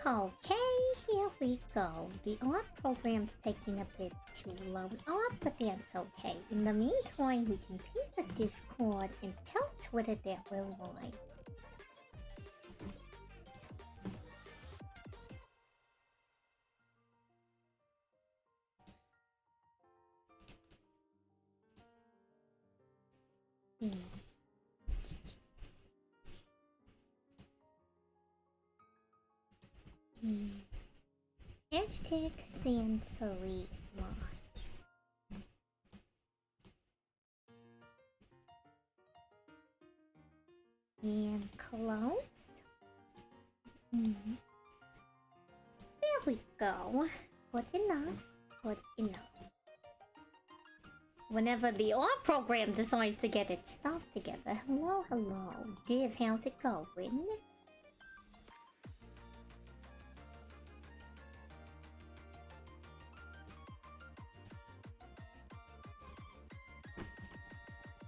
Okay, here we go. The art program's taking a bit to load up, but that's okay. In the meantime, we can ping the Discord and tell Twitter that we're live. Hashtag Salie live. And close. There we go. Good enough. Good enough. Whenever the art program decides to get its stuff together. Hello, hello. Div, how's it going?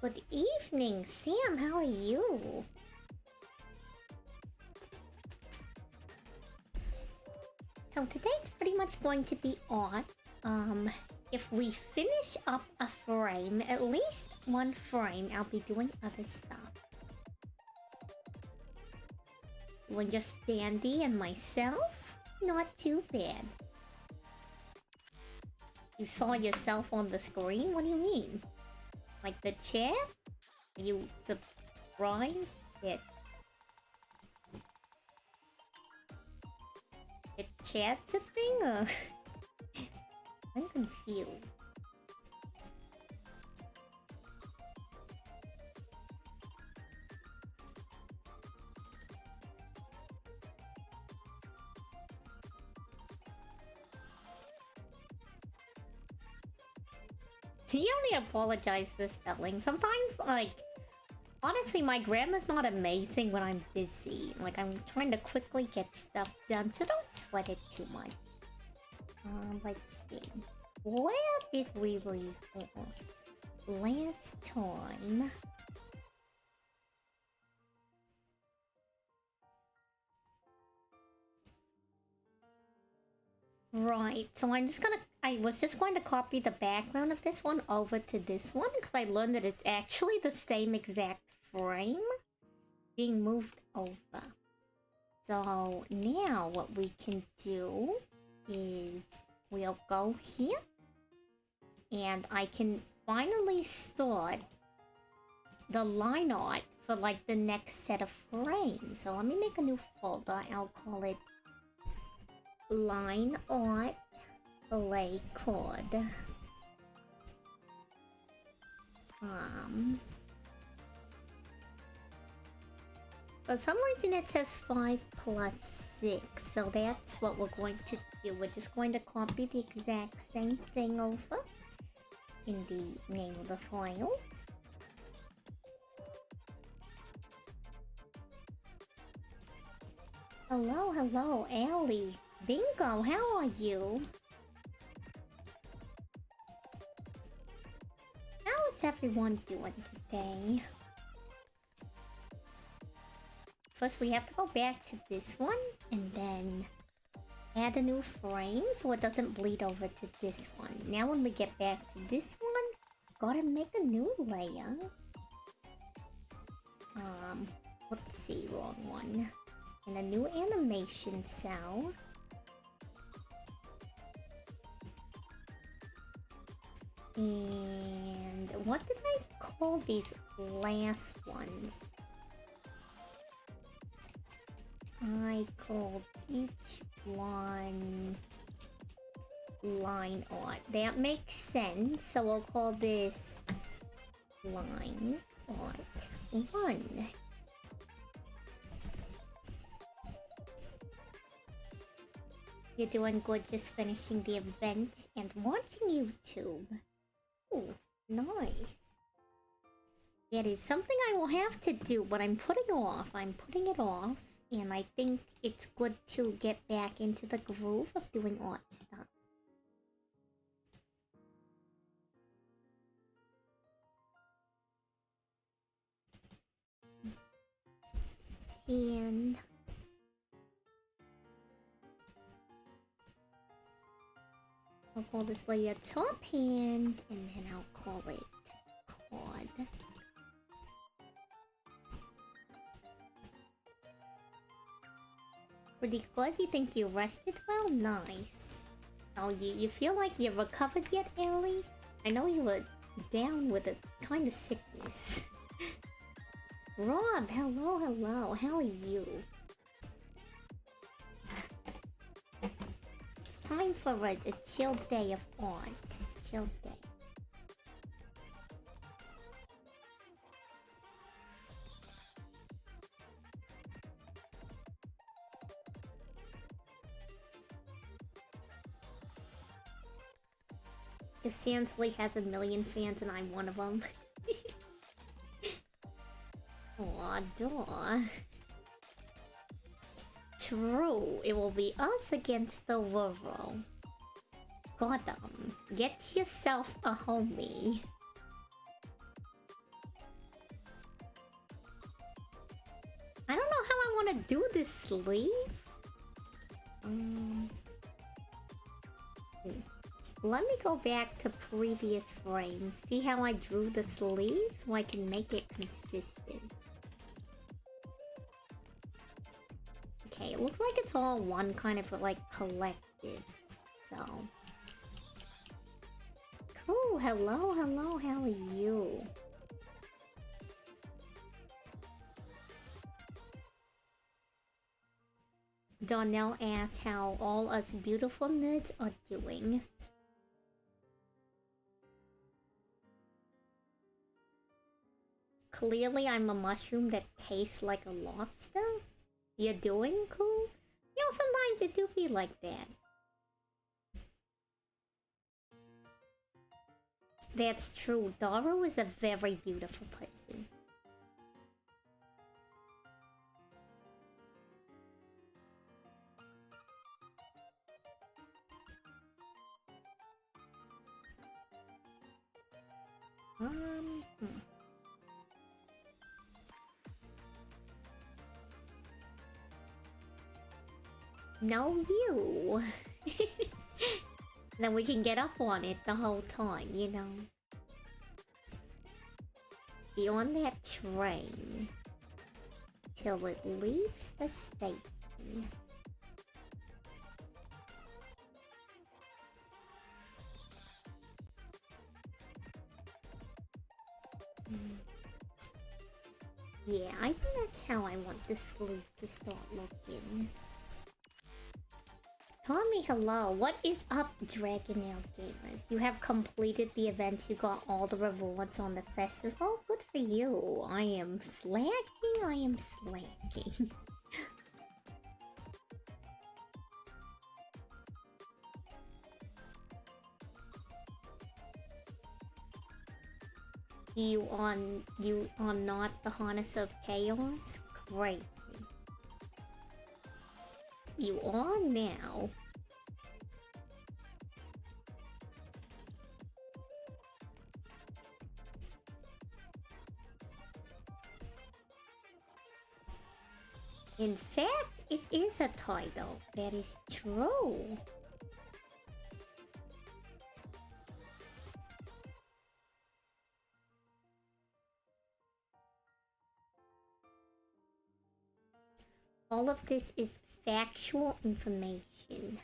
Good evening, Sam. How are you? So today's pretty much going to be art. If we finish up a frame, at least one frame, I'll be doing other stuff. When just Dandy and myself, not too bad. You saw yourself on the screen? What do you mean? Like the chat? Are you surprised? It chats a thing? Or I'm confused. He only apologized for spelling. Sometimes, like, honestly, my grammar's not amazing when I'm busy. Like, I'm trying to quickly get stuff done, so don't sweat it too much. Let's see. Where did we leave off last time? Right, so I was just going to copy the background of this one over to this one because I learned that it's actually the same exact frame being moved over. So now what we can do is we'll go here and I can finally start the line art for like the next set of frames. So let me make a new folder. I'll call it Line Art Play Chord. For some reason it says 5 plus 6, so that's what we're going to do. We're just going to copy the exact same thing over in the name of the files. Hello, hello, Allie. Bingo, how are you? How is everyone doing today? First, we have to go back to this one and then add a new frame so it doesn't bleed over to this one. Now when we get back to this one, gotta make a new layer. Let's see, wrong one. And a new animation cell. And what did I call these last ones? I called each one line art. That makes sense. So we'll call this line art 1. You're doing good, just finishing the event and watching YouTube. Ooh, nice. That is something I will have to do, but I'm putting it off. And I think it's good to get back into the groove of doing art stuff. And I'll call this lady a top hand, and then I'll call it quad. Pretty good. You think you rested well? Nice. Oh, you feel like you recovered yet, Ellie? I know you were down with a kind of sickness. Rob, hello, hello. How are you? It's time for a chill day of art. Chill day. If Salie has a million fans and I'm one of them. Aw, duh. True, it will be us against the world. Goddamn, get yourself a homie. I don't know how I want to do this sleeve. Let me go back to previous frames, see how I drew the sleeve so I can make it consistent. Okay, it looks like it's all one kind of like collective, so. Cool, hello, hello, how are you? Donnell asks how all us beautiful nerds are doing. Clearly I'm a mushroom that tastes like a lobster. You're doing cool? You know, sometimes it do be like that. That's true. Doro is a very beautiful person. No, you. Then we can get up on it the whole time, you know. Be on that train till it leaves the station. Yeah, I think that's how I want the sleeve to start looking. Tommy, hello. What is up, Dragonail Gamers? You have completed the event. You got all the rewards on the festival. Good for you. I am slacking. I am slacking. You are not the harness of chaos? Crazy. You are now. In fact, it is a title. That is true. All of this is factual information.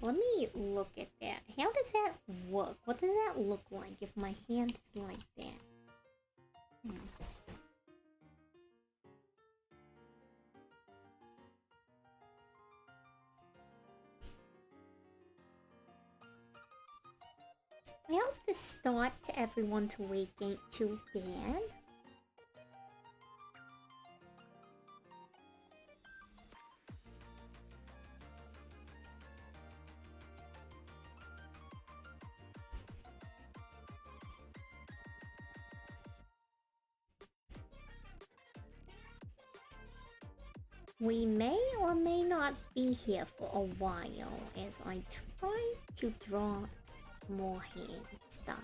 Let me look at that. How does that work? What does that look like if my hand is like that? I hope the start to everyone's week ain't too bad. We may or may not be here for a while as I try to draw more hand stuff.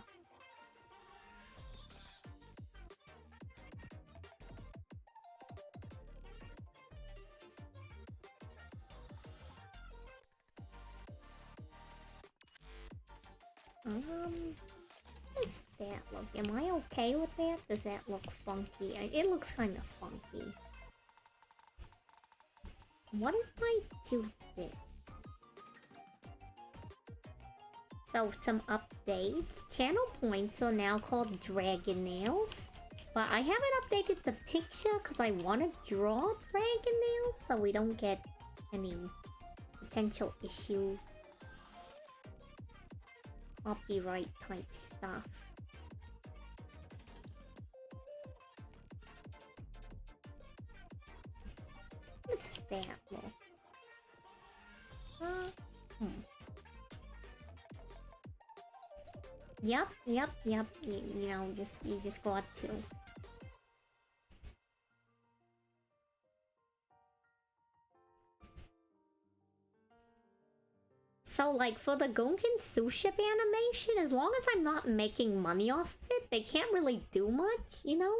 How does that look? Am I okay with that? Does that look funky? It looks kind of funky. What if I do this? So, some updates. Channel points are now called Dragon Nails. But I haven't updated the picture because I want to draw Dragon Nails so we don't get any potential issues. Copyright type stuff. What's that look? Yep. You know, you just got to. So, like, for the Gunkin Suship animation, as long as I'm not making money off of it, they can't really do much, you know?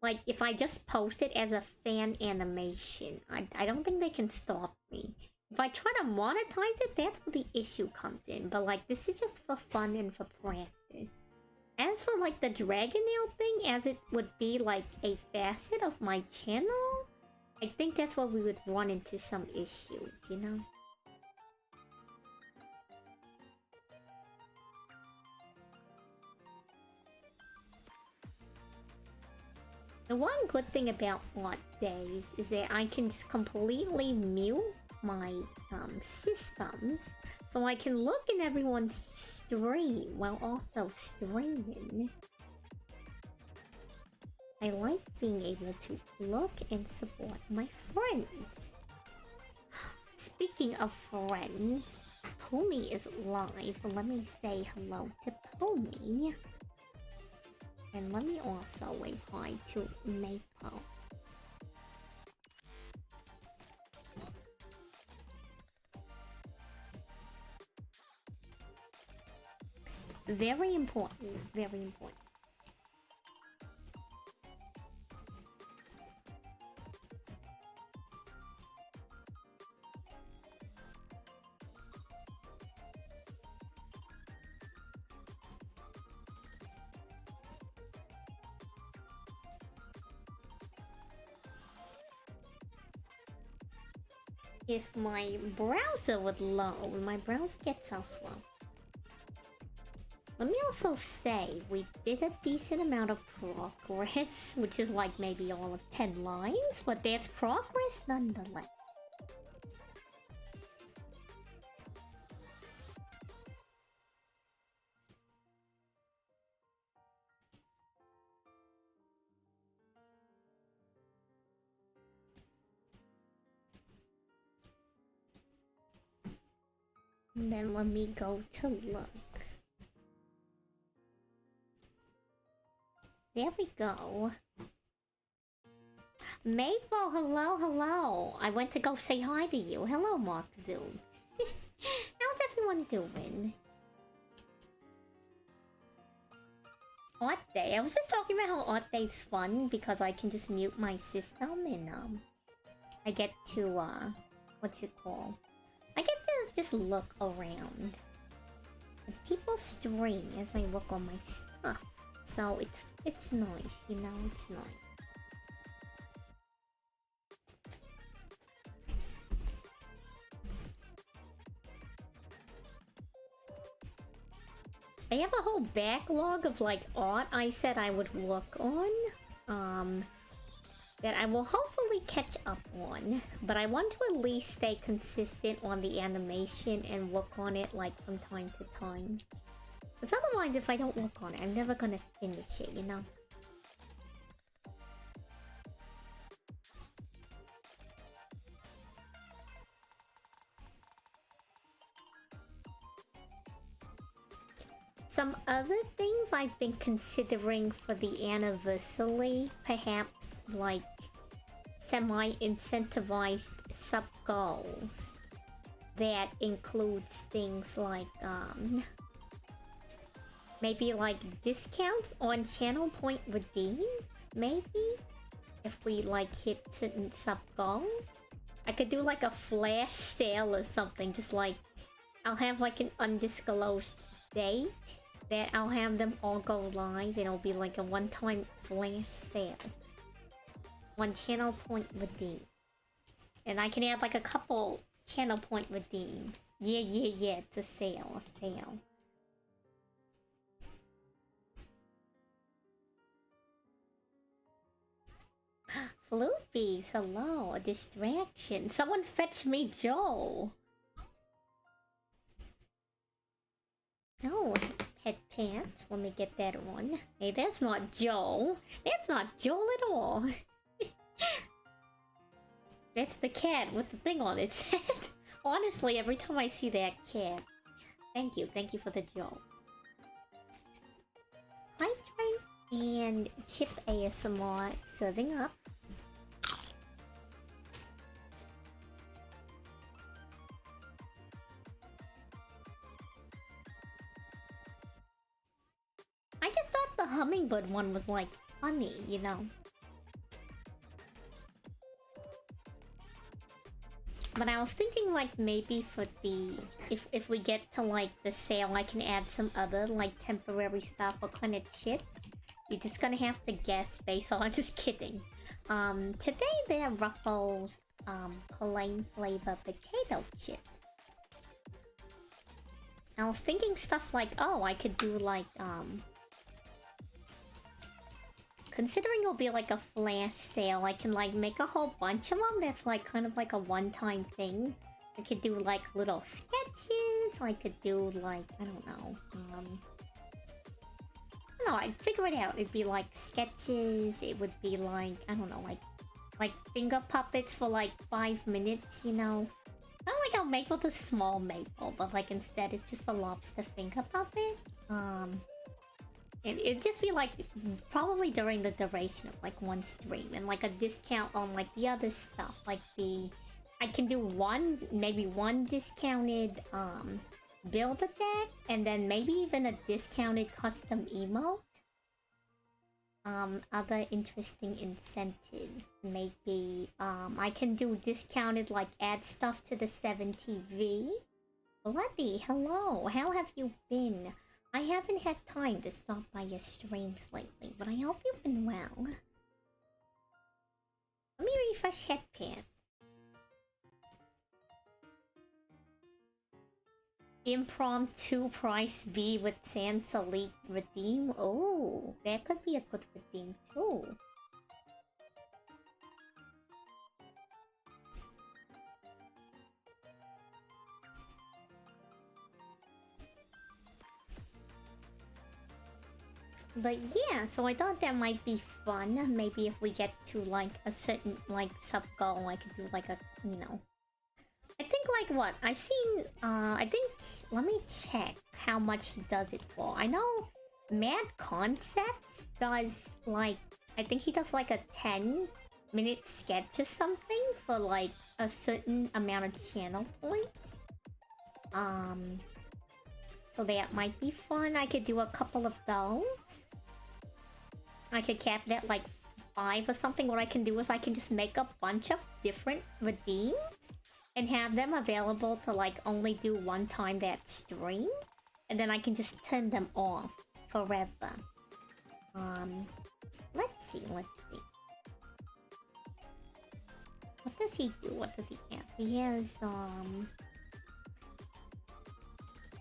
Like, if I just post it as a fan animation, I don't think they can stop me. If I try to monetize it, that's where the issue comes in. But, like, this is just for fun and for practice. As for, like, the Dragon Nail thing, as it would be, like, a facet of my channel, I think that's where we would run into some issues, you know? The one good thing about Art Days is that I can just completely mute my systems, so I can look in everyone's stream while also streaming. I like being able to look and support my friends. Speaking of friends, Pumi is live. Let me say hello to Pumi. And let me also wave hi to Maple. Very important, very important. If my browser would load, my browser gets so slow. Let me also say, we did a decent amount of progress, which is like maybe all of 10 lines, but that's progress nonetheless. And then let me go to look. There we go. Maple, hello. I went to go say hi to you. Hello, Mark Zoom. How's everyone doing? Art Day. I was just talking about how Art Day's fun because I can just mute my system and I get to what's it called? I get to just look around. And people stream as I work on my stuff. So it's nice, you know, it's nice. I have a whole backlog of like art I said I would work on. That I will hopefully catch up on. But I want to at least stay consistent on the animation and work on it like from time to time. Because otherwise if I don't work on it, I'm never gonna finish it, you know? Some other things I've been considering for the anniversary, perhaps like semi-incentivized sub-goals that includes things like maybe like discounts on channel point redeems, maybe if we like hit certain sub-goals. I could do like a flash sale or something, just like I'll have like an undisclosed date that I'll have them all go live. It'll be like a one-time flash sale. 1 channel point redeem. And I can add like a couple channel point redeems. Yeah, it's a sale, Floopies, hello, a distraction. Someone fetch me Joe. No, pet pants. Let me get that one. Hey, that's not Joe. That's not Joel at all. That's the cat with the thing on its head. Honestly, every time I see that cat. Thank you for the Joe. Hydrate and Chip ASMR serving up. I just thought the hummingbird one was like funny, you know. But I was thinking like maybe for the if we get to like the sale, I can add some other like temporary stuff. What kind of chips? You're just gonna have to guess based on. Just kidding. Today they're Ruffles plain flavor potato chips. I was thinking stuff like, oh, I could do like considering it'll be like a flash sale, I can like make a whole bunch of them. That's like kind of like a one-time thing. I could do like little sketches. I could do like, I don't know. I'd figure it out. It'd be like sketches. It would be like, I don't know, like finger puppets for like 5 minutes, you know. Not like I'll make with a small maple, but like instead it's just a lobster finger puppet. It'd just be like probably during the duration of like one stream, and like a discount on like the other stuff, like I can do maybe one discounted build a deck, and then maybe even a discounted custom emote. Other interesting incentives, maybe I can do discounted like add stuff to the 7TV. Bloody, hello, how have you been? I haven't had time to stop by your streams lately, but I hope you've been well. Let me refresh headpants. Impromptu price B with Salie redeem. Oh, that could be a good redeem too. But yeah, so I thought that might be fun. Maybe if we get to like a certain like sub goal, I could do like a, you know. I think like what? I've seen, I think, let me check how much he does it for. I know Mad Concepts does like, I think he does like a 10-minute sketch or something for like a certain amount of channel points. So that might be fun. I could do a couple of those. I could cap it at like 5 or something. What I can do is I can just make a bunch of different redeems and have them available to like only do one time that stream. And then I can just turn them off forever. Let's see. What does he do? What does he have? He has,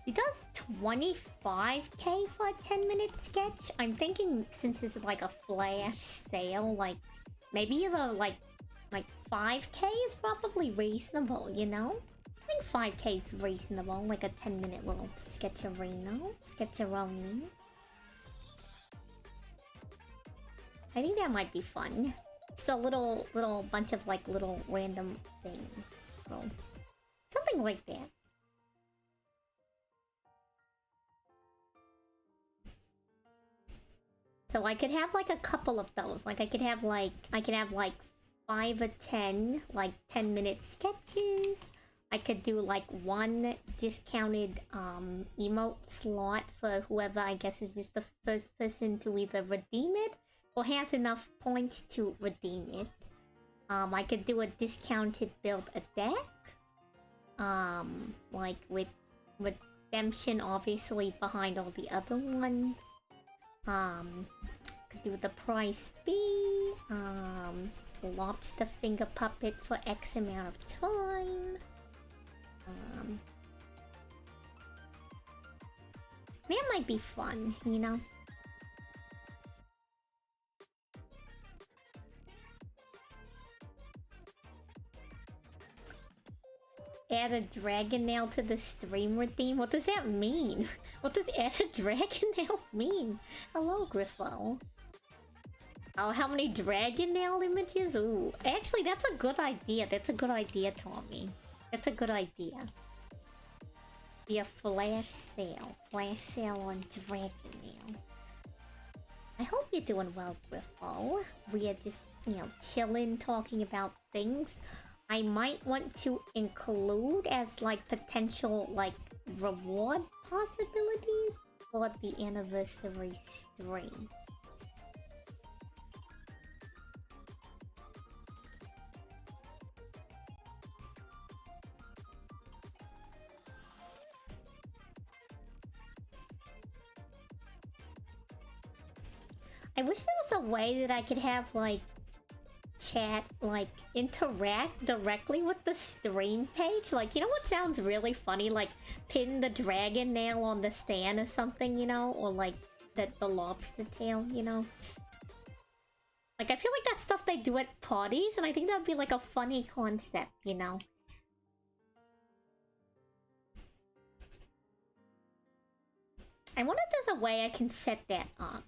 he does 25k for a 10-minute sketch. I'm thinking since this is like a flash sale, like maybe the like 5k is probably reasonable, you know? I think 5k is reasonable, like a 10-minute little sketcheroni. I think that might be fun. Just a little bunch of like little random things. So, something like that. So I could have like a couple of those. Like I could have like 5 or 10 like 10-minute sketches. I could do like one discounted emote slot for whoever I guess is just the first person to either redeem it or has enough points to redeem it. I could do a discounted build a deck. Like with redemption, obviously, behind all the other ones. Could do the price B. Lobster finger puppet for X amount of time. That might be fun, you know? Add a dragon nail to the stream redeem? What does that mean? What does add a dragon nail mean? Hello, Griffo. Oh, how many dragon nail images? Ooh, actually, that's a good idea. That's a good idea, Tommy. That's a good idea. Be a flash sale. Flash sale on dragon nail. I hope you're doing well, Griffo. We are just, you know, chilling, talking about things. I might want to include as, like, potential, like, reward possibilities for the anniversary stream. I wish there was a way that I could have, like, chat, like, interact directly with the stream page. Like, you know what sounds really funny? Like, pin the dragon nail on the stand or something, you know? Or, like, the lobster tail, you know? Like, I feel like that's stuff they do at parties, and I think that would be, like, a funny concept, you know? I wonder if there's a way I can set that up.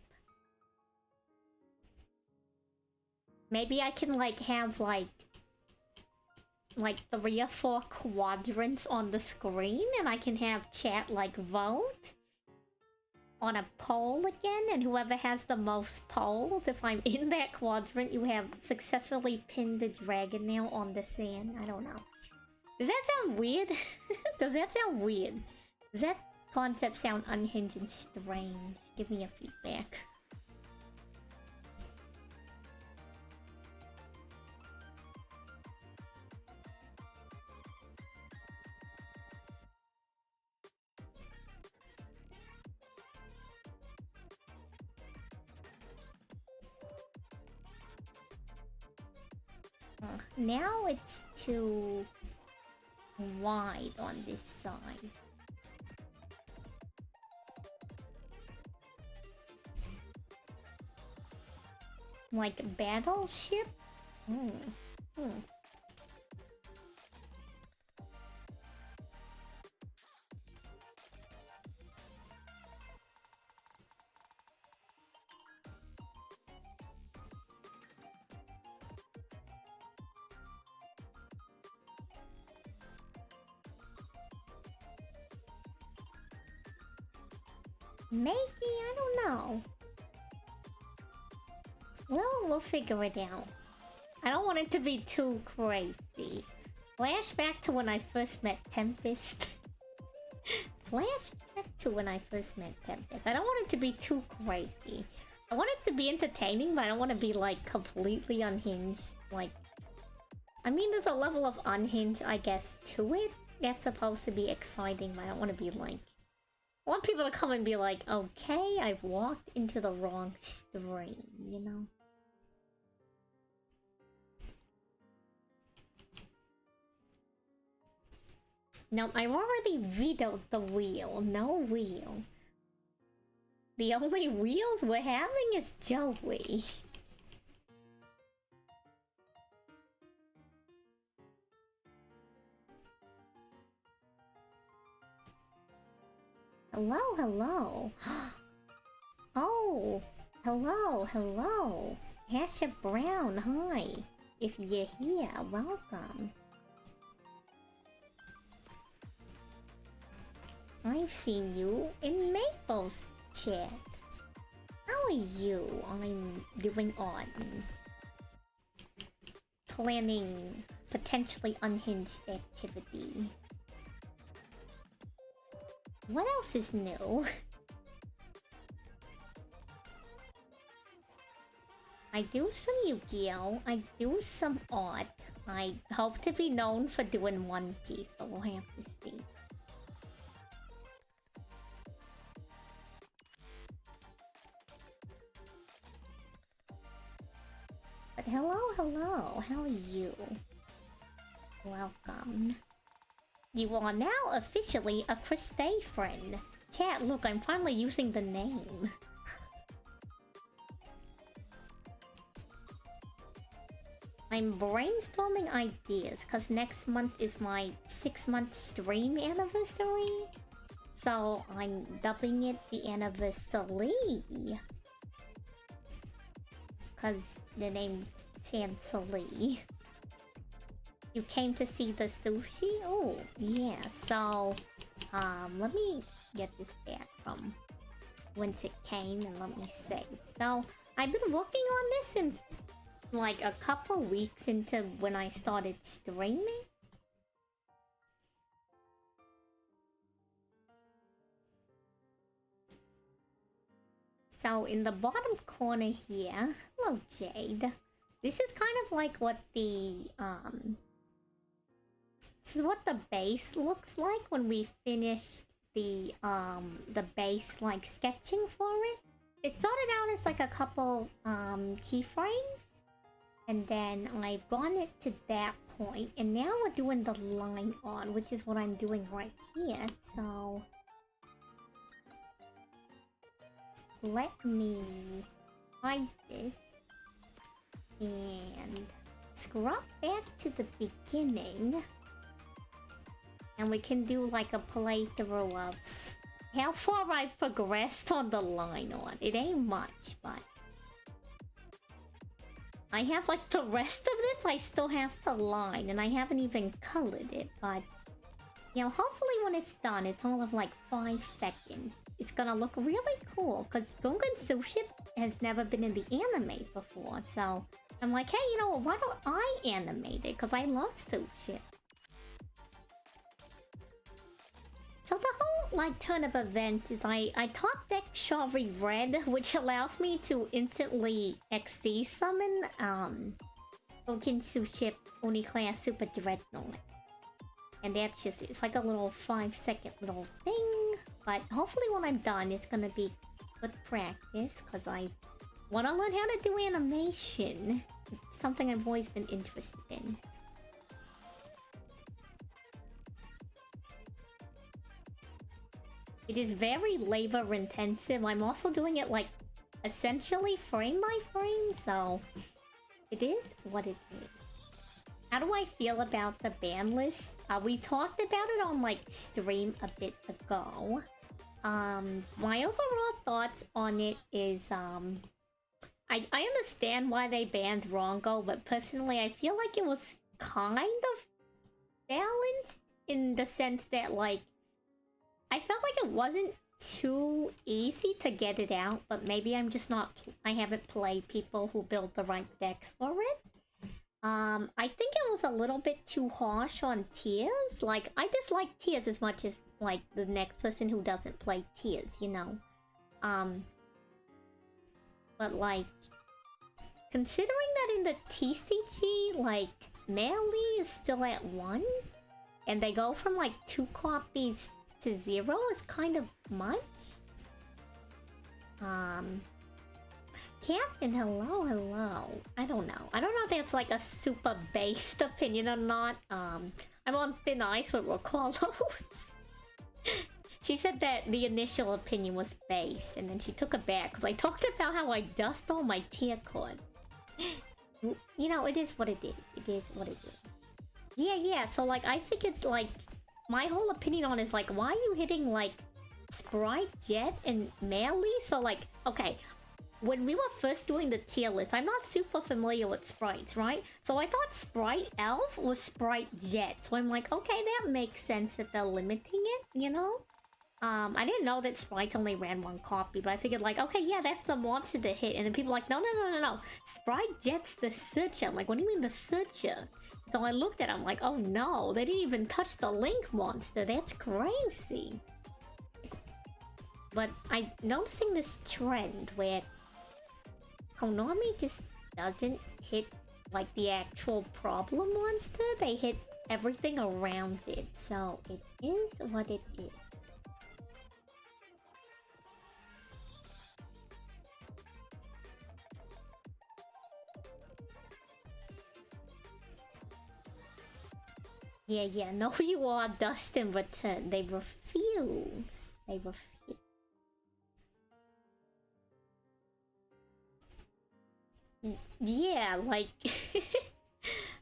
Maybe I can, like, have, like 3 or 4 quadrants on the screen, and I can have chat, like, vote on a poll again, and whoever has the most polls, if I'm in that quadrant, you have successfully pinned the dragon nail on the sand. I don't know. Does that sound weird? Does that sound weird? Does that concept sound unhinged and strange? Give me a feedback. Now it's too wide on this side. Like battleship? Maybe, I don't know. Well, we'll figure it out. I don't want it to be too crazy. Flashback to when I first met Tempest. Flashback to when I first met Tempest. I don't want it to be too crazy. I want it to be entertaining, but I don't want to be, like, completely unhinged. Like, I mean, there's a level of unhinged, I guess, to it. That's supposed to be exciting, but I don't want to be, like... I want people to come and be like, okay, I've walked into the wrong stream, you know? No, I've already vetoed the wheel. No wheel. The only wheels we're having is Joey. Hello, hello. Oh, hello. Asher Brown, hi. If you're here, welcome. I've seen you in Maple's chat. How are you? I'm doing on. Planning potentially unhinged activity. What else is new? I do some Yu-Gi-Oh! I do some art. I hope to be known for doing One Piece, but we'll have to see. But hello, hello, how are you? Welcome. You are now officially a Christay friend. Chat, look, I'm finally using the name. I'm brainstorming ideas because next month is my 6-month stream anniversary. So I'm dubbing it the anniversary. Because the name sounds Salie. You came to see the sushi? Oh, yeah. So, let me get this back from whence it came and let me save. So, I've been working on this since like a couple weeks into when I started streaming. So in the bottom corner here, hello Jade. This is kind of like what the this is what the base looks like when we finish the base like sketching for it. It started out as like a couple keyframes. And then I've gone it to that point, and now we're doing the line on, which is what I'm doing right here, so... Let me hide this, and scrub back to the beginning, and we can do like a playthrough of how far I progressed on the line on. It ain't much, but... I have like the rest of this, I still have the line, and I haven't even colored it, but... You know, hopefully when it's done, it's all of like 5 seconds. It's gonna look really cool, because Gungan Sushi has never been in the anime before, so... I'm like, hey, you know, why don't I animate it? Because I love sushi. So the whole, like, turn of events is I top deck Shari Red, which allows me to instantly XC summon, Okinsu Uniclass Super Dreadnought. And that's just, it's like a little 5-second little thing. But hopefully when I'm done, it's gonna be good practice, because I want to learn how to do animation. It's something I've always been interested in. It is very labor intensive. I'm also doing it like essentially frame by frame, so it is what it is. How do I feel about the ban list? We talked about it on like stream a bit ago. My overall thoughts on it is I understand why they banned Rongo, but personally I feel like it was kind of balanced in the sense that like I felt like it wasn't too easy to get it out, but maybe I'm just not... I haven't played people who build the right decks for it. I think it was a little bit too harsh on Tears. Like, I dislike Tears as much as, like, the next person who doesn't play Tears, you know? But, like, considering that in the TCG, like, Melee is still at 1, and they go from, like, 2 copies to 0 is kind of much. Captain, hello. I don't know if that's like a super based opinion or not. I'm on thin ice with Rocolo. She said that the initial opinion was based, and then she took it back because I talked about how I dust all my tier cord. You know, it is what it is. It is what it is. Yeah, so like I figured like my whole opinion on is like, why are you hitting like Sprite, Jet, and Melee? So like, okay, when we were first doing the tier list, I'm not super familiar with sprites, right? So I thought Sprite Elf was Sprite Jet. So I'm like, okay, that makes sense that they're limiting it, you know? I didn't know that Sprites only ran 1 copy, but I figured like, okay, yeah, that's the monster to hit. And then people were like, no. Sprite Jet's the searcher. I'm like, what do you mean the searcher? So I looked at it, I'm like, oh no, they didn't even touch the Link monster. That's crazy. But I'm noticing this trend where Konami just doesn't hit like the actual problem monster. They hit everything around it. So it is what it is. Yeah, know who you are, Dustin, return. They refuse. They refuse. Yeah, like...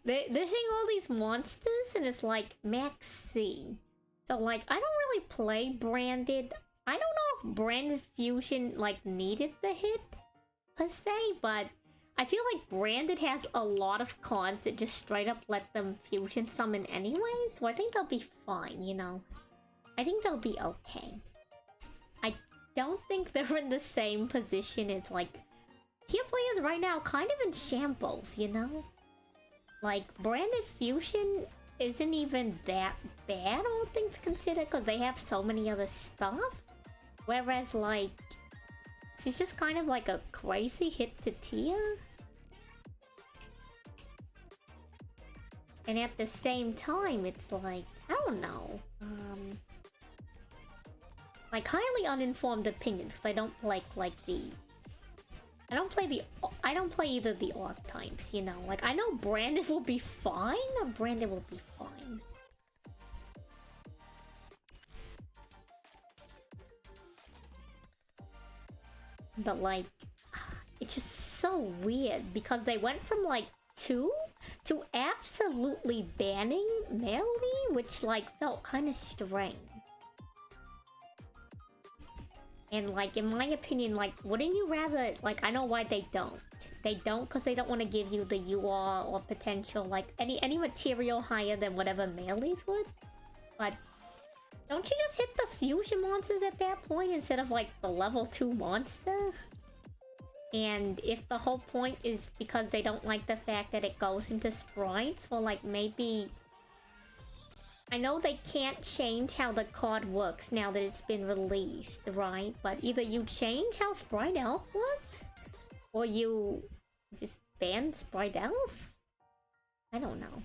they're hitting all these monsters, and it's like, max C. So, like, I don't really play Branded. I don't know if Branded Fusion, like, needed the hit, per se, but... I feel like Branded has a lot of cards that just straight up let them fusion summon anyway, so I think they'll be fine, you know? I think they'll be okay. I don't think they're in the same position as, like, tier players right now, kind of in shambles, you know? Like, Branded Fusion isn't even that bad, all things considered, because they have so many other stuff. Whereas, like, it's just kind of like a crazy hit to tier. And at the same time, it's like, I don't know. Like, highly uninformed opinions, because I don't like the... I don't play either the archetypes, you know? Like, I know Branded will be fine. Branded will be fine. But, like, it's just so weird because they went from, like, 2 to absolutely banning Melody, which, like, felt kind of strange. And, like, in my opinion, like, wouldn't you rather... Like, I know why they don't. They don't because they don't want to give you the UR or potential, like, any material higher than whatever Melees would. But... don't you just hit the fusion monsters at that point instead of, like, the level 2 monster? And if the whole point is because they don't like the fact that it goes into sprites, well, like, maybe... I know they can't change how the card works now that it's been released, right? But either you change how Sprite Elf works, or you just ban Sprite Elf? I don't know.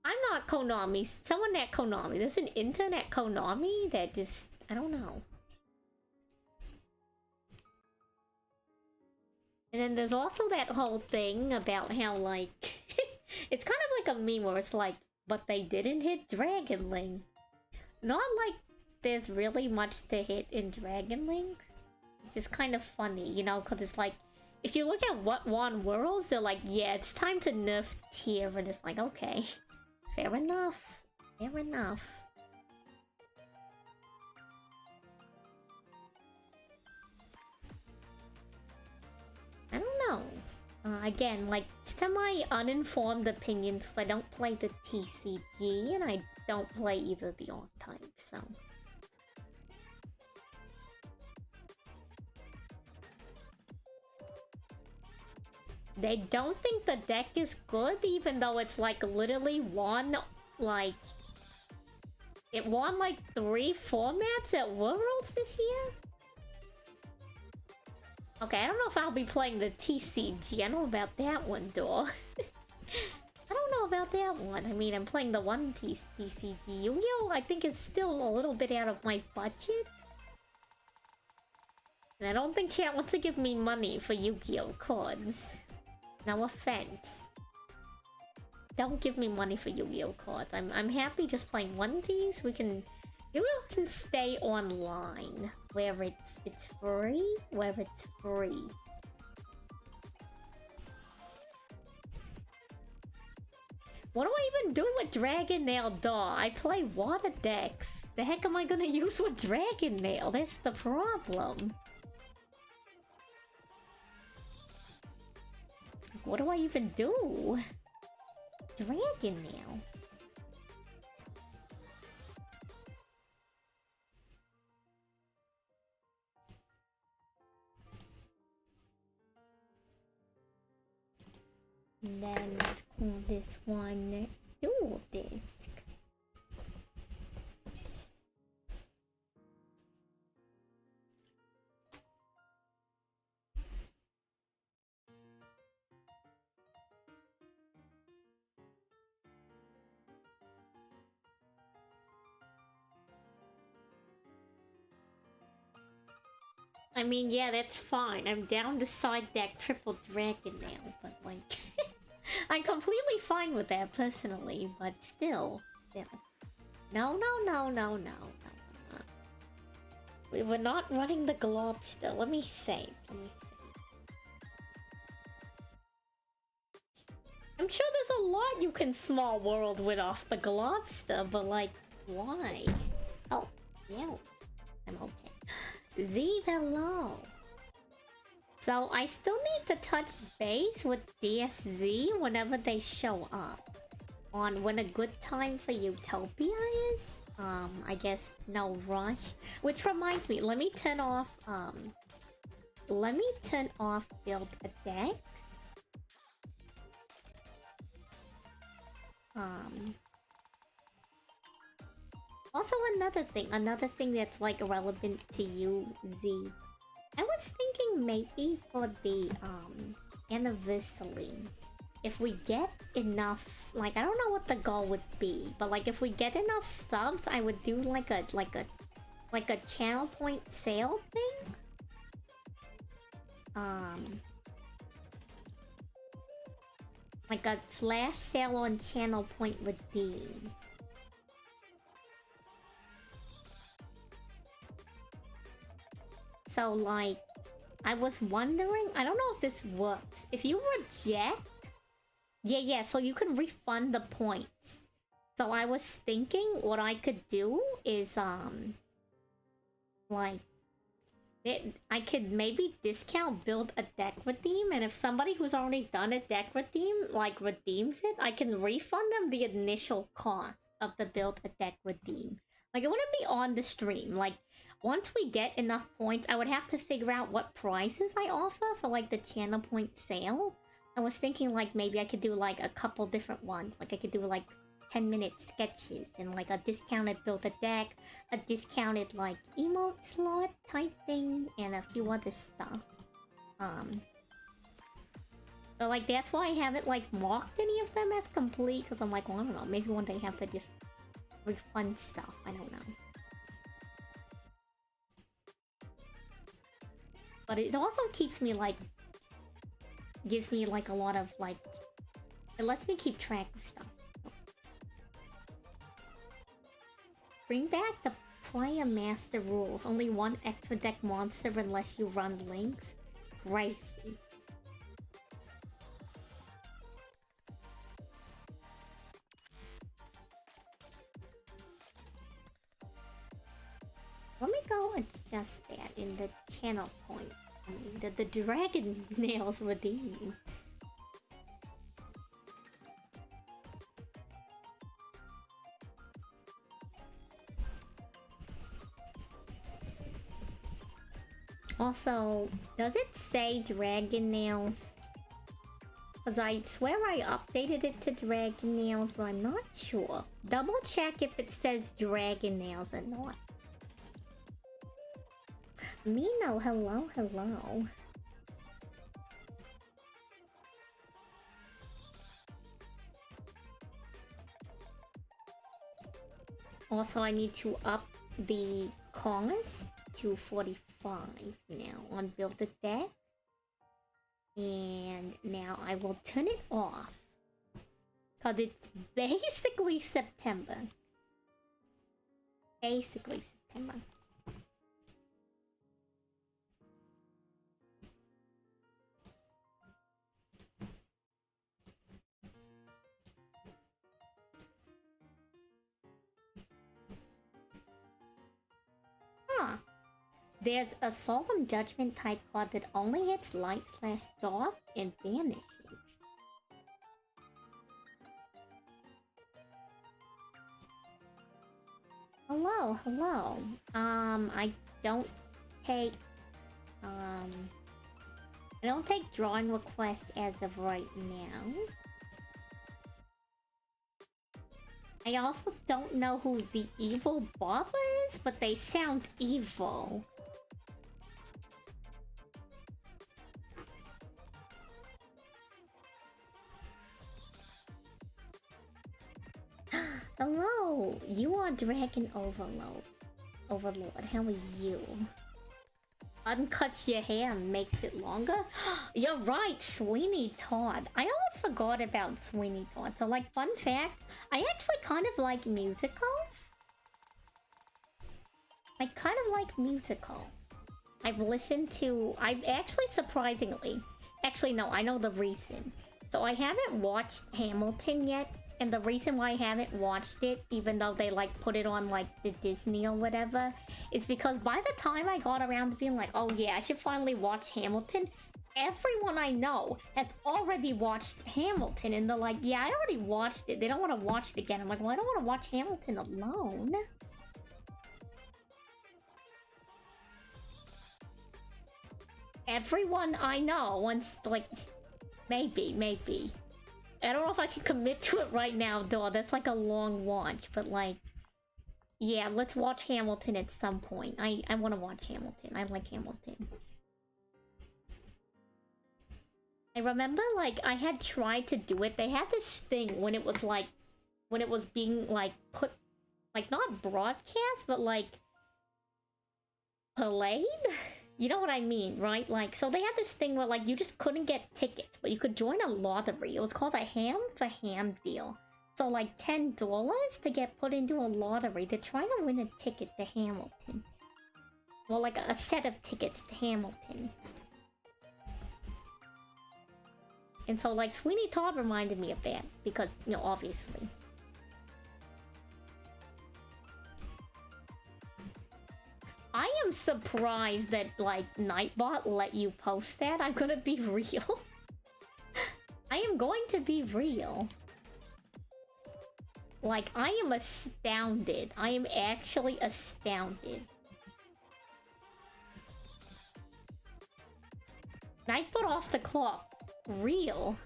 I'm not Konami. Someone at Konami. There's an intern at Konami that just... I don't know. And then there's also that whole thing about how, like... it's kind of like a meme where it's like, but they didn't hit Dragon Link. Not like there's really much to hit in Dragon Link. It's just kind of funny, you know, because it's like... if you look at what won Worlds, they're like, yeah, it's time to nerf tier, and it's like, okay. Fair enough. Fair enough. I don't know. Again, like, semi-uninformed opinions because I don't play the TCG and I don't play either the archetypes, so... They don't think the deck is good, even though it's, like, literally won, like... it won, like, 3 formats at Worlds this year? Okay, I don't know if I'll be playing the TCG. I don't know about that one, though. I don't know about that one. I mean, I'm playing the one TCG. Yu-Gi-Oh! I think is still a little bit out of my budget. And I don't think chat wants to give me money for Yu-Gi-Oh! Cards. No offense. Don't give me money for Yu-Gi-Oh! Cards. I'm happy just playing one piece. Yu-Gi-Oh! Can stay online. Where it's free. Where it's free. What do I even do with Dragon Nail Daw? I play water decks. The heck am I gonna use with Dragon Nail? That's the problem. What do I even do? Dragon Nail. And then let's call this one Dual Disc. I mean, yeah, that's fine. I'm down to side deck triple Dragon Nail, but like... I'm completely fine with that personally, but still. No, no, no, no, no, no. We were not running the globe still. Let me save. I'm sure there's a lot you can small world with off the globster, but like, why? Oh, yeah. I'm okay. Z, hello. So I still need to touch base with DSZ whenever they show up. On when a good time for Utopia is. I guess no rush. Which reminds me, let me turn off build a deck. Also another thing that's like relevant to you, Z. I was thinking maybe for the anniversary, if we get enough, like I don't know what the goal would be, but like if we get enough subs, I would do like a channel point sale thing. Like a flash sale on channel point redeem. So like, I was wondering, I don't know if this works. If you reject, yeah, so you can refund the points. So I was thinking what I could do is, like, I could maybe discount build a deck redeem, and if somebody who's already done a deck redeem, like, redeems it, I can refund them the initial cost of the build a deck redeem. Like, it wouldn't be on the stream. Like, once we get enough points, I would have to figure out what prices I offer for, like, the channel point sale. I was thinking, like, maybe I could do, like, a couple different ones. Like, I could do, like, 10-minute sketches and, like, a discounted build a deck, a discounted, like, emote slot type thing, and a few other stuff. So, like, that's why I haven't, like, marked any of them as complete, because I'm like, well, I don't know, maybe one day I have to just refund stuff. I don't know. But it also keeps me, like, gives me, like, a lot of, like, it lets me keep track of stuff. Bring back the player master rules. Only one extra deck monster unless you run links. Crazy. Let me go adjust that in the channel point. The dragon nails redeem. Also, does it say dragon nails? Because I swear I updated it to dragon nails, but I'm not sure. Double check if it says dragon nails or not. Mino, hello, hello. Also, I need to up the cost to 45 now on build a deck. And now I will turn it off. Because it's basically September. Basically September. Huh. There's a solemn judgment type card that only hits light/dark and vanishes. Hello, hello. I don't take drawing requests as of right now. I also don't know who the evil barber is, but they sound evil. Hello, you are Dragon Overlord. How are you? Uncuts your hair and makes it longer? You're right, Sweeney Todd. I always forgot about Sweeney Todd. So, like, fun fact, I actually kind of like musicals. I kind of like musicals. I've actually surprisingly... Actually, no, I know the reason. So I haven't watched Hamilton yet. And the reason why I haven't watched it, even though they, like, put it on, like, the Disney or whatever, is because by the time I got around to being like, oh yeah, I should finally watch Hamilton, everyone I know has already watched Hamilton. And they're like, yeah, I already watched it. They don't want to watch it again. I'm like, well, I don't want to watch Hamilton alone. Everyone I know wants, like, maybe. I don't know if I can commit to it right now, though. That's like a long watch, but like... Yeah, let's watch Hamilton at some point. I want to watch Hamilton. I like Hamilton. I remember, like, I had tried to do it. They had this thing when it was, like... When it was being, like, put... Like, not broadcast, but, like... Played? You know what I mean, right? Like, so they had this thing where, like, you just couldn't get tickets, but you could join a lottery. It was called a ham for ham deal. So, like, $10 to get put into a lottery to try to win a ticket to Hamilton. Well, like, a set of tickets to Hamilton. And so, like, Sweeney Todd reminded me of that. Because, you know, obviously. I am surprised that, like, Nightbot let you post that. I'm gonna be real. I am going to be real. Like, I am astounded. I am actually astounded. Nightbot off the clock. Real.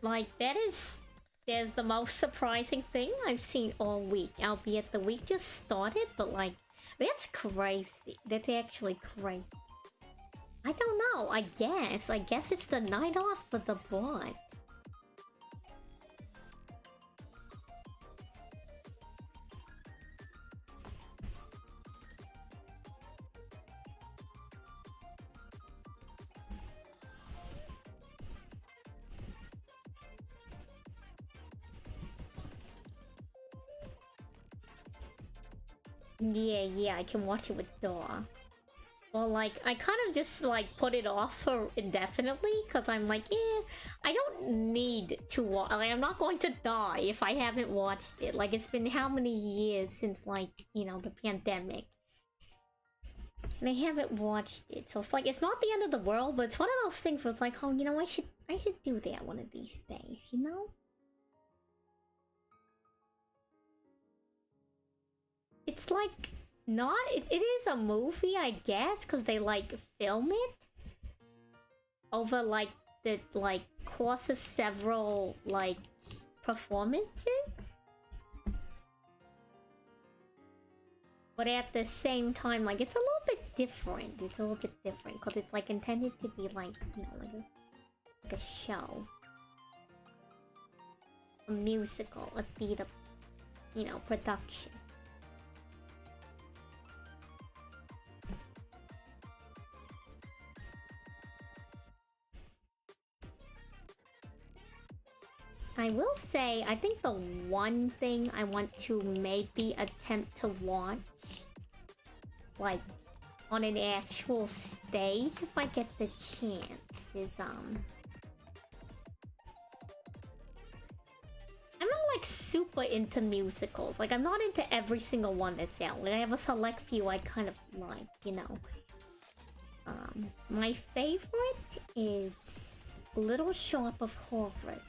Like, there's the most surprising thing I've seen all week. Albeit the week just started, but like, that's crazy. That's actually crazy. I don't know, I guess it's the night off for the bot. Yeah, I can watch it with Dora. Well, like, I kind of just, like, put it off for indefinitely, because I'm like, I don't need to watch, like, I'm not going to die if I haven't watched it. Like, it's been how many years since, like, you know, the pandemic. And I haven't watched it, so it's like, it's not the end of the world, but it's one of those things where it's like, oh, you know, I should do that one of these days, you know? It's like, not, it is a movie, I guess, because they, like, film it over, like, the, like, course of several, like, performances. But at the same time, like, it's a little bit different. It's a little bit different, because it's, like, intended to be, like, you know, like a show. A musical, a theater, you know, production. I will say, I think the one thing I want to maybe attempt to watch, like, on an actual stage, if I get the chance, is, I'm not, like, super into musicals. Like, I'm not into every single one that's out. Like, I have a select few I kind of like, you know. My favorite is Little Shop of Horrors.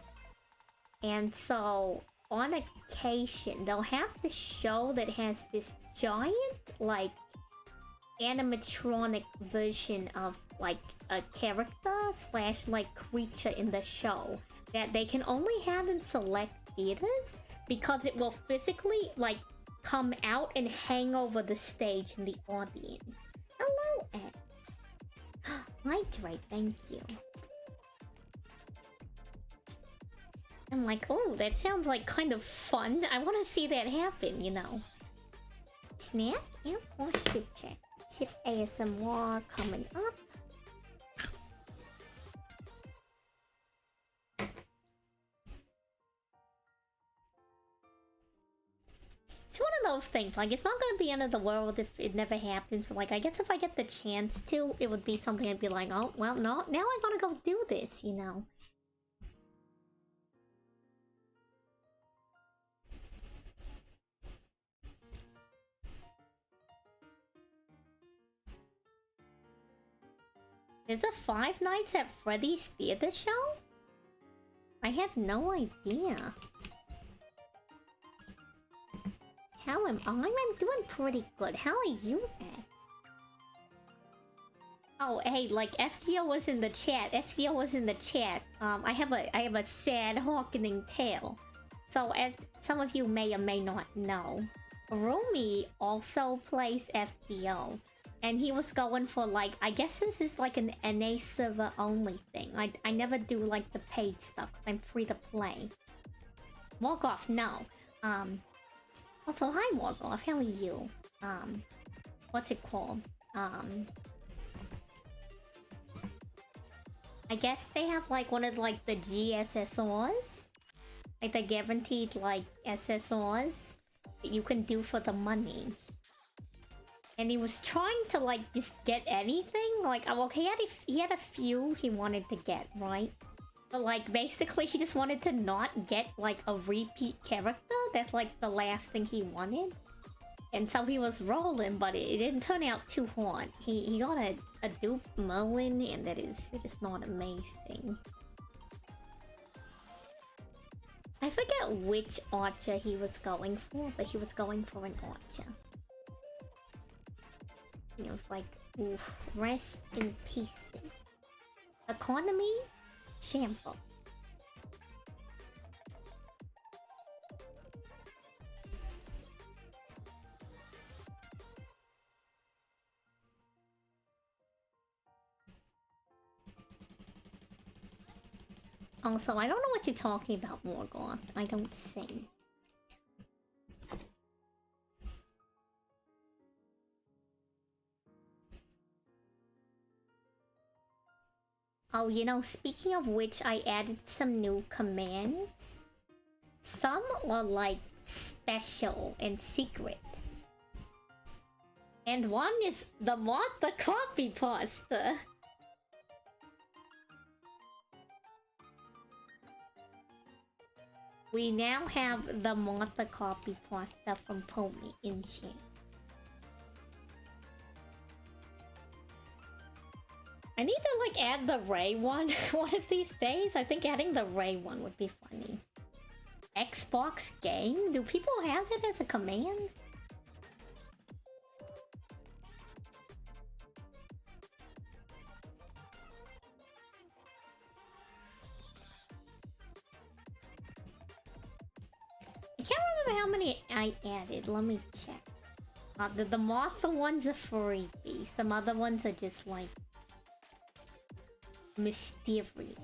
And so, on occasion, they'll have the show that has this giant, like, animatronic version of, like, a character slash, like, creature in the show that they can only have in select theaters because it will physically, like, come out and hang over the stage in the audience. Hello, X. Hydrate, thank you. I'm like, oh, that sounds like kind of fun. I want to see that happen, you know. Snack and posture check. Chip ASMR coming up. It's one of those things, like, it's not gonna be the end of the world if it never happens, but, like, I guess if I get the chance to, it would be something I'd be like, oh, well, no, now I gotta go do this, you know? Is a Five Nights at Freddy's theater show? I had no idea. How am I? I'm doing pretty good. How are you at? Oh, hey, like FGO was in the chat. FGO was in the chat. I have a sad hearkening tale. So as some of you may or may not know, Rumi also plays FGO. And he was going for, like, I guess this is like an NA server only thing. I never do like the paid stuff because I'm free to play. Walk off, no. Also, hi Walk Off, how are you? What's it called? I guess they have like one of like the GSSRs. Like the guaranteed like SSRs that you can do for the money. And he was trying to like just get anything. Like, well, he had a few he wanted to get, right? But like basically he just wanted to not get like a repeat character. That's like the last thing he wanted. And so he was rolling, but it didn't turn out too hard. He got a dupe Merlin, and it is not amazing. I forget which archer he was going for, but he was going for an archer. And it was like, oof, rest in pieces. Economy? Shameful. Also, I don't know what you're talking about, Morgoth. I don't sing. Oh, you know, speaking of which, I added some new commands. Some are like special and secret. And one is the Martha copy pasta. We now have the Martha copy pasta from Pomi in chat. I need to like add the Ray one one of these days. I think adding the Ray one would be funny. Xbox game? Do people have it as a command? I can't remember how many I added. Let me check. The Martha ones are freebie. Some other ones are just like mysterious.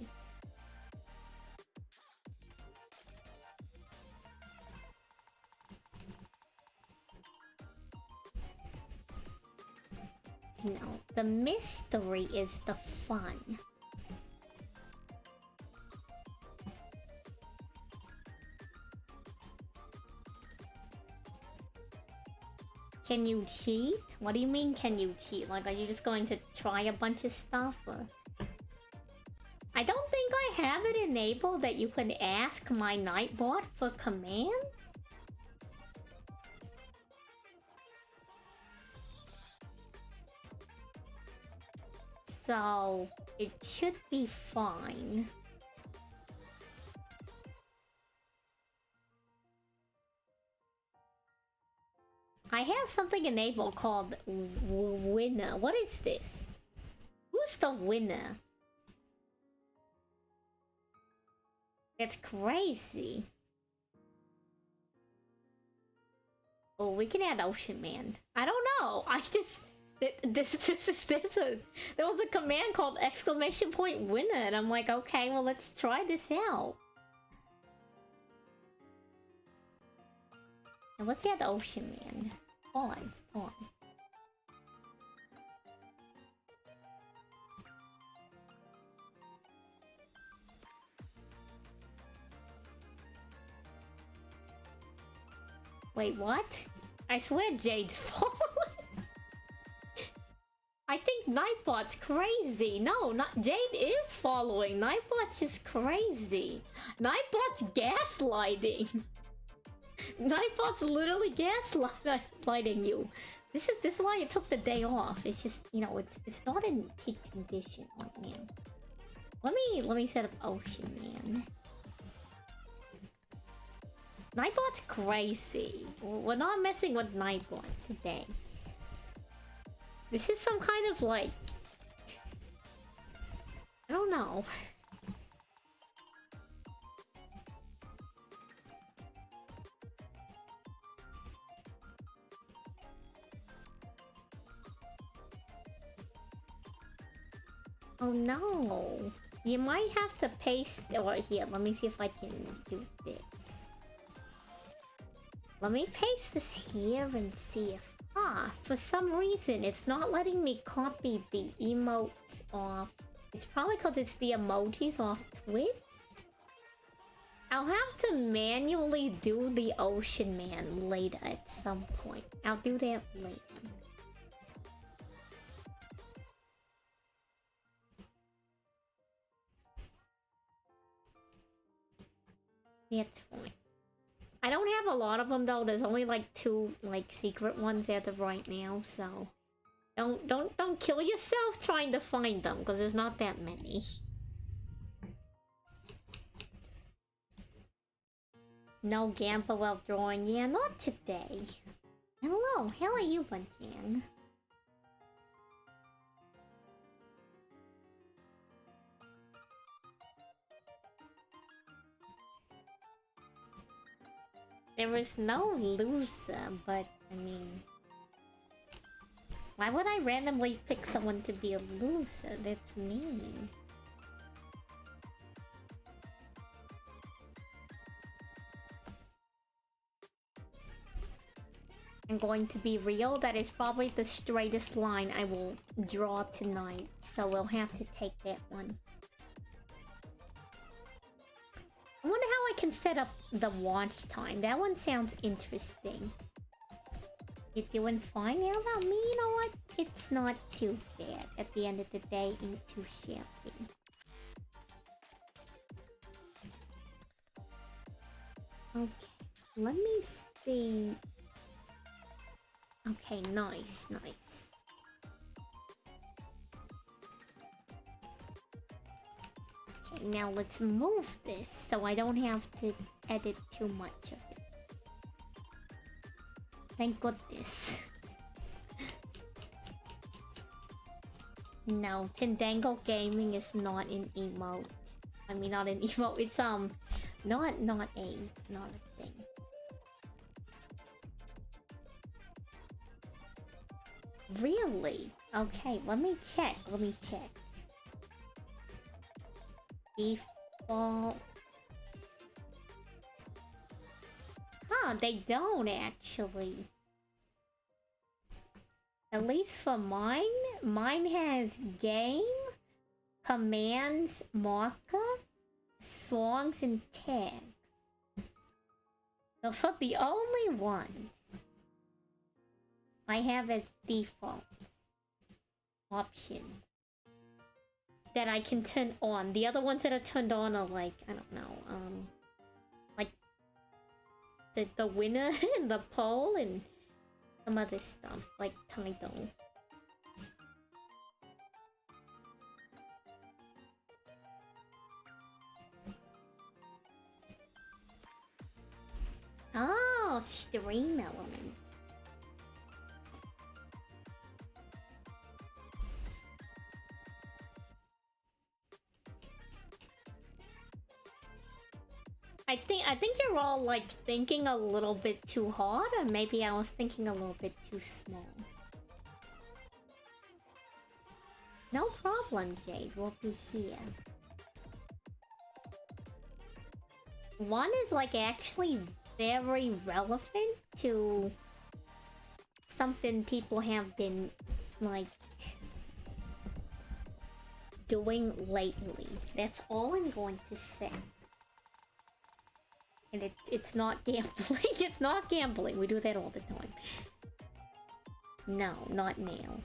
No, the mystery is the fun. Can you cheat? What do you mean, can you cheat? Like, are you just going to try a bunch of stuff? Or... I don't think I have it enabled that you can ask my Nightbot for commands. So, it should be fine. I have something enabled called winner. What is this? Who's the winner? That's crazy. Oh, we can add Ocean Man. I don't know. I just... There was a command called exclamation point winner, and I'm like, okay, well, let's try this out. And let's add Ocean Man. Pause. Wait, what? I swear Jade's following. I think Nightbot's crazy. No, not Jade is following. Nightbot's just crazy. Nightbot's gaslighting. Nightbot's literally gaslighting you. This is why it took the day off. It's just, you know, it's not in peak condition right now. Let me set up Ocean Man. Nightbot's crazy. We're not messing with Nightbot today. This is some kind of like... I don't know. Oh no. You might have to paste... Or here, let me see if I can do this. Let me paste this here and see if... Ah, for some reason, it's not letting me copy the emotes off. It's probably because it's the emojis off Twitch. I'll have to manually do the Ocean Man later at some point. I'll do that later. That's fine. I don't have a lot of them though. There's only like 2 like secret ones as of right now, so don't kill yourself trying to find them because there's not that many. No Gampa while drawing. Yeah, not today. Hello, how are you, Bunjan? There was no loser, but I mean... Why would I randomly pick someone to be a loser? That's mean. I'm going to be real, that is probably the straightest line I will draw tonight, so we'll have to take that one. I wonder how I can set up the watch time. That one sounds interesting. You're doing fine? How about me? You know what? It's not too bad. At the end of the day, ain't too shabby. Okay, let me see. Okay, nice, nice. Okay, now let's move this so I don't have to edit too much of it. Thank goodness. No, Tendangle Gaming is not an emote. I mean, not an emote. It's not a thing. Really? Okay, let me check. Default. Huh, they don't actually. At least for mine. Mine has game, commands, marker, songs, and tags. Those are the only ones I have as default options that I can turn on. The other ones that are turned on are like, I don't know, like the winner and the poll and some other stuff like title. Oh, stream elements. I think you're all like thinking a little bit too hard, or maybe I was thinking a little bit too small. No problem, Jade. We'll be here. One is like actually very relevant to something people have been like doing lately. That's all I'm going to say. And it's not gambling. It's not gambling. We do that all the time. No, not nails.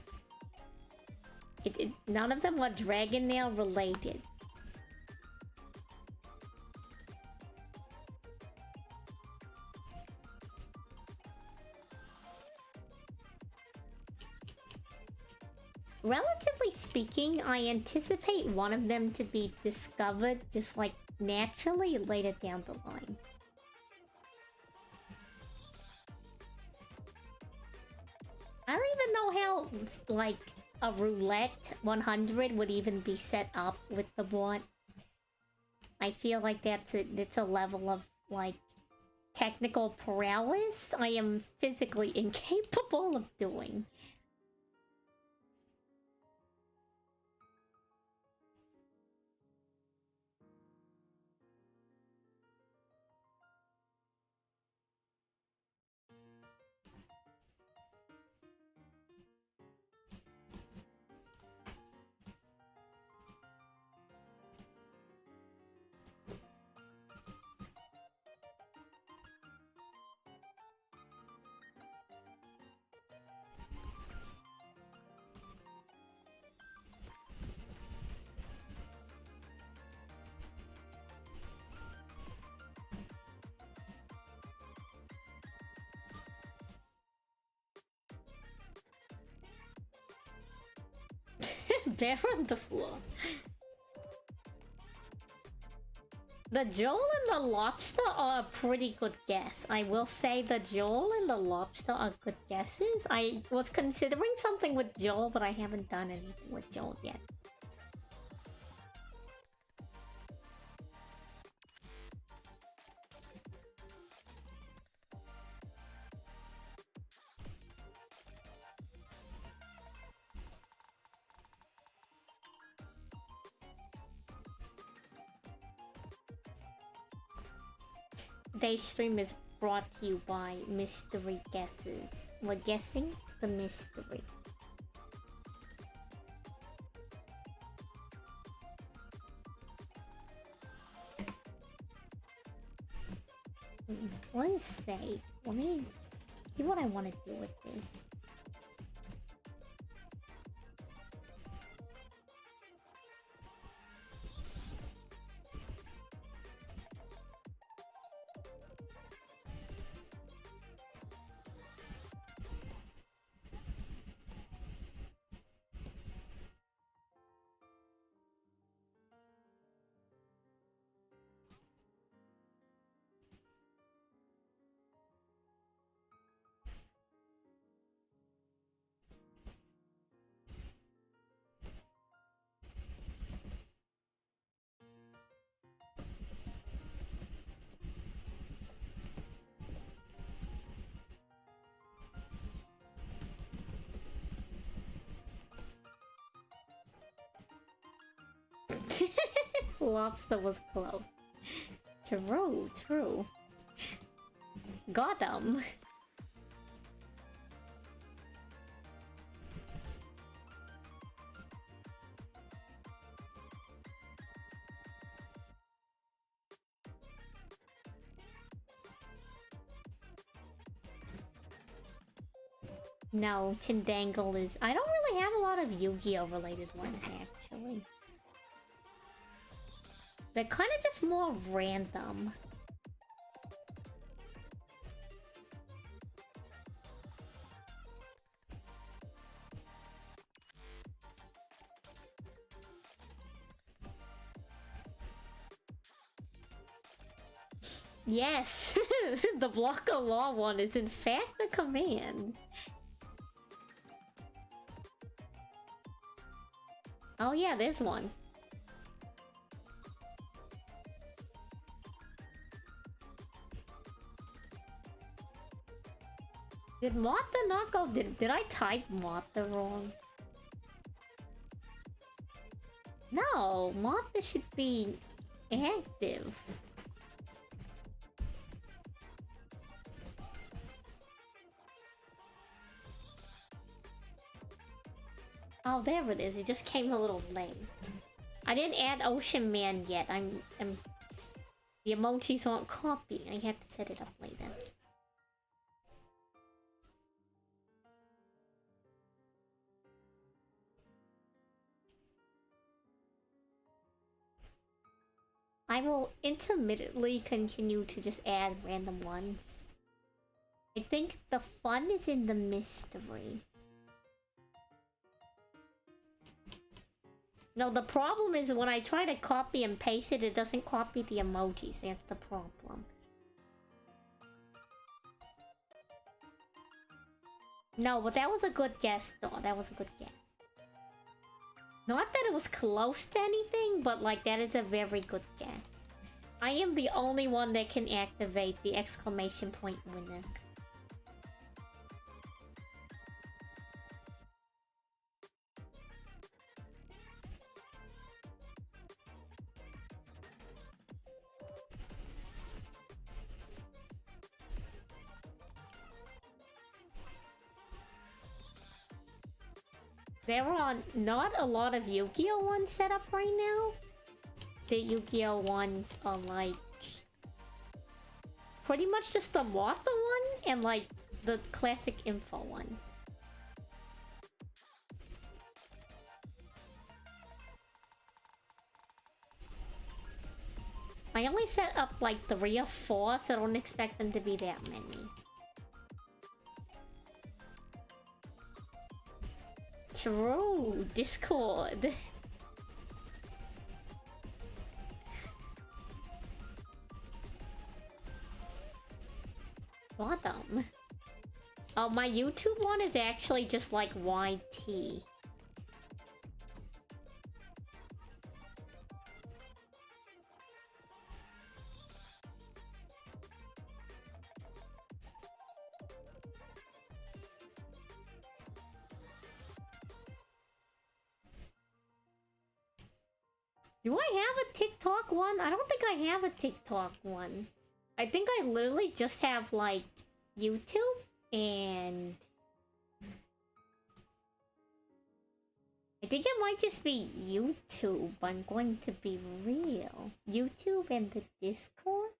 None of them are dragon nail related. Relatively speaking, I anticipate one of them to be discovered just like naturally later down the line. I don't even know how, like, a roulette 100 would even be set up with the bot. I feel like it's a level of, like, technical prowess I am physically incapable of doing. Bear on the floor. The Joel and the lobster are a pretty good guess. I will say the Joel and the lobster are good guesses. I was considering something with Joel, but I haven't done anything with Joel yet. Today's stream is brought to you by Mystery Guesses. We're guessing the mystery. Let me say, let me see what I want to do with this. Lobster was close. True. Got him. No, Tindangle is... I don't really have a lot of Yu-Gi-Oh! Related ones, actually. They're kind of just more random. Yes! The Blocker Law one is in fact the command. Oh yeah, there's one. Did Martha not go? Did I type Martha wrong? No, Martha should be active. Oh, there it is. It just came a little late. I didn't add Ocean Man yet. I'm The emojis aren't copying. I have to set it up later. I will intermittently continue to just add random ones. I think the fun is in the mystery. No, the problem is when I try to copy and paste it, it doesn't copy the emojis. That's the problem. No, but that was a good guess, though. That was a good guess. Not that it was close to anything, but like that is a very good guess. I am the only one that can activate the exclamation point winner. There are not a lot of Yu-Gi-Oh! Ones set up right now. The Yu-Gi-Oh! Ones are like... pretty much just the Martha one and like the classic info ones. I only set up like 3 or 4, so I don't expect them to be that many. True, Discord. Bottom. Oh, my YouTube one is actually just like YT. Do I have a TikTok one? I don't think I have a TikTok one. I think I literally just have like YouTube and... I think it might just be YouTube. I'm going to be real. YouTube and the Discord?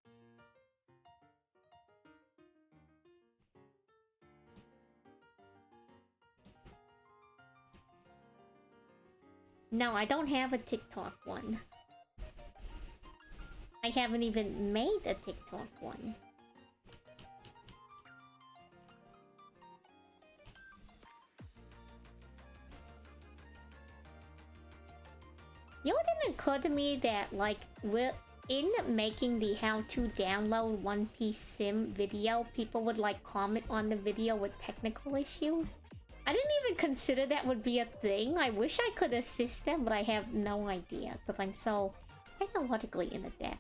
No, I don't have a TikTok one. I haven't even made a TikTok one. You know, it didn't occur to me that, like, in making the how to download One Piece Sim video, people would, like, comment on the video with technical issues. I didn't even consider that would be a thing. I wish I could assist them, but I have no idea, because I'm so technologically inadept.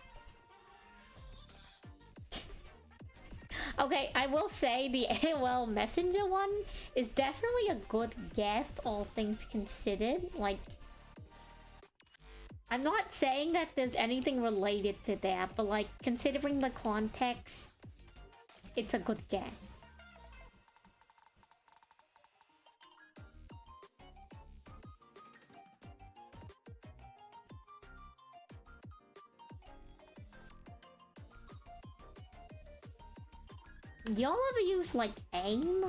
Okay, I will say the AOL Messenger one is definitely a good guess, all things considered. Like, I'm not saying that there's anything related to that, but like, considering the context, it's a good guess. Y'all ever use, like, AIM?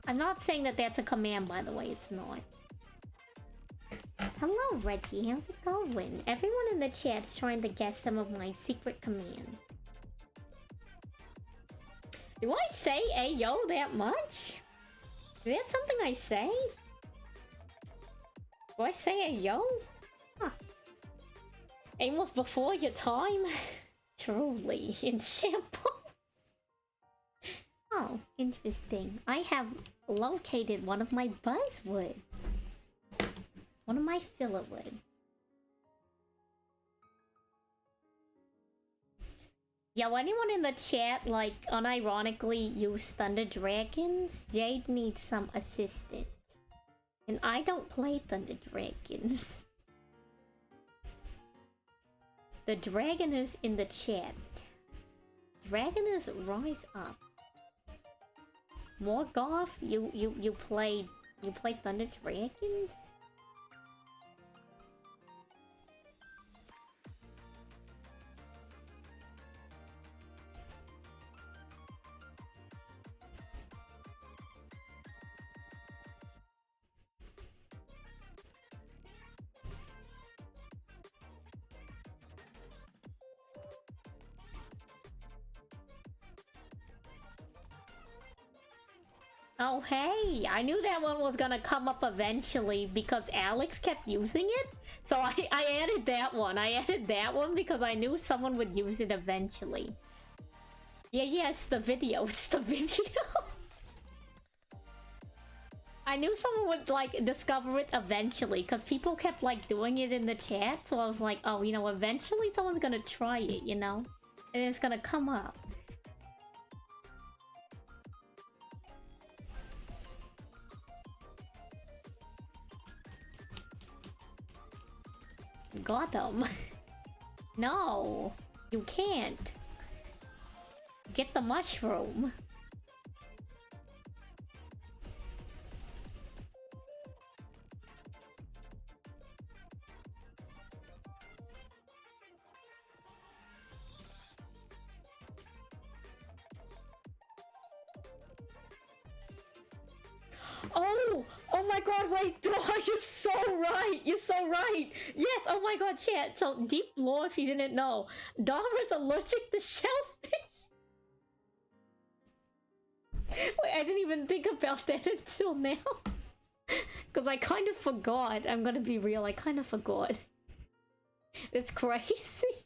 I'm not saying that that's a command, by the way, it's not. Hello, Reggie, how's it going? Everyone in the chat's trying to guess some of my secret commands. Do I say Ayo that much? Is that something I say? Do I say Ayo? Huh. AIM was before your time. Truly, in shambles. Oh, interesting. I have located one of my buzzwords. One of my filler words. Yo, anyone in the chat, like, unironically use Thunder Dragons? Jade needs some assistance. And I don't play Thunder Dragons. The dragon is in the chat. Dragon is rise up. Morgoth, you play Thunder Dragons? Oh hey, I knew that one was gonna come up eventually because Alex kept using it. So I added that one. I added that one because I knew someone would use it eventually. Yeah, it's the video. It's the video. I knew someone would like discover it eventually because people kept like doing it in the chat. So I was like, oh, you know, eventually someone's gonna try it, you know? And it's gonna come up. Got them. No, you can't. Get the mushroom. Oh! Oh my god, wait! Oh, you're so right! You're so right! Yes, oh my god, chat. So, deep lore if you didn't know. Dahmer's allergic to shellfish! Wait, I didn't even think about that until now. Because I kind of forgot. I'm gonna be real, I kind of forgot. It's crazy.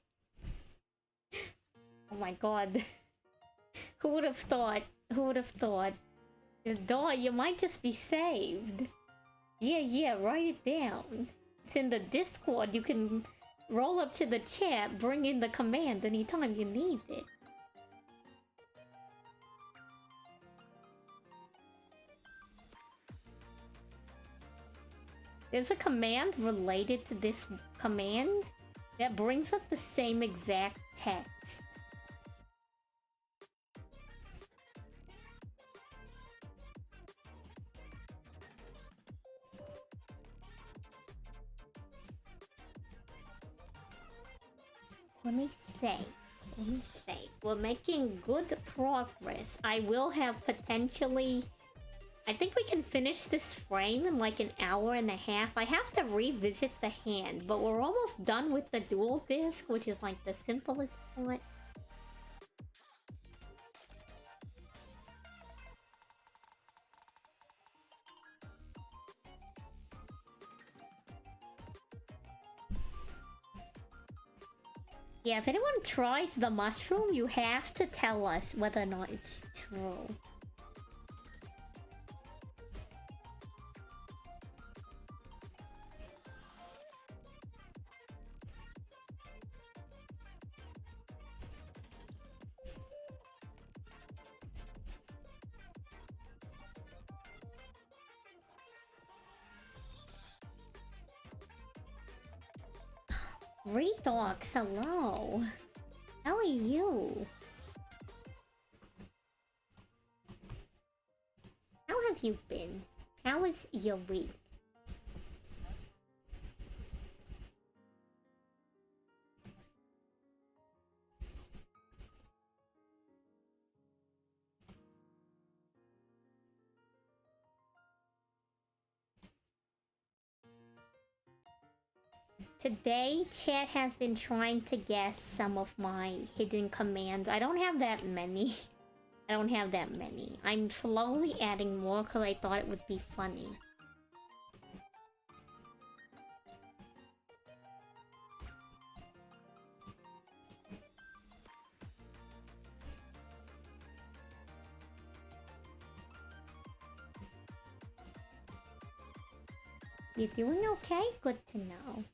Oh my god. Who would have thought? Who would have thought? Daw, you might just be saved. Yeah, write it down. It's in the Discord. You can roll up to the chat, bring in the command anytime you need it. There's a command related to this command that brings up the same exact text. Let me say. We're making good progress. I will have potentially... I think we can finish this frame in like an hour and a half. I have to revisit the hand, but we're almost done with the dual disc, which is like the simplest part. Yeah, if anyone tries the mushroom, you have to tell us whether or not it's true. Redox, hello. How are you? How have you been? How was your week? Today, chat has been trying to guess some of my hidden commands. I don't have that many. I don't have that many. I'm slowly adding more because I thought it would be funny. You doing okay? Good to know.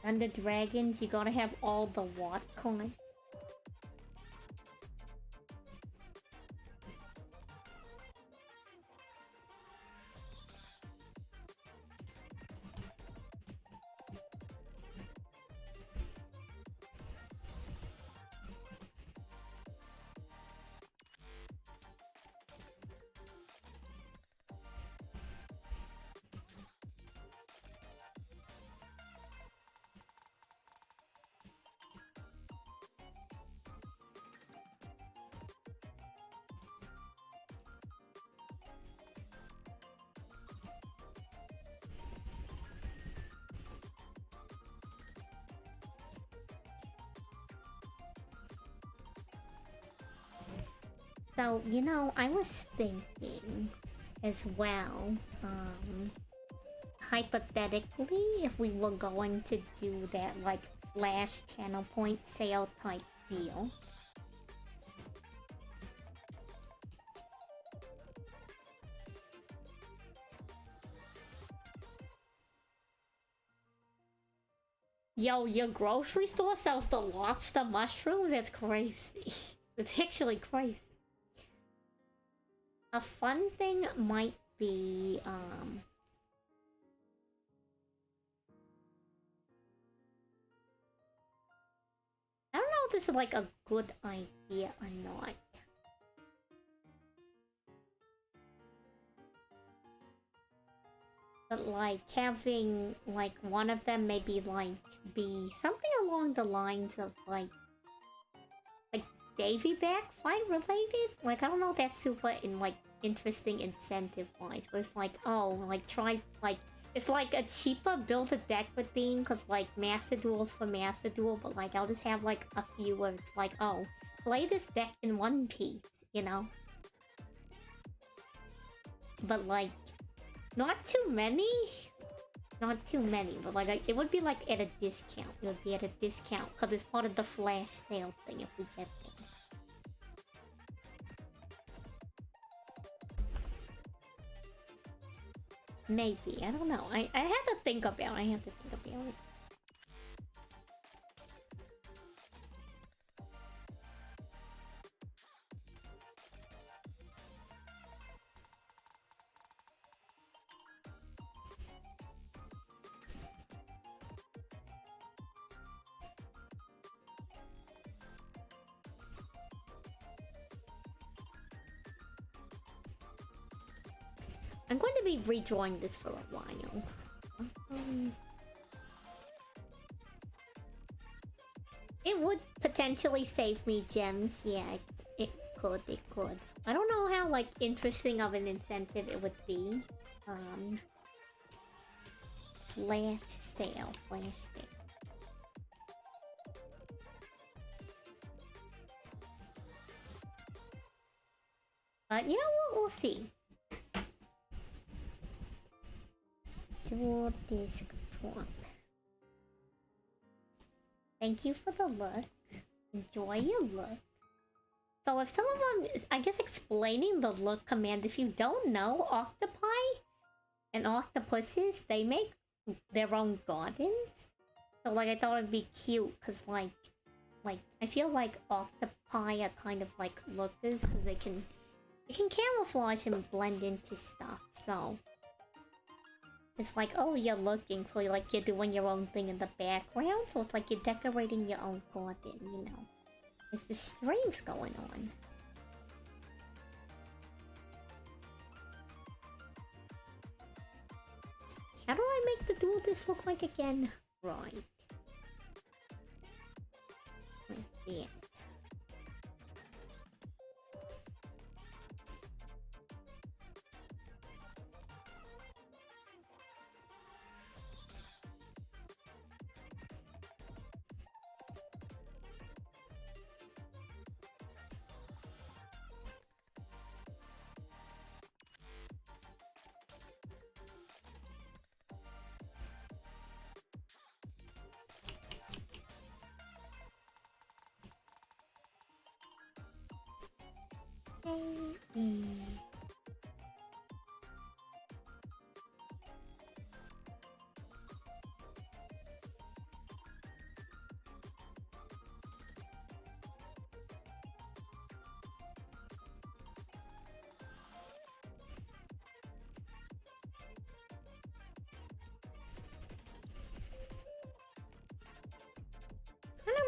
Under dragons, you gotta have all the what coins. So, you know, I was thinking as well, hypothetically, if we were going to do that, like, flash channel point sale type deal. Yo, your grocery store sells the lobster mushrooms? That's crazy. It's actually crazy. A fun thing might be, I don't know if this is like a good idea or not. But like having like one of them maybe like be something along the lines of like Davy back fight related? Like I don't know if that's super interesting incentive wise, but it's like, oh, like try like it's like a cheaper build a deck with theme because like Master Duels for Master Duel, but like I'll just have like a few where it's like, oh, play this deck in one piece, you know? But like not too many. Not too many, but like it would be like at a discount. It would be at a discount because it's part of the flash sale thing if we get there. Maybe, I don't know. I have to think about it. I have to think about it. I'm going to be redrawing this for a while. It would potentially save me gems. Yeah, it could. It could. I don't know how like interesting of an incentive it would be. Flash sale. Flash sale. But you know what? We'll see. Dual disc swap. Thank you for the look. Enjoy your look. So if some of them is, I guess, explaining the look command, if you don't know, octopi and octopuses, they make their own gardens. So like I thought it'd be cute because like I feel like octopi are kind of like lookers because they can camouflage and blend into stuff. So it's like, oh, you're looking, so you're doing your own thing in the background, so it's like you're decorating your own garden, you know. There's the streams going on. How do I make the dual disc look like again? Right. Like that.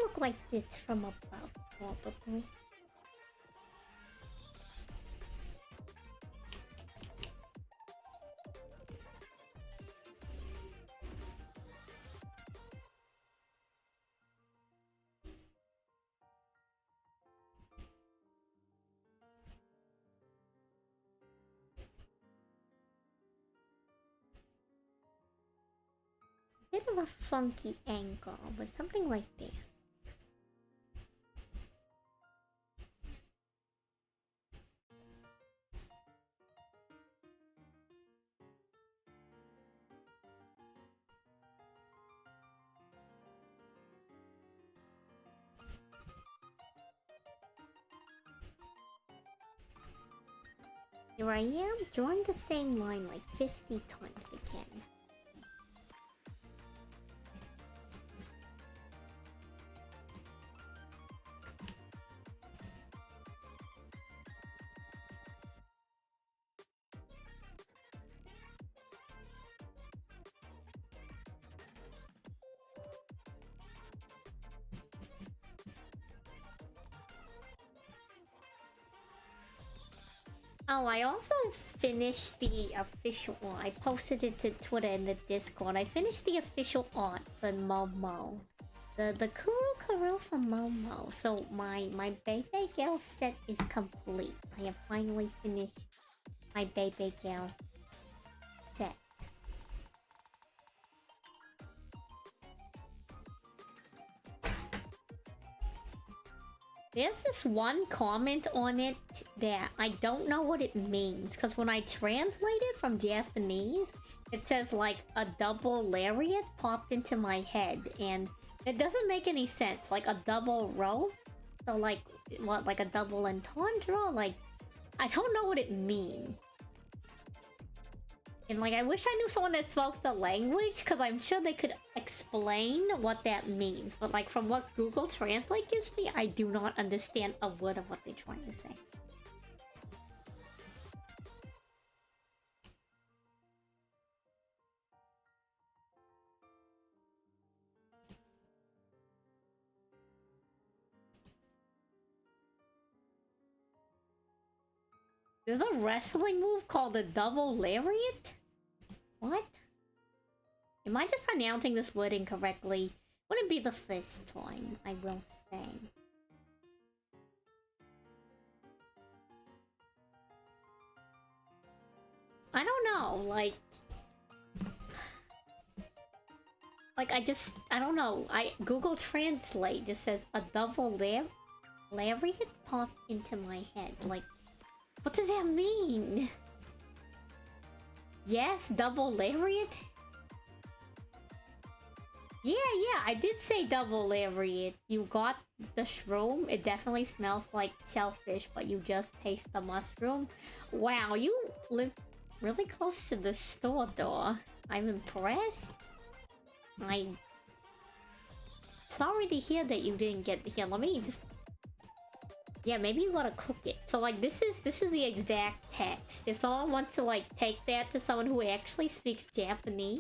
Look like this from above, probably. Bit of a funky angle, but something like that. Here I am, drawing the same line like 50 times again. Oh, I also finished the official one. I posted it to Twitter and the Discord. I finished the official art for Momo. The Kuru Kuru for Momo. So my Baby Girl set is complete. I have finally finished my Baby Girl set. There's this one comment on it that I don't know what it means, because when I translate it from Japanese, it says like a double lariat popped into my head, and it doesn't make any sense. Like a double rope? So like, what, like a double entendre? Like, I don't know what it means. And like, I wish I knew someone that spoke the language, because I'm sure they could explain what that means. But like, from what Google Translate gives me, I do not understand a word of what they're trying to say. There's a wrestling move called the double lariat? What? Am I just pronouncing this word incorrectly? Wouldn't be the first time, I will say. I don't know, like... I don't know. Google Translate just says a double lariat popped into my head. Like, what does that mean? Yes, double lariat? Yeah, I did say double lariat. You got the shroom. It definitely smells like shellfish, but you just taste the mushroom. Wow, you live really close to the store door. I'm impressed. I'm sorry to hear that you didn't get here. Let me just... Yeah, maybe you gotta cook it. So like, this is the exact text. If someone wants to like take that to someone who actually speaks Japanese...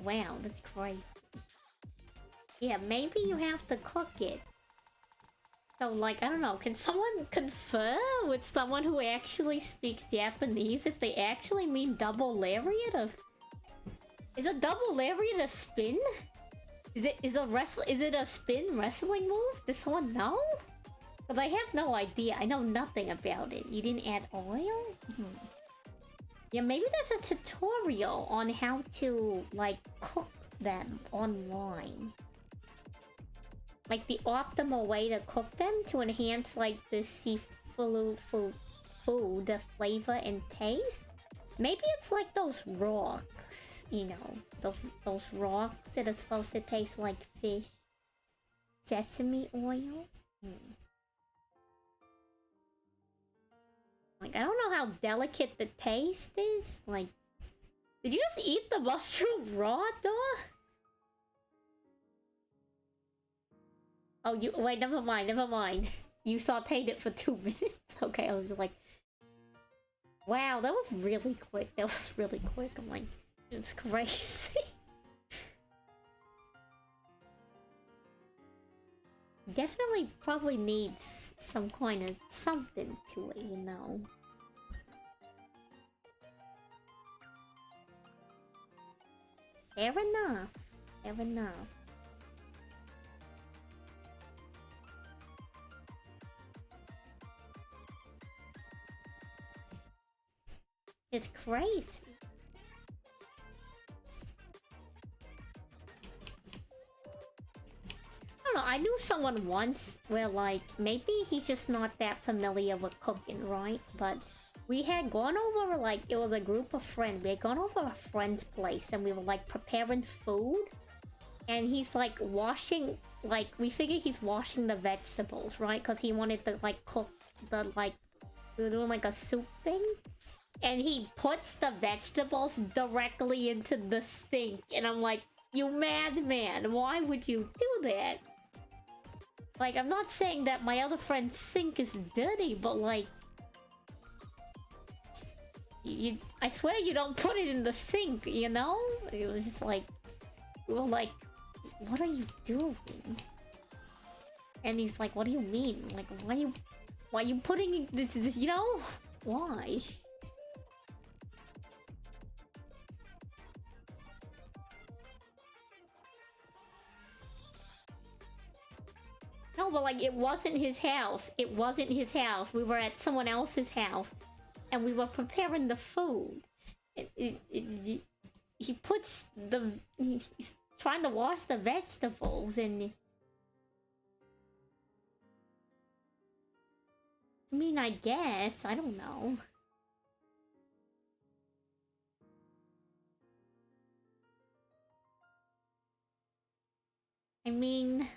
Wow, that's crazy. Yeah, maybe you have to cook it. So, like, I don't know. Can someone confer with someone who actually speaks Japanese if they actually mean double lariat? Is a double lariat a spin? Is it a spin wrestling move? Does someone know? Because I have no idea. I know nothing about it. You didn't add oil? Yeah, maybe there's a tutorial on how to, like, cook them online. Like, the optimal way to cook them to enhance, like, the seafood food, the flavor and taste. Maybe it's like those rocks, you know, those rocks that are supposed to taste like fish. Sesame oil? Like, I don't know how delicate the taste is. Like, did you just eat the mushroom raw, though? Oh, wait, never mind. You sauteed it for 2 minutes? Okay, I was like... Wow, that was really quick. I'm like, it's crazy. Definitely probably needs some kind of something to it, you know. Fair enough. It's crazy. I don't know, I knew someone once where, like, maybe he's just not that familiar with cooking, right? But we had gone over, like, it was a group of friends. We had gone over a friend's place and we were, like, preparing food. And he's, like, washing, like, we figure he's washing the vegetables, right? Because he wanted to, like, cook the like, they're doing like a soup thing, and he puts the vegetables directly into the sink, and I'm like, you madman, why would you do that? Like, I'm not saying that my other friend's sink is dirty, but like, I swear you don't put it in the sink, you know? It was just like, we were like, what are you doing? And he's like, what do you mean? Like, why are you putting this, you know? Why? No, but like, it wasn't his house. It wasn't his house. We were at someone else's house, and we were preparing the food. He puts the... He's trying to wash the vegetables, and... I mean, I guess. I don't know. I mean...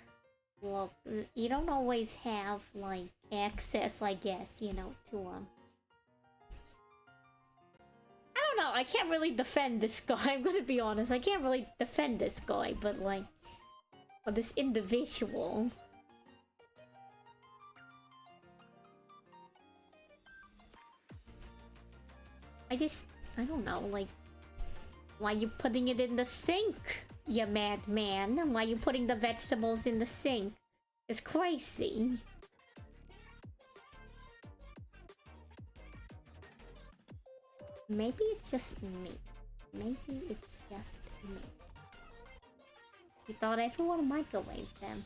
Look, you don't always have, like, access, I guess, you know, to, I don't know, I can't really defend this guy, I'm gonna be honest. I can't really defend this guy, but, like, or this individual. I don't know, like, why are you putting it in the sink? You madman. Why are you putting the vegetables in the sink? It's crazy. Maybe it's just me. Maybe it's just me. You thought everyone microwaved them.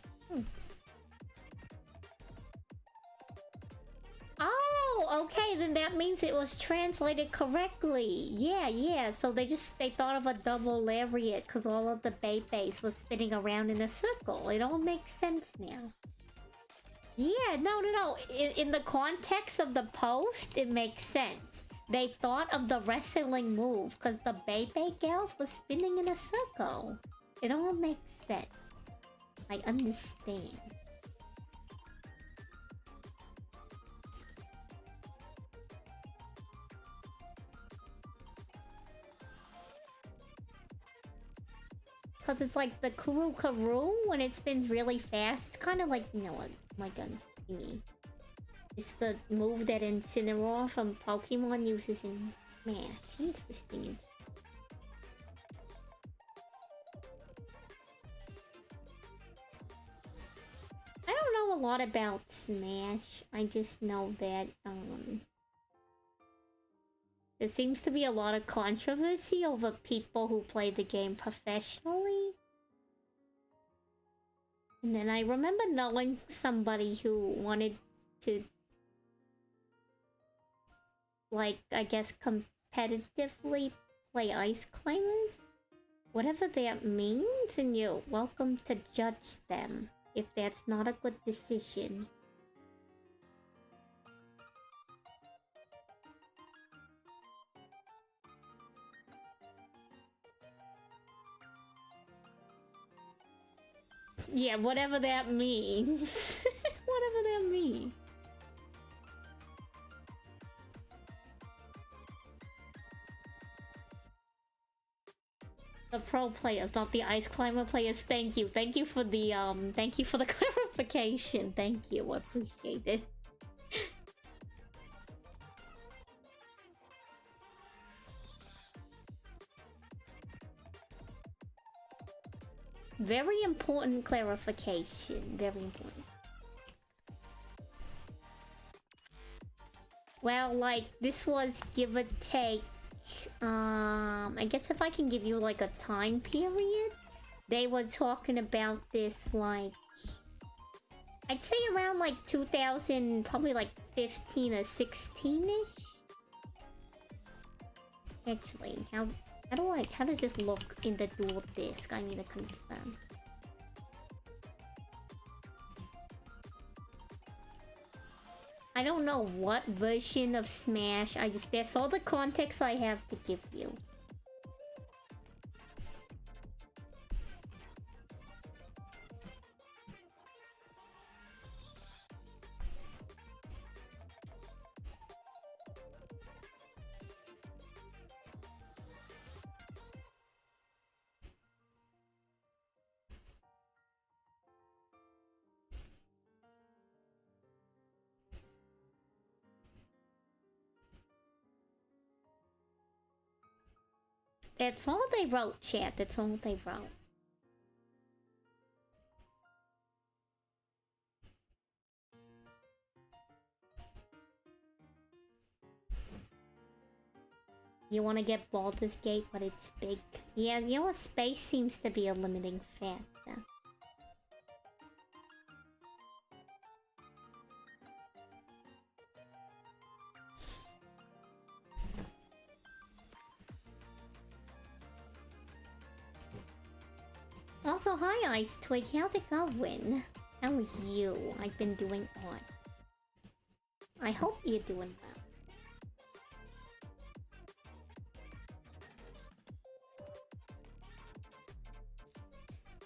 Oh, okay, then that means it was translated correctly. Yeah, so they thought of a double lariat because all of the Beibes was spinning around in a circle. It all makes sense now. Yeah, no. In the context of the post, it makes sense. They thought of the wrestling move because the Beibe girls was spinning in a circle. It all makes sense. I understand. Because it's like the Kuru when it spins really fast. It's kind of like, you know, like a thingy. It's the move that Incineroar from Pokemon uses in Smash. Interesting. I don't know a lot about Smash. I just know that, there seems to be a lot of controversy over people who play the game professionally. And then I remember knowing somebody who wanted to, like, I guess competitively play Ice Climbers. Whatever that means, and you're welcome to judge them if that's not a good decision. Yeah, whatever that means. Whatever that means. The pro players, not the ice climber players. Thank you for the clarification. Thank you, I appreciate it. Very important clarification. Very important. Well, like, this was give or take. I guess if I can give you like a time period, they were talking about this like, I'd say around like 2000, probably like 15 or 16-ish. Actually, how does this look in the dual disc? I need to confirm. I don't know what version of Smash. That's all the context I have to give you. That's all they wrote, chat. That's all they wrote. You want to get Baldur's Gate, but it's big. Yeah, you know what? Space seems to be a limiting factor. Also, hi Ice Twig, how's it going? How are you? I've been doing on. I hope you're doing well.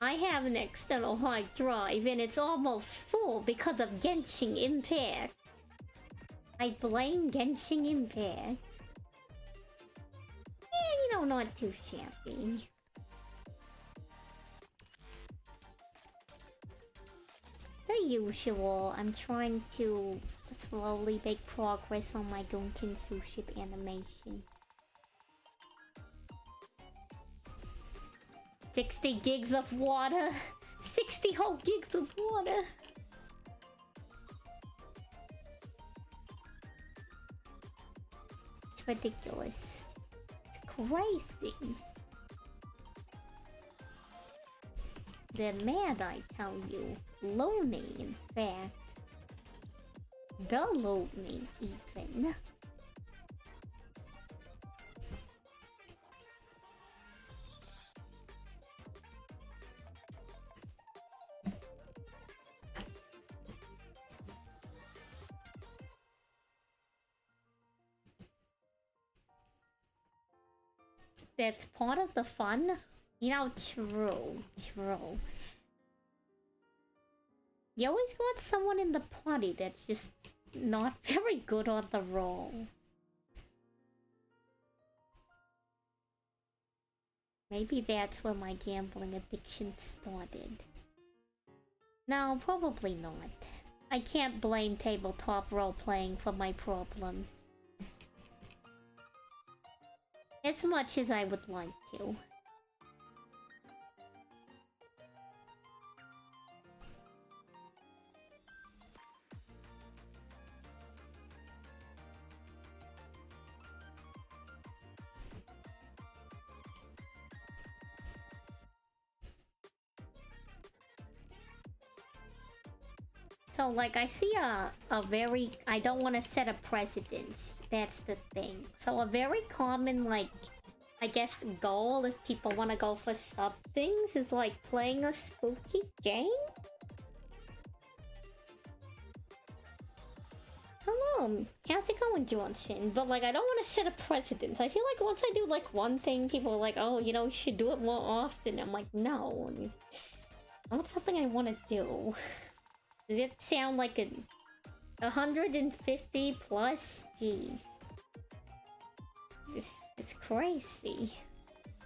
I have an external hard drive and it's almost full because of Genshin Impact. I blame Genshin Impact. You know, not too shabby. The usual. I'm trying to slowly make progress on my Gunkinsu ship animation. 60 gigs of water! 60 whole gigs of water! It's ridiculous. It's crazy. They're mad, I tell you. Lonely, in fact. The lonely, even. That's part of the fun. You know, true. You always got someone in the party that's just not very good on the roll. Maybe that's where my gambling addiction started. No, probably not. I can't blame tabletop role-playing for my problems. As much as I would like to. So, like, I see a very... I don't want to set a precedence. That's the thing. So, a very common, like, I guess, goal if people want to go for sub things is, like, playing a spooky game? Hello, how's it going, Johnson? But, like, I don't want to set a precedence. I feel like once I do, like, one thing, people are like, oh, you know, you should do it more often. I'm like, no. It's not something I want to do. Does it sound like a 150 plus? Jeez. It's crazy.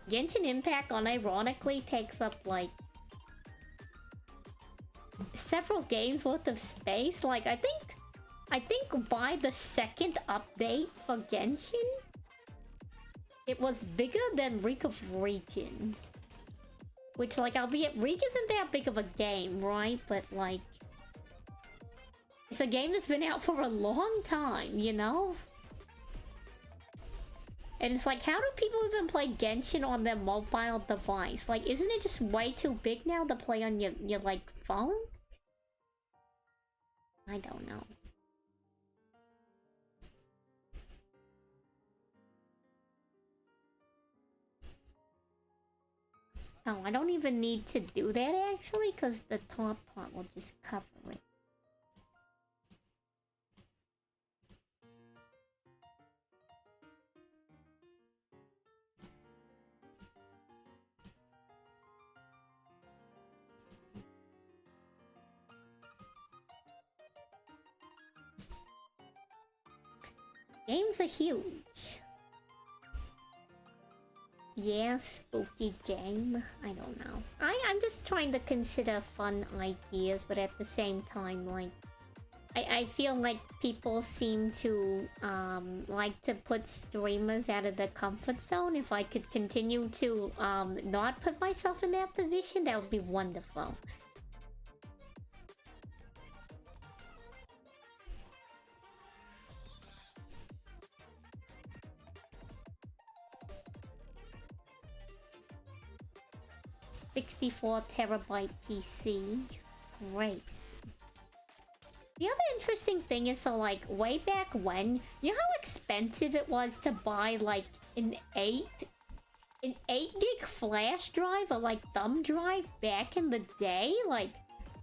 Genshin Impact unironically takes up like several games worth of space. Like I think by the second update for Genshin, it was bigger than League of Legends. Which, like, albeit League isn't that big of a game, right? But like, it's a game that's been out for a long time, you know? And it's like, how do people even play Genshin on their mobile device? Like, isn't it just way too big now to play on your like, phone? I don't know. Oh, I don't even need to do that, actually, because the top part will just cover it. Games are huge. Yeah, spooky game. I don't know. I'm just trying to consider fun ideas, but at the same time, like, I feel like people seem to like to put streamers out of the comfort zone. If I could continue to not put myself in that position, that would be wonderful. $64 TB PC. Great. The other interesting thing is, so like way back when, you know how expensive it was to buy like an 8 gig flash drive or like thumb drive back in the day? Like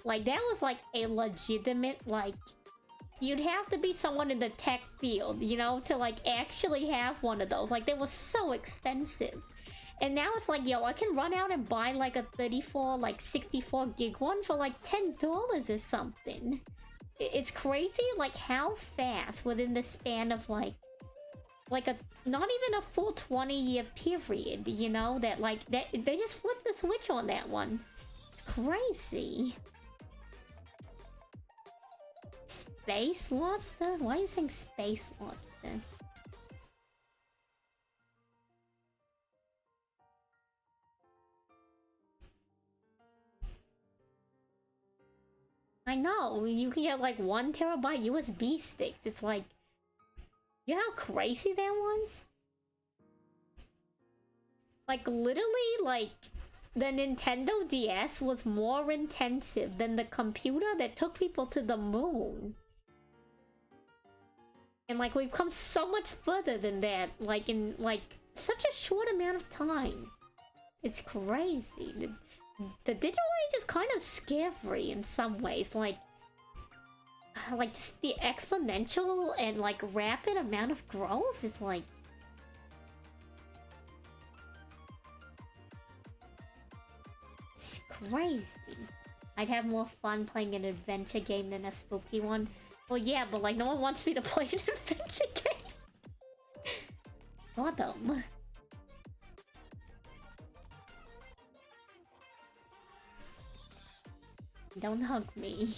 that was like a legitimate, like, you'd have to be someone in the tech field, you know, to like actually have one of those. Like they were so expensive. And now it's like, yo, I can run out and buy like a 34, like 64 gig one for like $10 or something. It's crazy, like how fast within the span of like a not even a full 20-year period, you know, that like that they just flipped the switch on that one. It's crazy. Space lobster? Why are you saying space lobster? I know, you can get like 1 terabyte USB sticks. It's like, you know how crazy that was? Like literally, like the Nintendo DS was more intensive than the computer that took people to the moon. And like we've come so much further than that, like in like such a short amount of time. It's crazy. The digital age is kind of scary in some ways, like just the exponential and like rapid amount of growth is like, it's crazy. I'd have more fun playing an adventure game than a spooky one. Well, yeah, but like no one wants me to play an adventure game. What them? Don't hug me.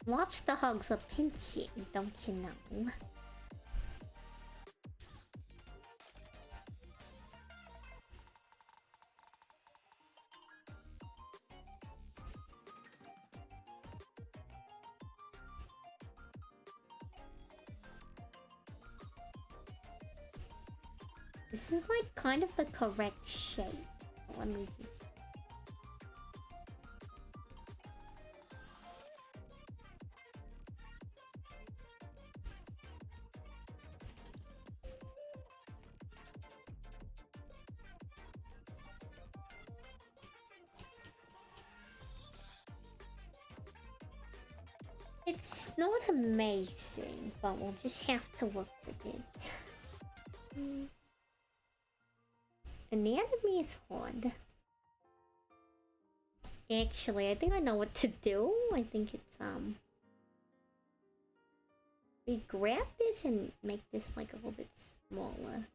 Lobster hugs are pinching, don't you know? This is like kind of the correct shape. Let me just... It's not amazing, but we'll just have to work with it. Anatomy is hard. Actually, I think I know what to do. I think it's we grab this and make this like a little bit smaller.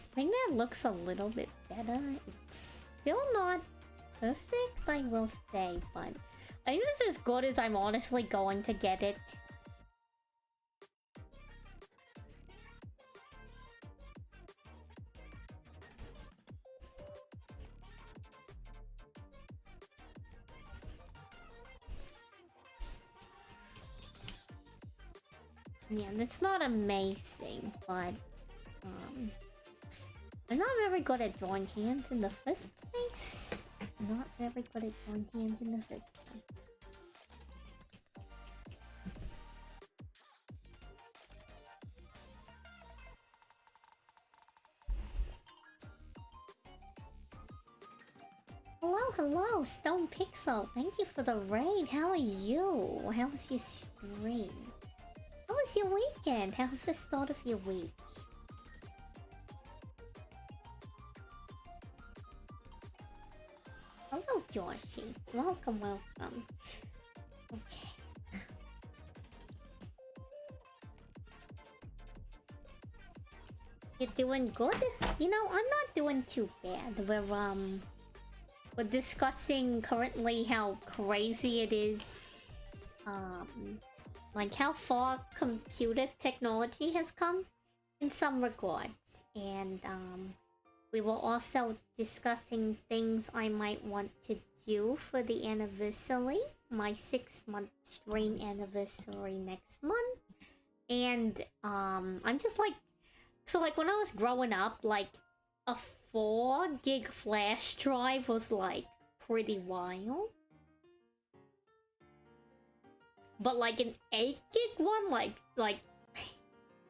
I think that looks a little bit better. It's still not perfect, I will say, but I think this is as good as I'm honestly going to get it. Yeah, it's not amazing, but I'm not very good at drawing hands in the first place. Not very good at drawing hands in the first place. Hello, hello, Stone Pixel. Thank you for the raid. How are you? How was your stream? How was your weekend? How was the start of your week? Hello, Joshi. Welcome, welcome. Okay. You're doing good? You know, I'm not doing too bad. We're discussing currently how crazy it is. Like how far computer technology has come in some regards. And, we were also discussing things I might want to do for the anniversary. My 6-month stream anniversary next month. And, I'm just like... So, like, when I was growing up, like, a 4 gig flash drive was, like, pretty wild. But, like, an 8 gig one, like,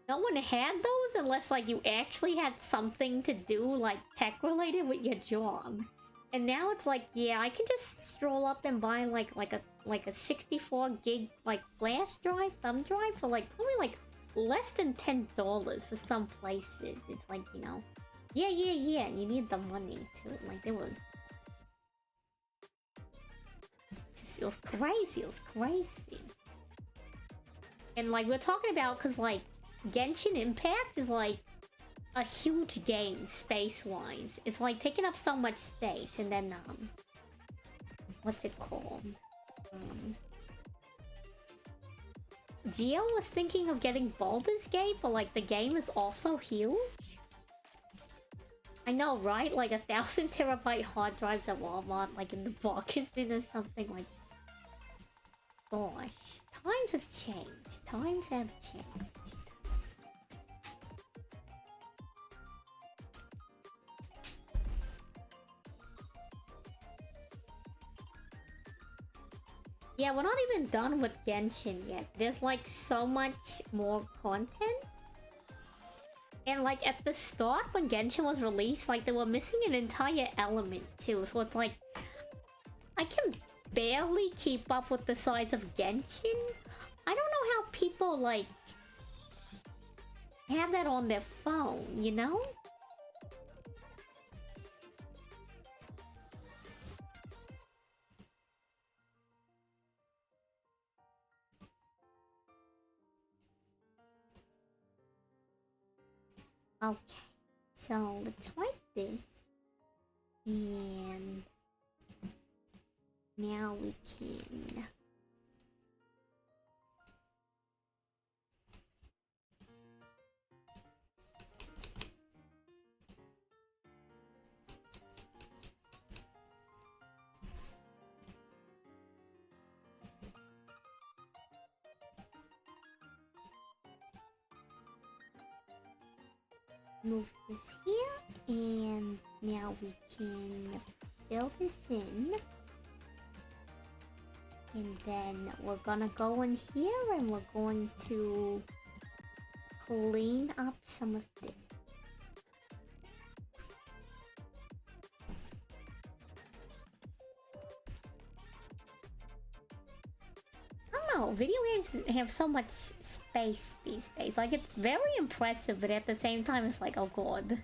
no one had those unless, like, you actually had something to do, like, tech-related with your job. And now it's like, yeah, I can just stroll up and buy, like a 64 gig, like, flash drive, thumb drive for, like, probably, like, less than $10 for some places. It's like, you know, yeah, you need the money too. Like, they were just, it was crazy. And like, we're talking about, because like Genshin Impact is like a huge game space-wise. It's like taking up so much space. And then what's it called, Geo was thinking of getting Baldur's Gate, but like the game is also huge. I know, right? Like 1,000 terabyte hard drives at Walmart, like in the bargain bin or something. Like, gosh, times have changed. Times have changed. Yeah, we're not even done with Genshin yet. There's like so much more content. And like at the start when Genshin was released, like they were missing an entire element too. So it's like, I can barely keep up with the size of Genshin. I don't know how people like have that on their phone, you know? Okay, so let's write this, and now we can move this here, and now we can fill this in. And then we're gonna go in here and we're going to clean up some of this. I don't know, video games have so much space these days. Like, it's very impressive, but at the same time, it's like, oh god.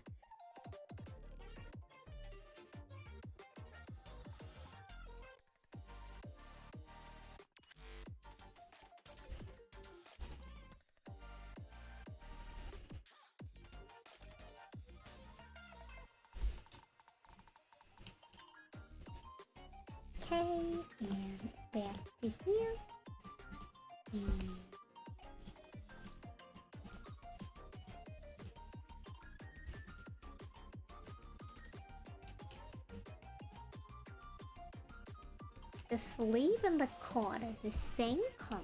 Okay, and back to here. And the sleeve and the cord are the same color.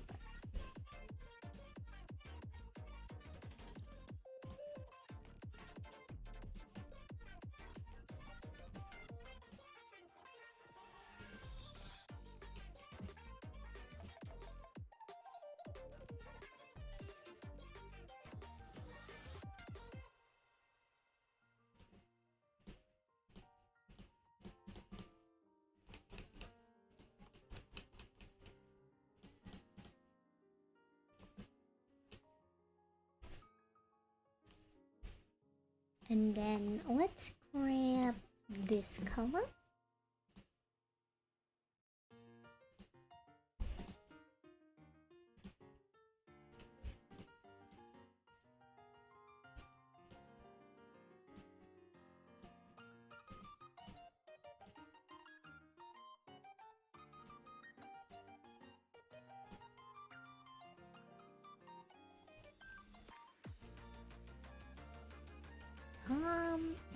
And then let's grab this color.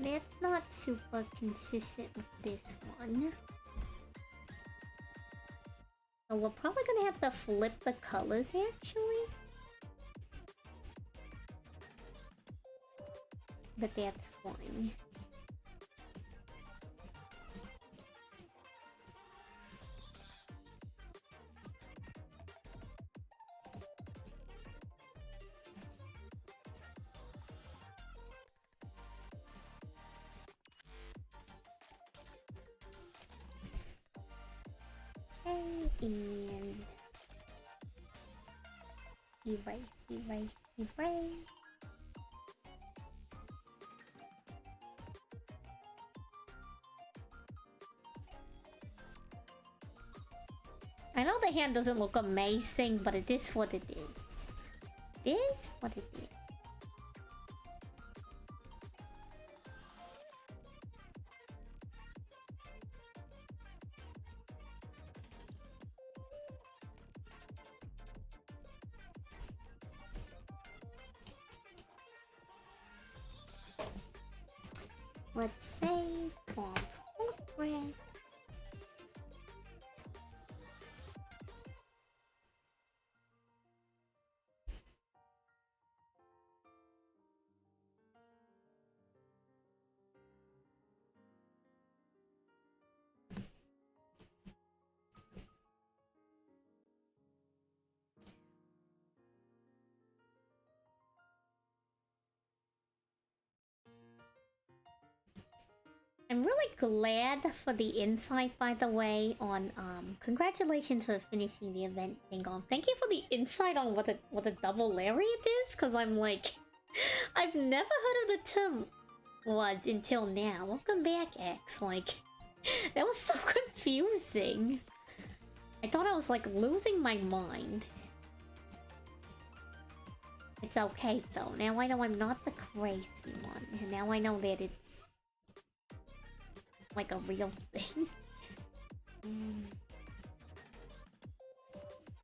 That's not super consistent with this one. So we're probably gonna have to flip the colors actually. But that's fine. And erase, erase, erase. I know the hand doesn't look amazing, but it is what it is. It is what it is. Let's save for progress. I'm really glad for the insight, by the way, on congratulations for finishing the event thing on. Thank you for the insight on what a double lariat is, because I'm like I've never heard of the term was until now. Welcome back, X. Like that was so confusing. I thought I was like losing my mind. It's okay though. Now I know I'm not the crazy one. And now I know that it's like a real thing.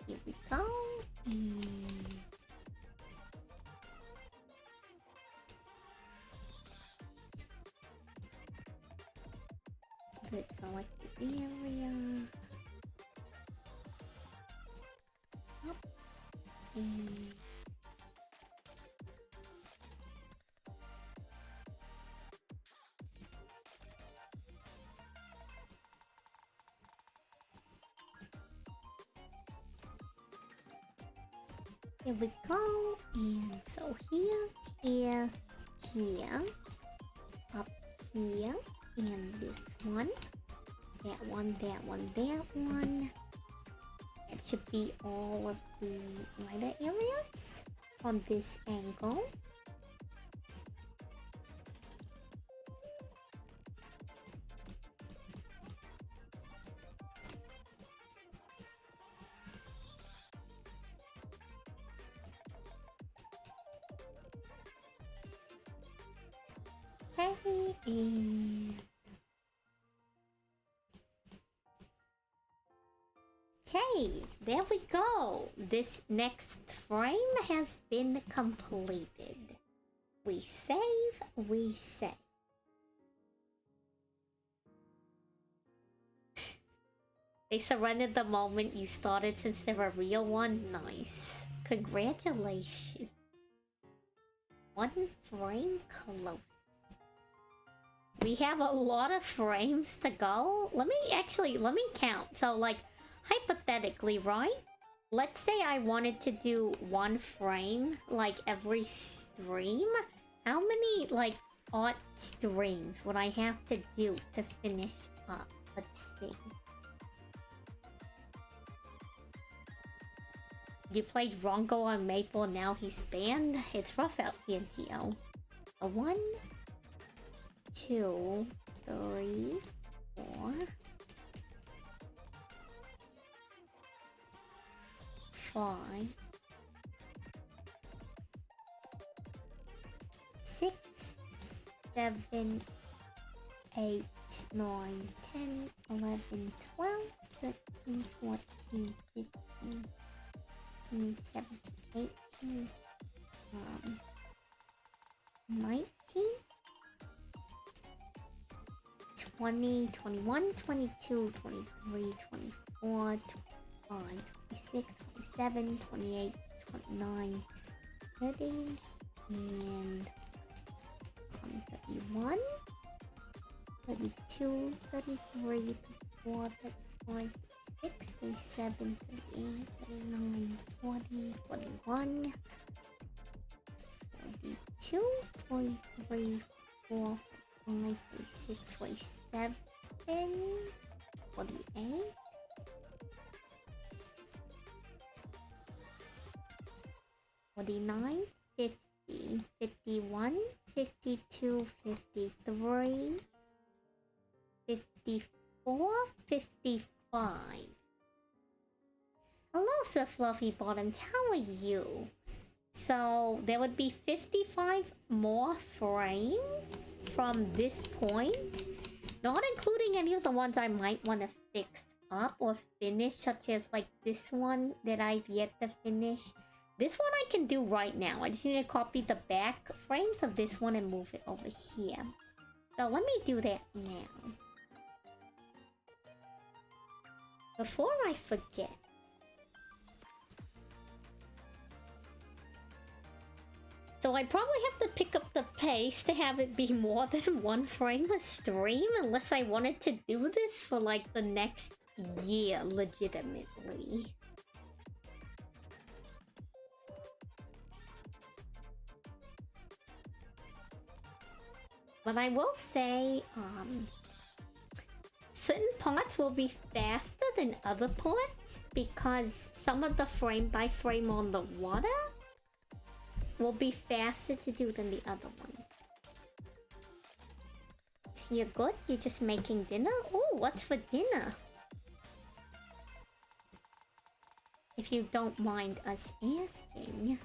Here we go. Let's select the area. Up. And here we go, and so here, here, here, up here, and this one, that one, that one, that one. That should be all of the lighter areas on this angle. Okay, and okay, there we go. This next frame has been completed. We save, we save. They surrendered the moment you started since they're a real one. Nice. Congratulations. One frame close. We have a lot of frames to go. Let me count. So like hypothetically, right? Let's say I wanted to do one frame like every stream. How many like odd streams would I have to do to finish up? Let's see. You played Rongo on Maple, now he's banned? It's rough out here, Gio. A 1, 2, 3, 4, 5, 6, 7, 8, 9, 10, 11, 12, 13, 14, 15, 17, 18, 19, 20, 21, 22, 23, 24, 25, 26, 27, 28, 29, 30, and 31, 32, 33, 34, 35, 36, 37, 38, 39, 40, 41, 42, 43, 44, 45, 46, 47, 48, 49, 50, 51, 52, 53, 54, 55. Hello, Sir Fluffy Bottoms, how are you? So there would be 55 more frames from this point, not including any of the ones I might want to fix up or finish, such as like this one that I've yet to finish. This one I can do right now. I just need to copy the back frames of this one and move it over here. So let me do that now. Before I forget. So I probably have to pick up the pace to have it be more than one frame a stream, unless I wanted to do this for like the next year, legitimately. But I will say, certain parts will be faster than other parts because some of the frame by frame on the water will be faster to do than the other ones. You're good? You're just making dinner? Oh, what's for dinner? If you don't mind us asking.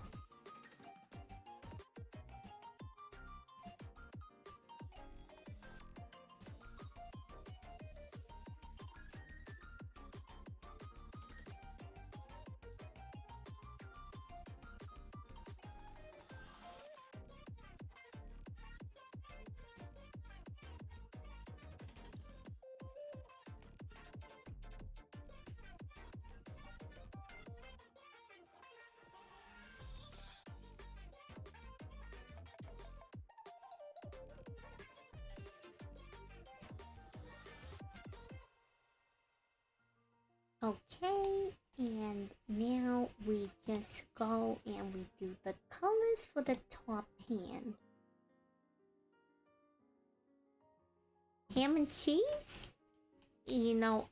Okay, and now we just go and we do the colors for the top hand. Ham and cheese? You know,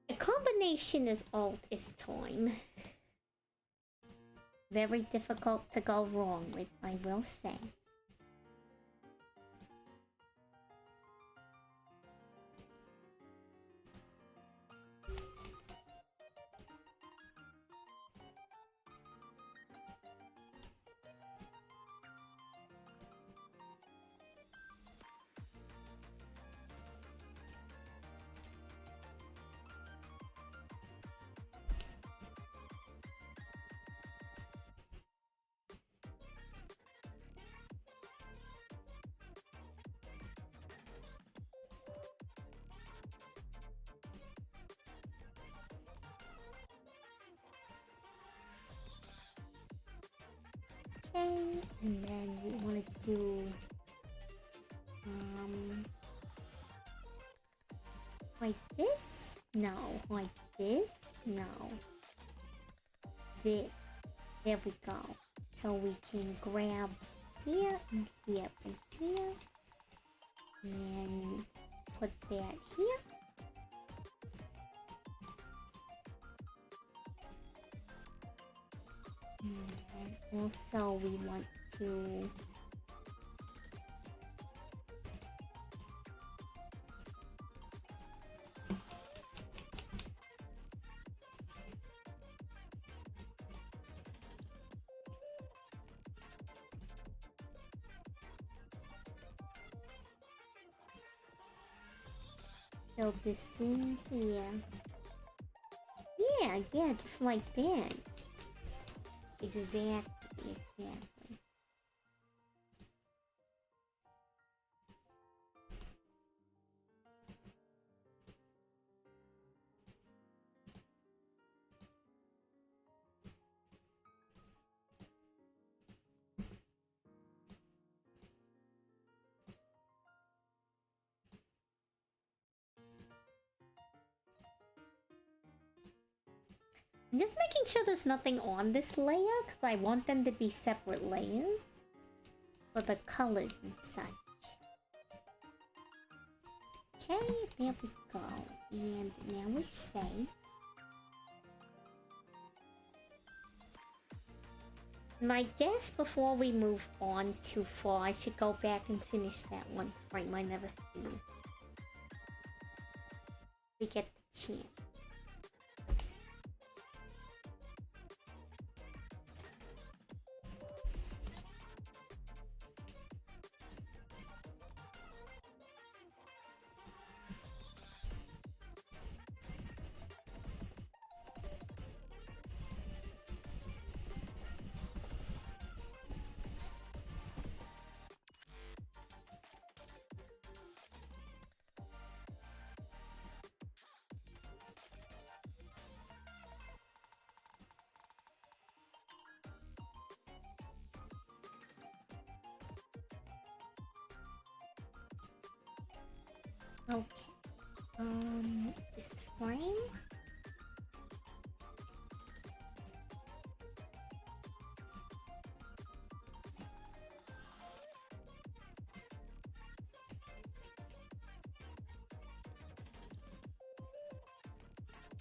a combination is old as time. Very difficult to go wrong with, I will say. And then we want to do like this? No, like this? No. This. There we go. So we can grab here and here and here and put that here. And also we want to fill this in here. Yeah, just like that. Exactly. I'm just making sure there's nothing on this layer because I want them to be separate layers for the colors and such. Okay, there we go. And now we save. And I guess before we move on too far, I should go back and finish that one frame I never finished. We get the chance. Okay. This frame.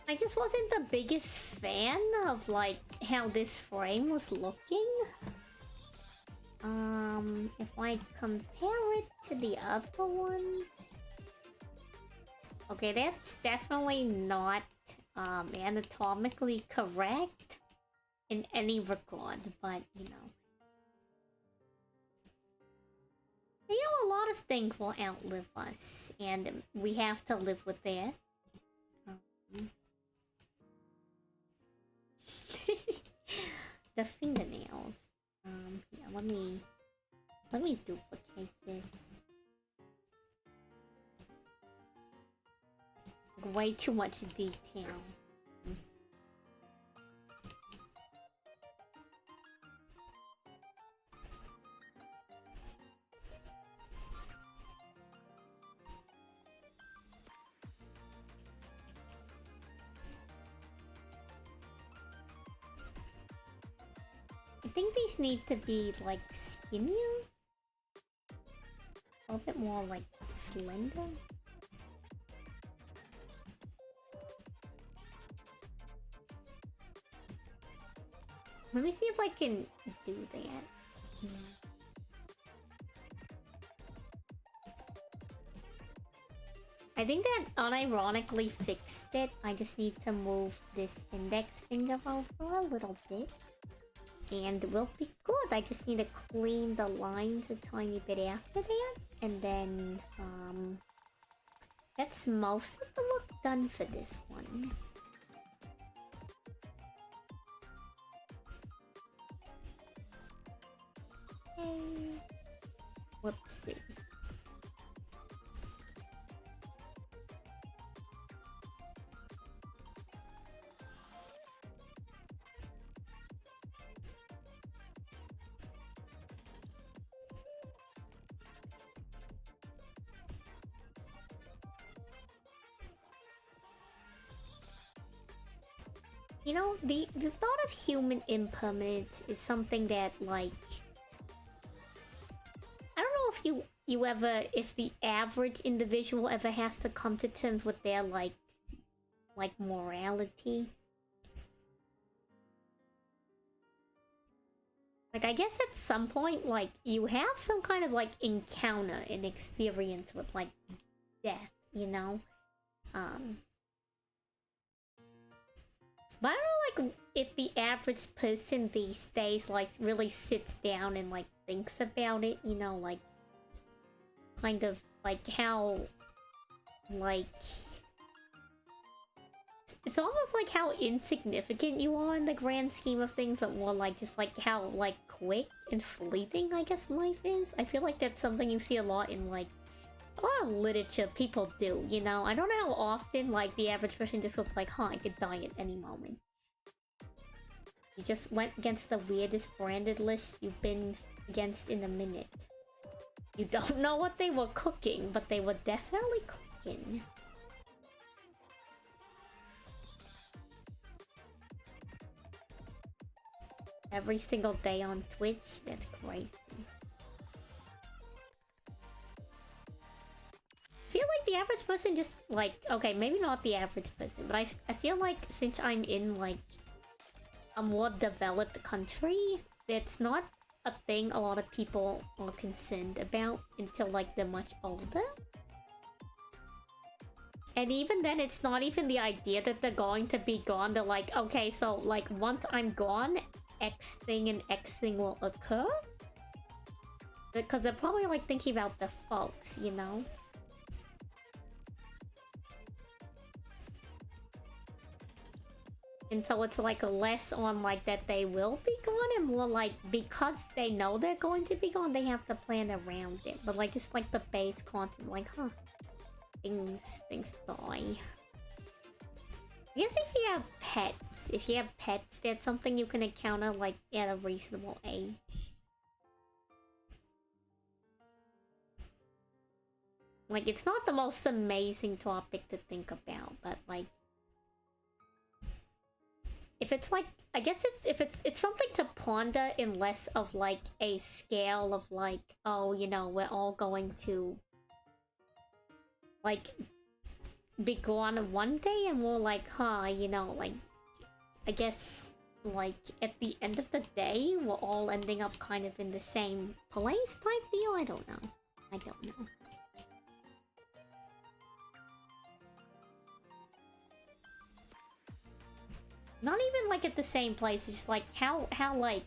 I just wasn't the biggest fan of like how this frame was looking. If I compare it to the other ones, okay, that's definitely not anatomically correct in any regard, but you know, a lot of things will outlive us, and we have to live with that. The fingernails. Yeah, let me duplicate this. Way too much detail. I think these need to be like skinnier. A little bit more like slender. Let me see if I can do that. I think that unironically fixed it. I just need to move this index finger over a little bit. And we'll be good. I just need to clean the lines a tiny bit after that. And then, that's most of the look done for this one. Okay. Whoopsie. You know, the thought of human impermanence is something that, like, I don't know if you ever, if the average individual ever has to come to terms with their, like morality. Like, I guess at some point, like, you have some kind of, like, encounter and experience with, like, death, you know? But I don't know, like, if the average person these days, like, really sits down and, like, thinks about it, you know, like, kind of, like, how like... It's almost like how insignificant you are in the grand scheme of things, but more like just like how like quick and fleeting I guess life is. I feel like that's something you see a lot in like a lot of literature people do, you know? I don't know how often like the average person just looks like, huh, I could die at any moment. You just went against the weirdest branded list you've been against in a minute. You don't know what they were cooking, but they were definitely cooking. Every single day on Twitch? That's crazy. I feel like the average person just like... Okay, maybe not the average person, but I feel like since I'm in like a more developed country, it's not a thing a lot of people are concerned about until like they're much older. And even then, it's not even the idea that they're going to be gone. They're like, okay, so like once I'm gone, X thing and X thing will occur. Because they're probably like thinking about the folks, you know? And so it's like less on like that they will be gone and more like because they know they're going to be gone, they have to plan around it. But like just like the base content, like, huh, things die. I guess if you have pets, that's something you can encounter like at a reasonable age. Like it's not the most amazing topic to think about, but like if it's like, I guess it's something to ponder in less of like a scale of like, oh, you know, we're all going to like be gone one day and more like, huh, you know, like I guess like at the end of the day we're all ending up kind of in the same place type deal. I don't know. Not even like at the same place, it's just like how like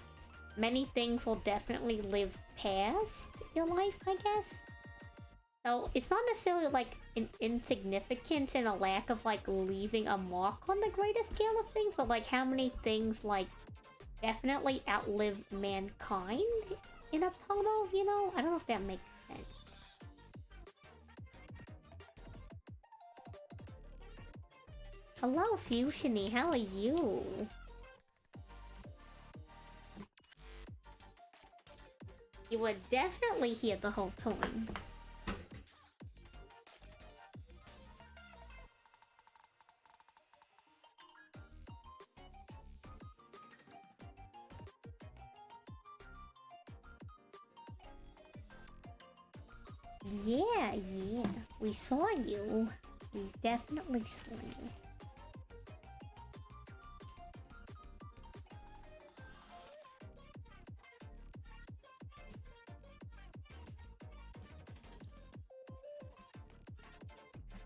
many things will definitely live past your life, I guess. So it's not necessarily like an insignificance and a lack of like leaving a mark on the greater scale of things, but like how many things like definitely outlive mankind in a total, you know? I don't know if that makes sense. Hello, Fusiony, how are you? You were definitely here the whole time. Yeah, we saw you. We definitely saw you.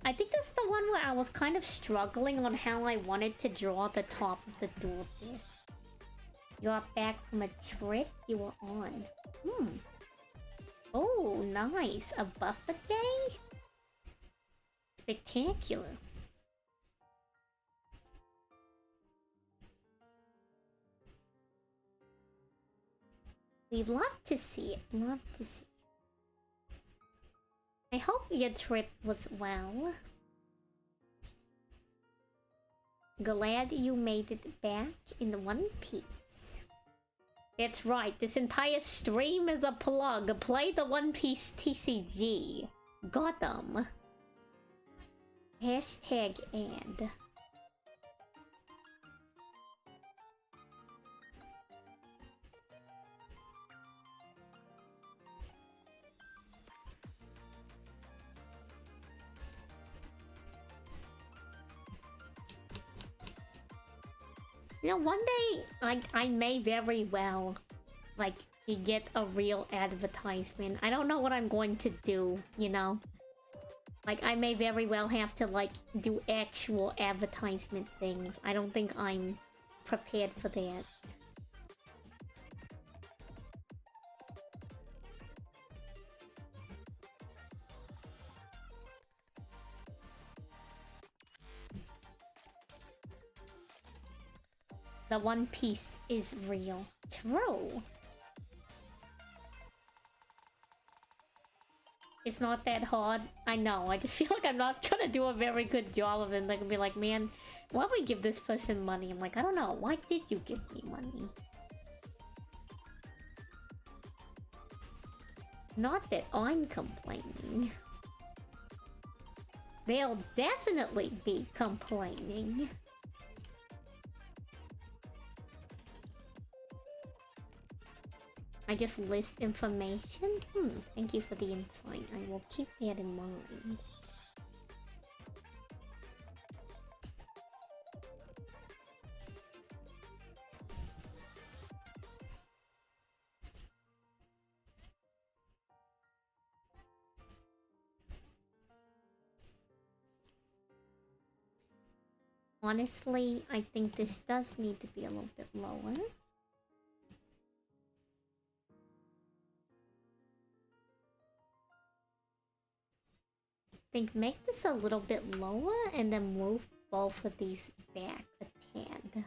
I think this is the one where I was kind of struggling on how I wanted to draw the top of the door bit. You got back from a trip you were on. Oh, nice. A buffet day? Spectacular. We'd love to see it. Love to see it. I hope your trip was well. Glad you made it back in one piece. That's right, this entire stream is a plug. Play the One Piece TCG. Got them. Hashtag and. You know, one day, I may very well, like, get a real advertisement. I don't know what I'm going to do, you know? Like, I may very well have to, like, do actual advertisement things. I don't think I'm prepared for that. The One Piece is real. True. It's not that hard. I know. I just feel like I'm not gonna do a very good job of it. Like, be like, man, why would we give this person money? I'm like, I don't know. Why did you give me money? Not that I'm complaining. They'll definitely be complaining. I just list information? Thank you for the insight. I will keep that in mind. Honestly, I think this does need to be a little bit lower. I think make this a little bit lower and then move both of these back a tad.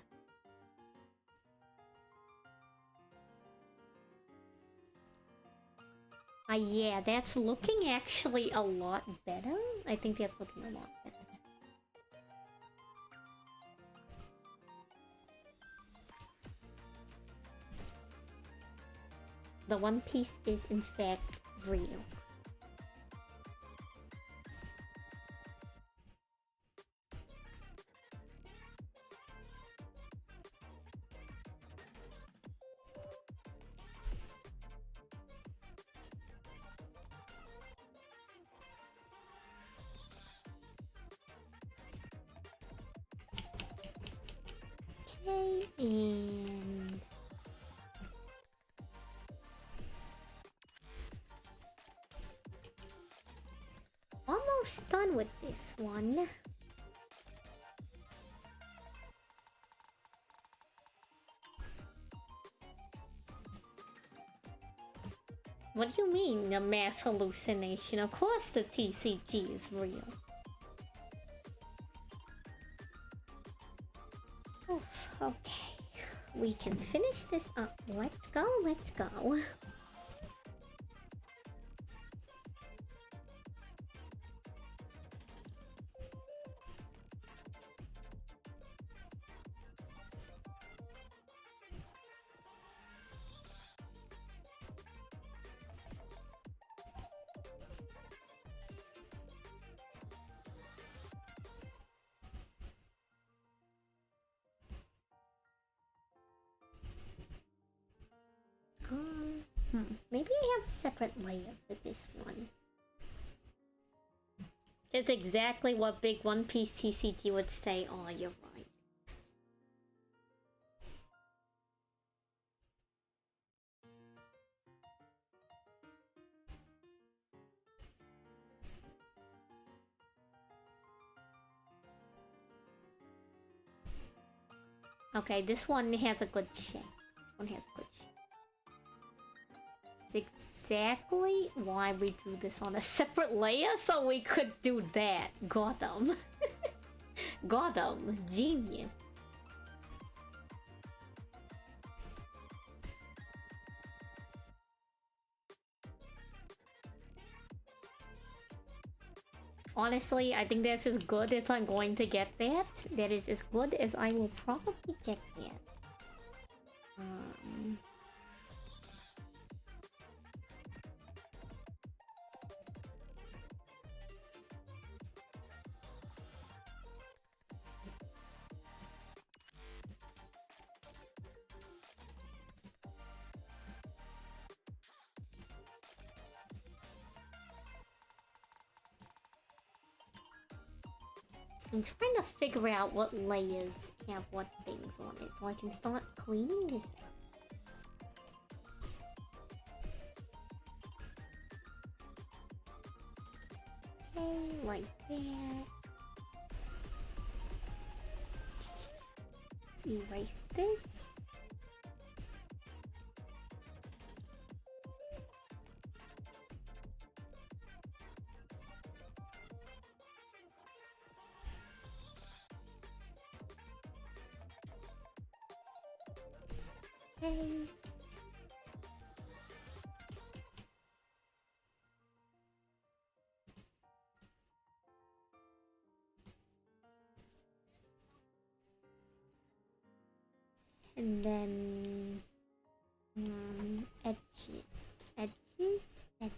Yeah, that's looking actually a lot better. I think that's looking a lot better. The One Piece is in fact real. Okay, and almost done with this one. What do you mean, a mass hallucination? Of course the TCG is real. Oof, okay. We can finish this up. Let's go, let's go. Maybe I have a separate layer for this one. It's exactly what Big One Piece TCG would say. Oh, you're right. Okay, this one has a good shape. This one has a good shape. It's exactly why we drew this on a separate layer, so we could do that. Got them. Got them. Genius. Honestly, I think that's as good as I'm going to get that. That is as good as I will probably get that. I'm trying to figure out what layers have what things on it so I can start cleaning this up. Okay, like that. Erase this. Okay. And then edges. Edges? Edges.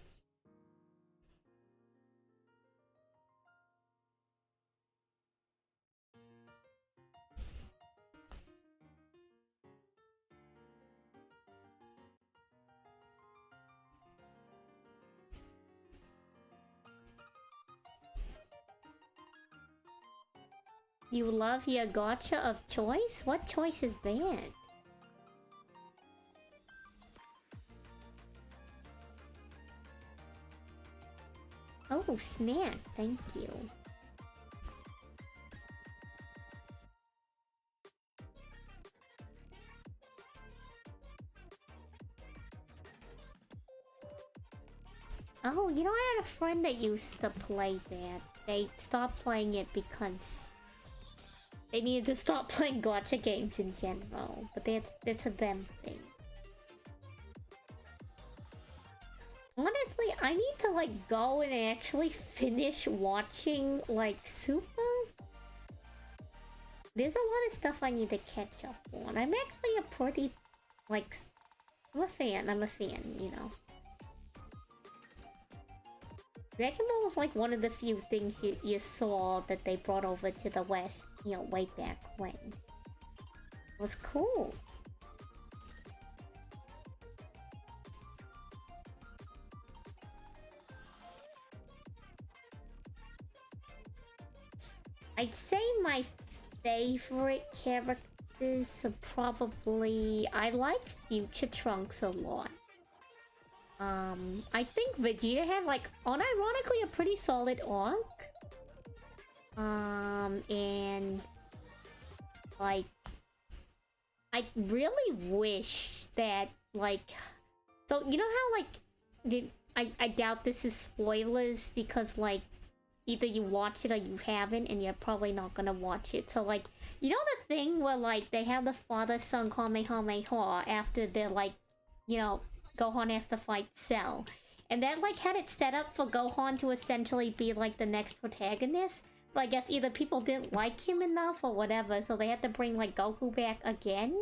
You love your gacha of choice? What choice is that? Oh, snack. Thank you. Oh, you know, I had a friend that used to play that. They stopped playing it because they needed to stop playing gacha games in general. But that's a them thing. Honestly, I need to like go and actually finish watching like Super. There's a lot of stuff I need to catch up on. I'm actually a pretty like I'm a fan, you know. Dragon Ball was like one of the few things you saw that they brought over to the West, you know, way back when. It was cool. I'd say my favorite characters are probably... I like Future Trunks a lot. I think Vegeta had like, unironically, a pretty solid arc. And... like... I really wish that, like... So, you know how, like... I doubt this is spoilers because, like... either you watch it or you haven't, and you're probably not gonna watch it. So, like, you know the thing where, like, they have the father-son Kamehameha after they're, like, you know, Gohan has to fight Cell. And that, like, had it set up for Gohan to essentially be, like, the next protagonist. But I guess either people didn't like him enough or whatever, so they had to bring, like, Goku back again.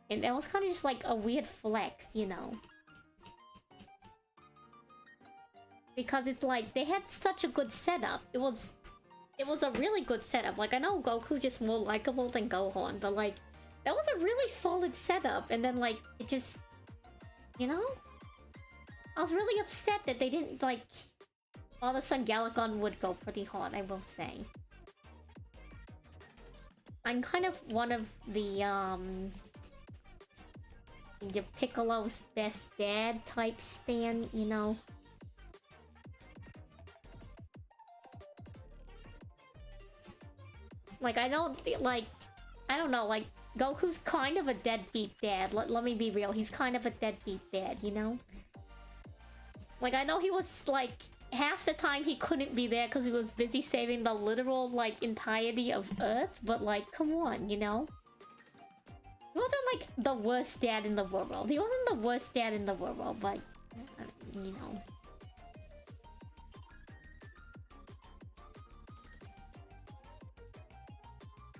And that was kind of just, like, a weird flex, you know. Because it's like, they had such a good setup. It was a really good setup. Like, I know Goku's just more likable than Gohan, but like, that was a really solid setup. And then like, it just, you know? I was really upset that they didn't like... All of a sudden Galagon would go pretty hard, I will say. I'm kind of one of the Piccolo's best dad type stan, you know? Like, I don't, like... I don't know, like, Goku's kind of a deadbeat dad. Let me be real, he's kind of a deadbeat dad, you know? Like, I know he was, like... half the time he couldn't be there because he was busy saving the literal, like, entirety of Earth. But, like, come on, you know? He wasn't, like, the worst dad in the world. He wasn't the worst dad in the world, but... you know...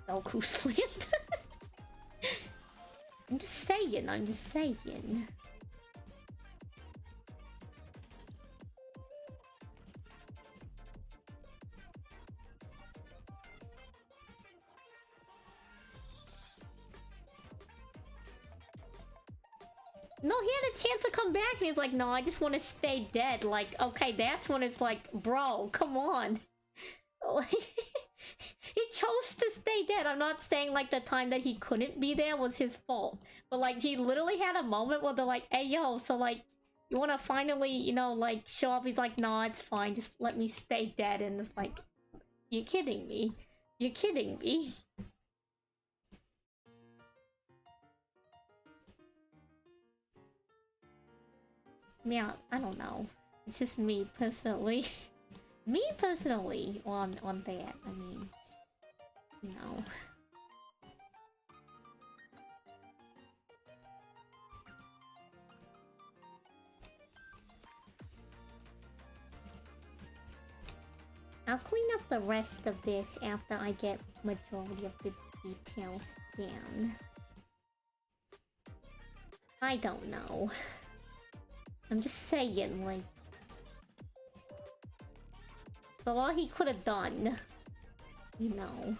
Goku slammed. I'm just saying. No, he had a chance to come back and he's like, no, I just want to stay dead. Like, okay, that's when it's like, bro, come on. Like, he chose to stay dead. I'm not saying like the time that he couldn't be there was his fault. But like, he literally had a moment where they're like, hey, yo, so like, you want to finally, you know, like, show up? He's like, nah, it's fine. Just let me stay dead. And it's like, you're kidding me. You're kidding me. Yeah, I don't know. It's just me personally. Me personally on that. I mean, you know. I'll clean up the rest of this after I get majority of the details down. I don't know. I'm just saying, like... So all he could have done, you know.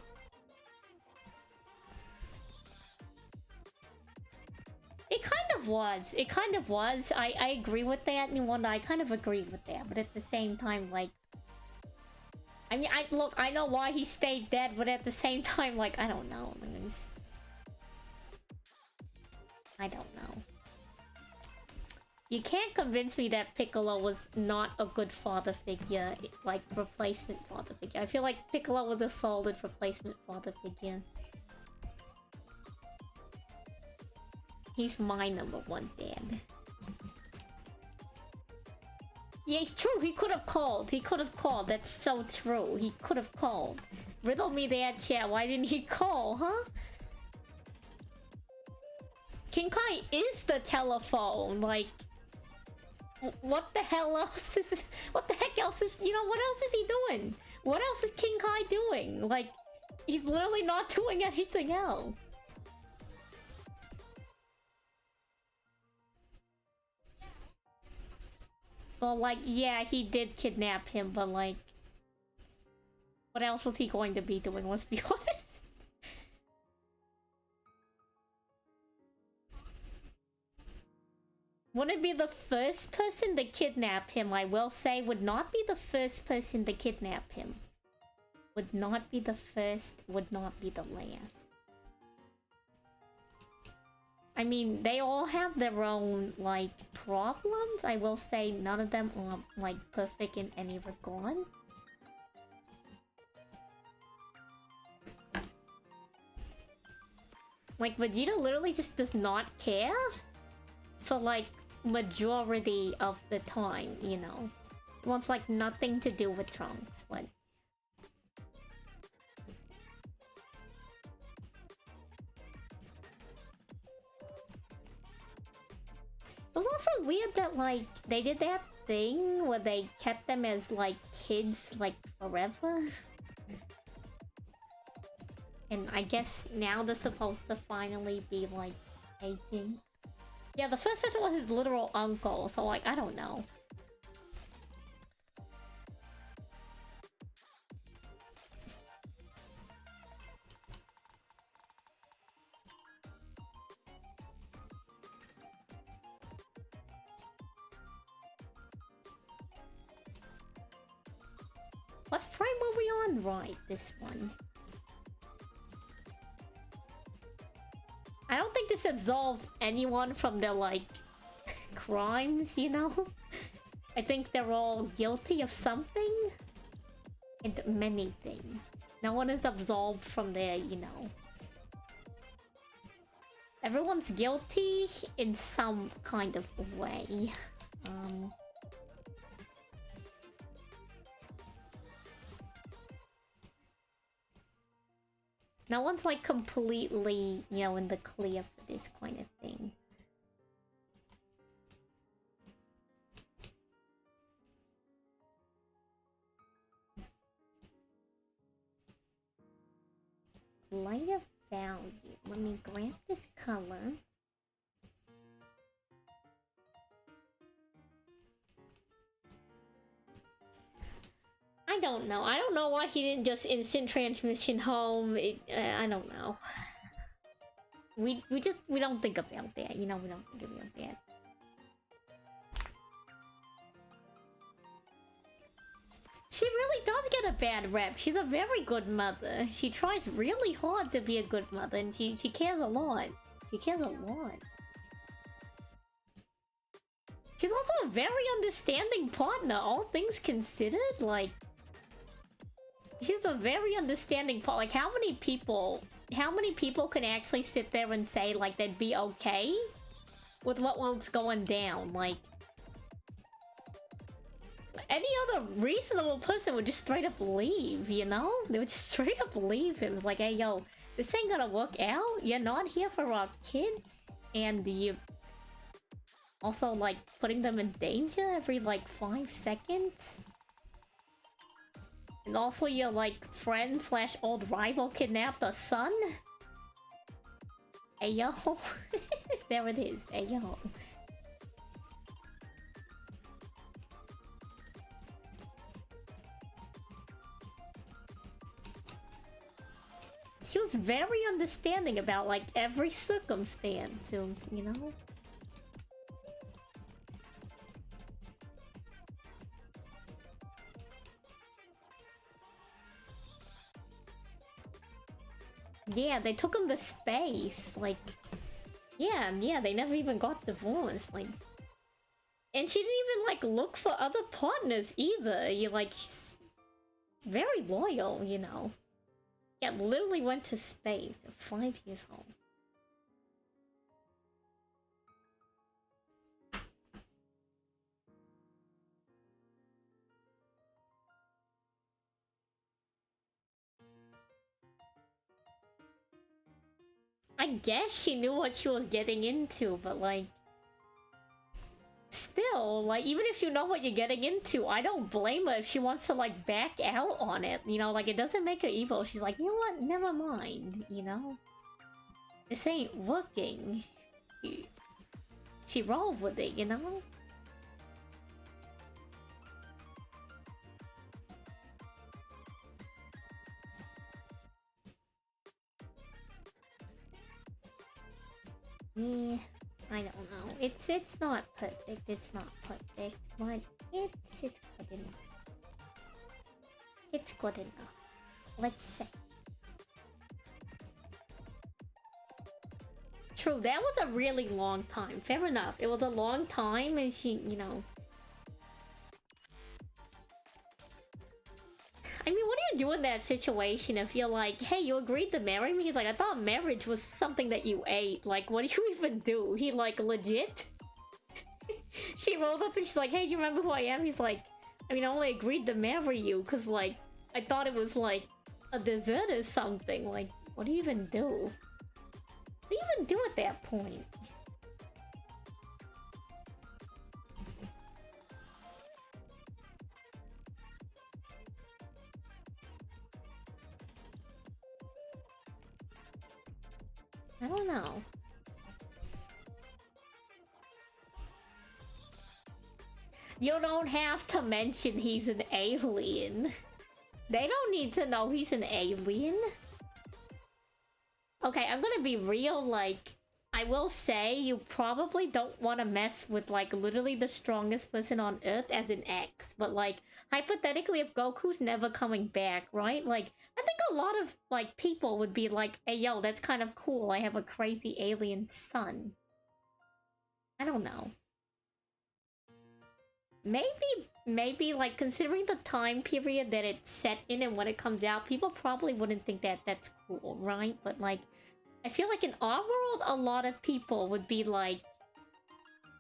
It kind of was. It kind of was. I agree with that, and Wanda, I kind of agree with that. But at the same time, like... I mean, look, I know why he stayed dead, but at the same time, like, I don't know. I don't know. You can't convince me that Piccolo was not a good father figure, like, replacement father figure. I feel like Piccolo was a solid replacement father figure. He's my #1 dad. Yeah, it's true. He could have called. He could have called. That's so true. He could have called. Riddle me that, chat. Why didn't he call, huh? King Kai is the telephone. Like, what the hell else is... What the heck else is... You know, what else is he doing? What else is King Kai doing? Like, he's literally not doing anything else. Well, like, yeah, he did kidnap him, but like... What else was he going to be doing, let's be honest? Wouldn't be the first person to kidnap him, I will say. Would not be the first person to kidnap him. Would not be the first, would not be the last. I mean, they all have their own, like, problems. I will say none of them are, like, perfect in any regard. Like, Vegeta literally just does not care for, like, majority of the time, you know. It wants, like, nothing to do with Trunks. What? It was also weird that, like, they did that thing where they kept them as, like, kids, like, forever. And I guess now they're supposed to finally be, like, 18. Yeah, the first person was his literal uncle, so, like, I don't know. What frame were we on? Right, this one. I don't think this absolves anyone from their, like, crimes, you know? I think they're all guilty of something. And many things. No one is absolved from their, you know... Everyone's guilty in some kind of way. No one's, like, completely, you know, in the clear for this kind of thing. Light of value. Let me grab this color. I don't know. I don't know why he didn't just instant transmission home. I don't know. We don't think about that. You know, we don't think about that. She really does get a bad rep. She's a very good mother. She tries really hard to be a good mother, and she cares a lot. She cares a lot. She's also a very understanding partner, all things considered. Like, she's a very understanding partner. Like, how many people can actually sit there and say, like, they'd be okay with what's going down? Like, any other reasonable person would just straight up leave, you know? They would just straight up leave him. It's like, hey, yo, this ain't gonna work out. You're not here for our kids. And you... Also, like, putting them in danger every, like, 5 seconds? And also your, like, friend slash old rival kidnapped a son? Ayo. There it is, ayo. She was very understanding about, like, every circumstance, you know? Yeah, they took him to space, like... Yeah, they never even got divorced, like... And she didn't even, like, look for other partners either. You like, she's very loyal, you know? Yeah, literally went to space at 5 years old. I guess she knew what she was getting into, but like... Still, like, even if you know what you're getting into, I don't blame her if she wants to, like, back out on it. You know, like, it doesn't make her evil. She's like, you know what? Never mind, you know? This ain't working. She rolled with it, you know? Yeah, I don't know. It's not perfect. It's not perfect, but it's good enough. It's good enough. Let's say. True, that was a really long time. Fair enough. It was a long time, and she, you know. I mean, what do you do in that situation if you're like, hey, you agreed to marry me? He's like, I thought marriage was something that you ate. Like, what do you even do? He, like, legit? She rolled up and she's like, hey, do you remember who I am? He's like, I mean, I only agreed to marry you because, like, I thought it was, like, a dessert or something. Like, what do you even do? What do you even do at that point? I don't know. You don't have to mention he's an alien. They don't need to know he's an alien. Okay, I'm gonna be real, like... I will say, you probably don't want to mess with, like, literally the strongest person on Earth as an ex. But, like, hypothetically, if Goku's never coming back, right? Like, I think a lot of, like, people would be like, hey, yo, that's kind of cool. I have a crazy alien son. I don't know. Maybe, like, considering the time period that it's set in and when it comes out, people probably wouldn't think that that's cool, right? But, like, I feel like in our world, a lot of people would be like,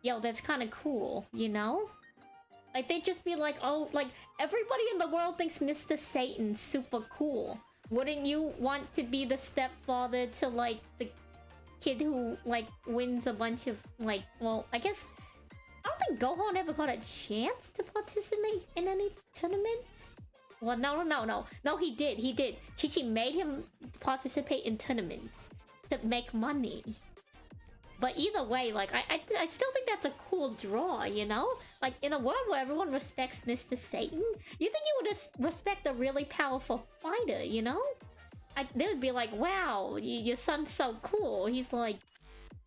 yo, that's kind of cool, you know? Like, they'd just be like, oh, like, everybody in the world thinks Mr. Satan's super cool. Wouldn't you want to be the stepfather to, like, the kid who, like, wins a bunch of, like, well, I guess... I don't think Gohan ever got a chance to participate in any tournaments. Well, no, he did. Chi-Chi made him participate in tournaments to make money. But either way, like, I still think that's a cool draw, you know? Like, in a world where everyone respects Mr. Satan, you think you would respect a really powerful fighter, you know? They would be like, wow, your son's so cool. He's like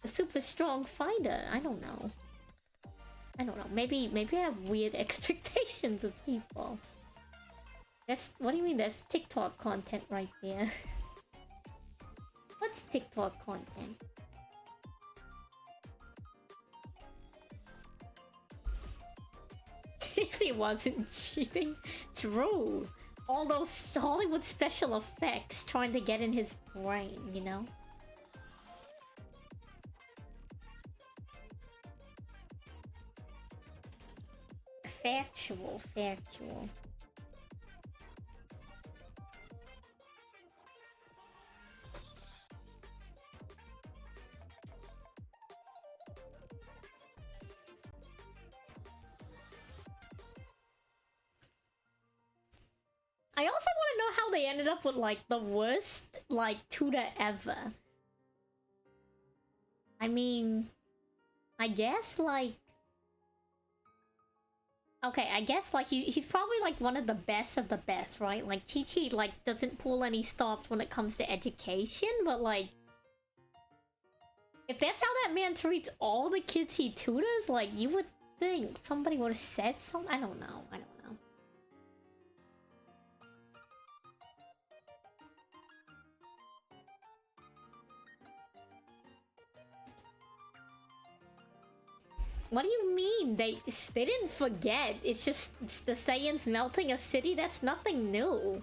a super strong fighter. I don't know. Maybe I have weird expectations of people. What do you mean? That's TikTok content right there. What's TikTok content? If he wasn't cheating, true. All those Hollywood special effects trying to get in his brain, you know? Factual. I also want to know how they ended up with, like, the worst, like, tutor ever. I mean, I guess, like... Okay, I guess, like, he's probably, like, one of the best, right? Like, Chi-Chi, like, doesn't pull any stops when it comes to education, but, like... If that's how that man treats all the kids he tutors, like, you would think somebody would have said something? I don't know. What do you mean? They didn't forget. It's just the Saiyans melting a city. That's nothing new.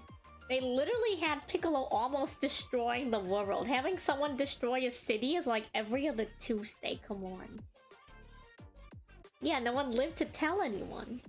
They literally had Piccolo almost destroying the world. Having someone destroy a city is like every other Tuesday. Come on. Yeah, no one lived to tell anyone.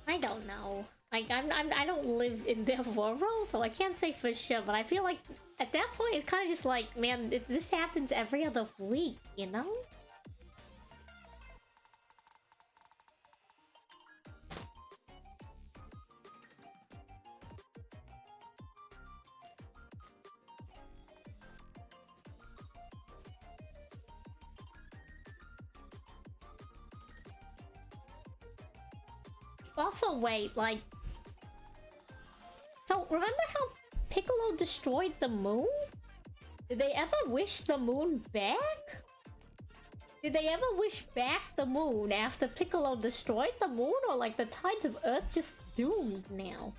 I don't know. Like, I don't live in their world, so I can't say for sure. But I feel like at that point, it's kind of just like, man, this happens every other week, you know? Also, wait, like... So, remember how Piccolo destroyed the moon? Did they ever wish the moon back? Did they ever wish back the moon after Piccolo destroyed the moon? Or like the tides of Earth just doomed now?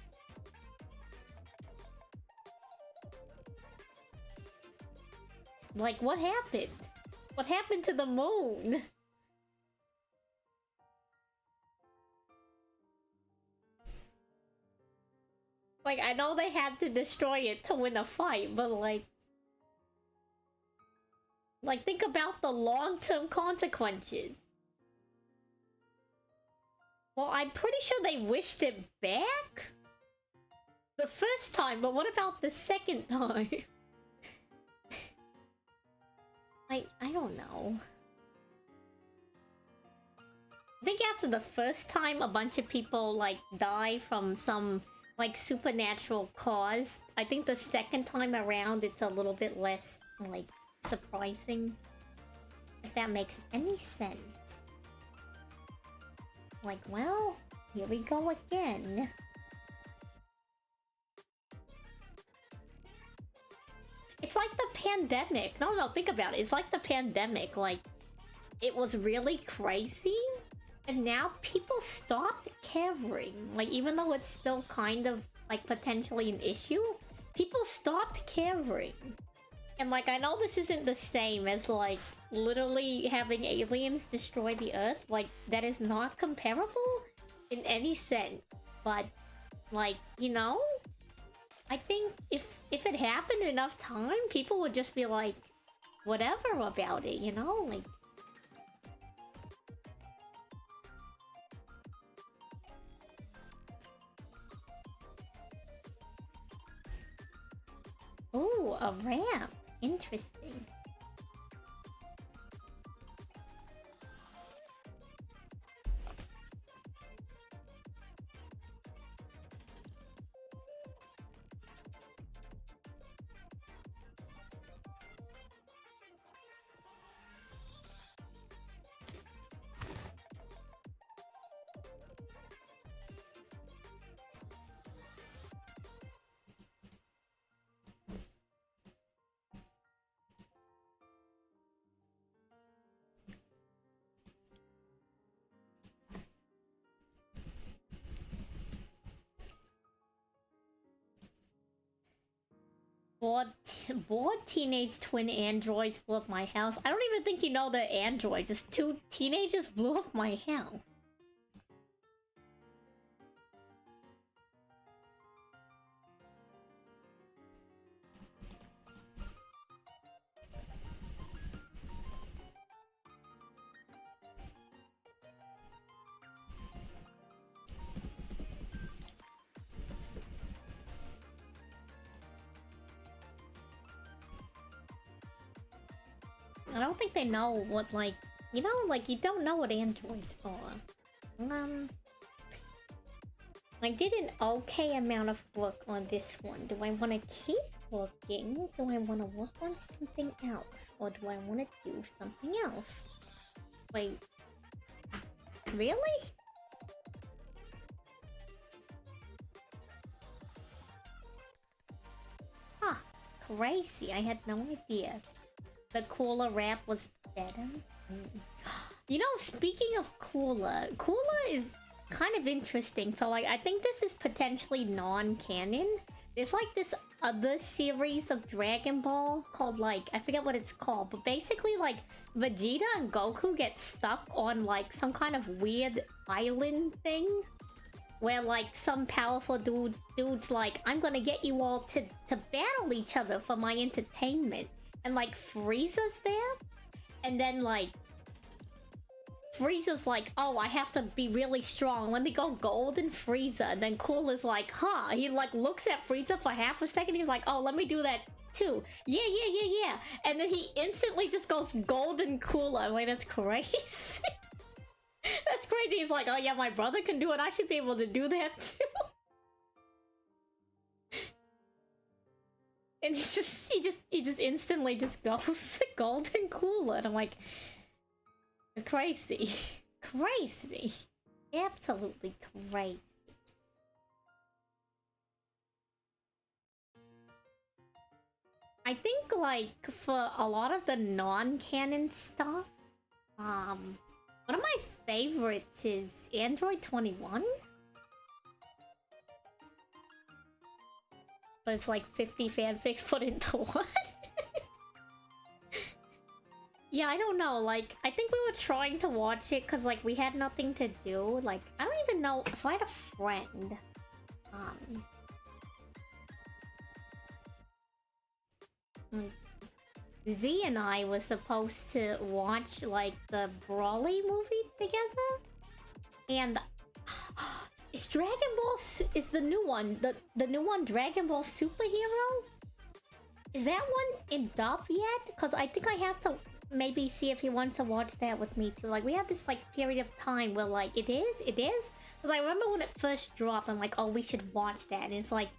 Like, what happened? What happened to the moon? Like, I know they had to destroy it to win a fight, but like... Like, think about the long-term consequences. Well, I'm pretty sure they wished it back? The first time, but what about the second time? I don't know. I think after the first time a bunch of people, like, die from some, like, supernatural cause, I think the second time around it's a little bit less, like, surprising. If that makes any sense. Like, well, here we go again. It's like the pandemic. No, think about it. It's like the pandemic. Like, it was really crazy. And now people stopped caring. Like, even though it's still kind of, like, potentially an issue, people stopped caring. And, like, I know this isn't the same as, like, literally having aliens destroy the Earth. Like, that is not comparable in any sense. But, like, you know? I think if it happened enough time, people would just be like, whatever about it, you know? Like... Ooh, a ramp. Interesting. Bored teenage twin androids blew up my house. I don't even think you know they're androids. Just two teenagers blew up my house. I don't think they know what, like, you know, like, you don't know what androids are. I did an okay amount of work on this one. Do I want to keep working? Do I want to work on something else? Or do I want to do something else? Wait. Really? Huh. Crazy. I had no idea. The cooler wrap was better. You know, speaking of cooler is kind of interesting. So, like, I think this is potentially non-canon. There's, like, this other series of Dragon Ball called, like, I forget what it's called. But basically, like, Vegeta and Goku get stuck on, like, some kind of weird island thing. Where, like, some powerful dude's like, I'm gonna get you all to battle each other for my entertainment. And, like, Frieza's there. And then, like, Frieza's like, oh, I have to be really strong. Let me go Golden Frieza. And then Cooler's like, huh? He, like, looks at Frieza for half a second. He's like, oh, let me do that too. Yeah. And then he instantly just goes Golden Cooler. Wait, that's crazy. That's crazy. He's like, oh yeah, my brother can do it. I should be able to do that too. And he just instantly just goes Golden Cooler. And I'm like, crazy. Crazy. Absolutely crazy. I think, like, for a lot of the non-canon stuff, one of my favorites is Android 21. But it's like 50 fanfics put into one. Yeah, I don't know. Like, I think we were trying to watch it because, like, we had nothing to do. Like, I don't even know. So I had a friend. Z and I were supposed to watch, like, the Brawly movie together. And is Dragon Ball is the new one, the new one, Dragon Ball Superhero? Is that one in dub yet? Because I think I have to maybe see if he wants to watch that with me too. Like, we have this, like, period of time where, like, it is. Because I remember when it first dropped, I'm like, oh, we should watch that. And it's like,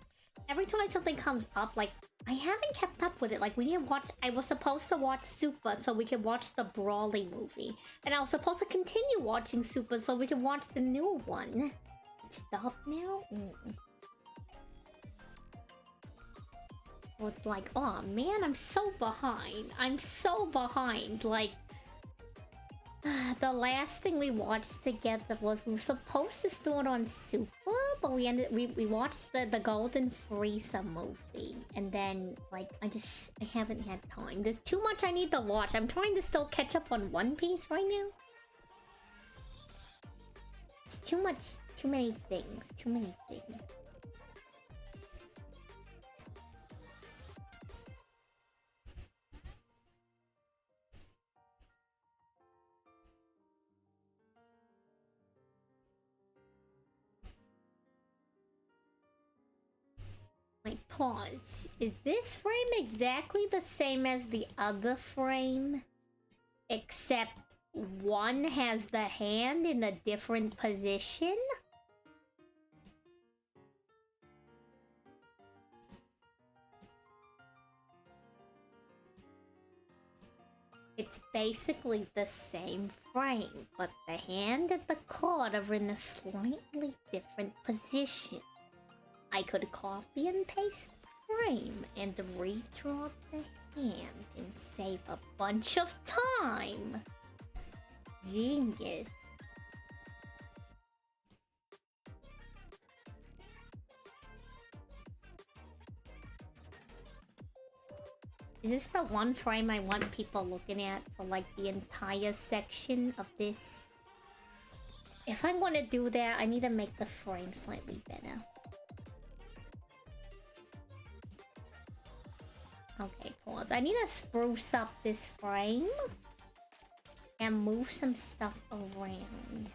every time something comes up, like, I haven't kept up with it. Like, we need to watch... I was supposed to watch Super so we could watch the Brawly movie. And I was supposed to continue watching Super so we could watch the new one. Stop now? So it's like, oh man, I'm so behind. Like, the last thing we watched together was we were supposed to start on Super, but we watched the Golden Frieza movie, and then, like, I haven't had time. There's too much I need to watch. I'm trying to still catch up on One Piece right now. It's too many things. Like, pause. Is this frame exactly the same as the other frame? Except one has the hand in a different position? It's basically the same frame, but the hand and the card are in a slightly different position. I could copy and paste the frame and redraw the hand and save a bunch of time. Genius. Is this the one frame I want people looking at for, like, the entire section of this? If I'm gonna do that, I need to make the frame slightly better. Okay, pause. I need to spruce up this frame and move some stuff around.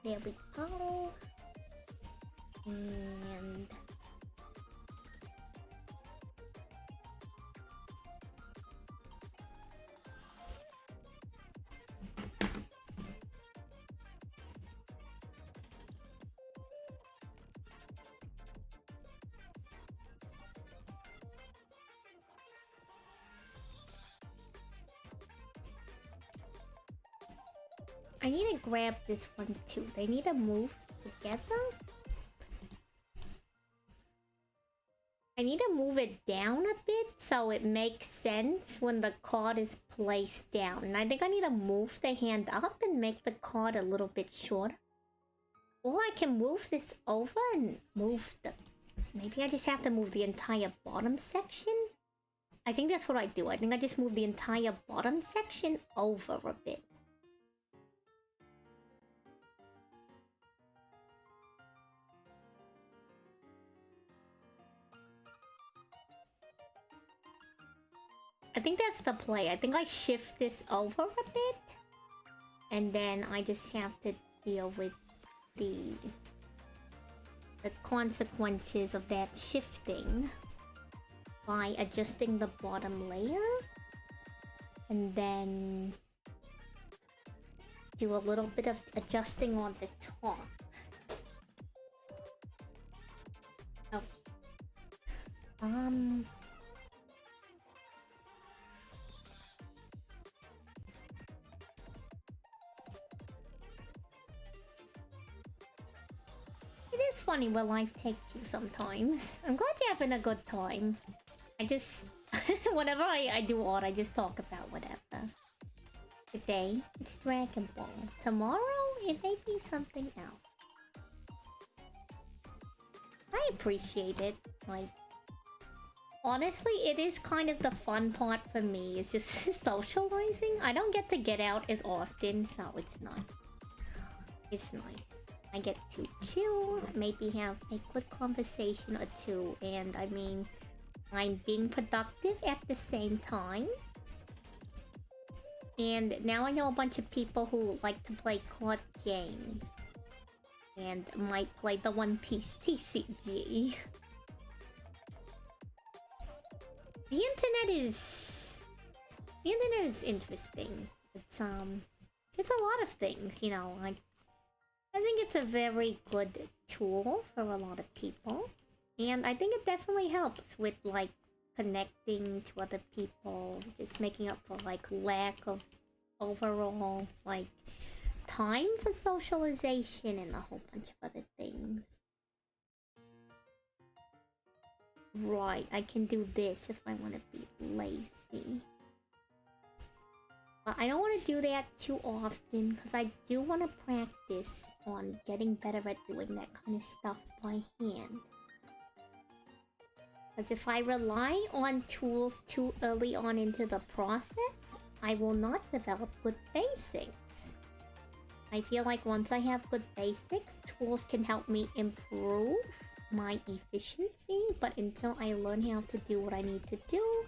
There we go. And I need to grab this one too. They need to move together. I need to move it down a bit so it makes sense when the card is placed down. And I think I need to move the hand up and make the card a little bit shorter. Or I can move this over and move the... Maybe I just have to move the entire bottom section? I think that's what I do. I think I just move the entire bottom section over a bit. I think that's the play. I think I shift this over a bit. And then I just have to deal with the consequences of that shifting by adjusting the bottom layer. And then do a little bit of adjusting on the top. Okay. It is funny where life takes you sometimes. I'm glad you're having a good time. I just... whenever I do art, I just talk about whatever. Today, it's Dragon Ball. Tomorrow, it may be something else. I appreciate it. Like, honestly, it is kind of the fun part for me. It's just socializing. I don't get to get out as often, so it's nice. It's nice. I get to chill, maybe have a quick conversation or two, and I mean, I'm being productive at the same time. And now I know a bunch of people who like to play card games. And might play the One Piece TCG. The internet is interesting. It's a lot of things, you know, like I think it's a very good tool for a lot of people. And I think it definitely helps with like connecting to other people, just making up for like lack of overall like time for socialization and a whole bunch of other things. Right, I can do this if I want to be lazy. But I don't want to do that too often because I do want to practice on getting better at doing that kind of stuff by hand. Because if I rely on tools too early on into the process, I will not develop good basics. I feel like once I have good basics, tools can help me improve my efficiency, but until I learn how to do what I need to do,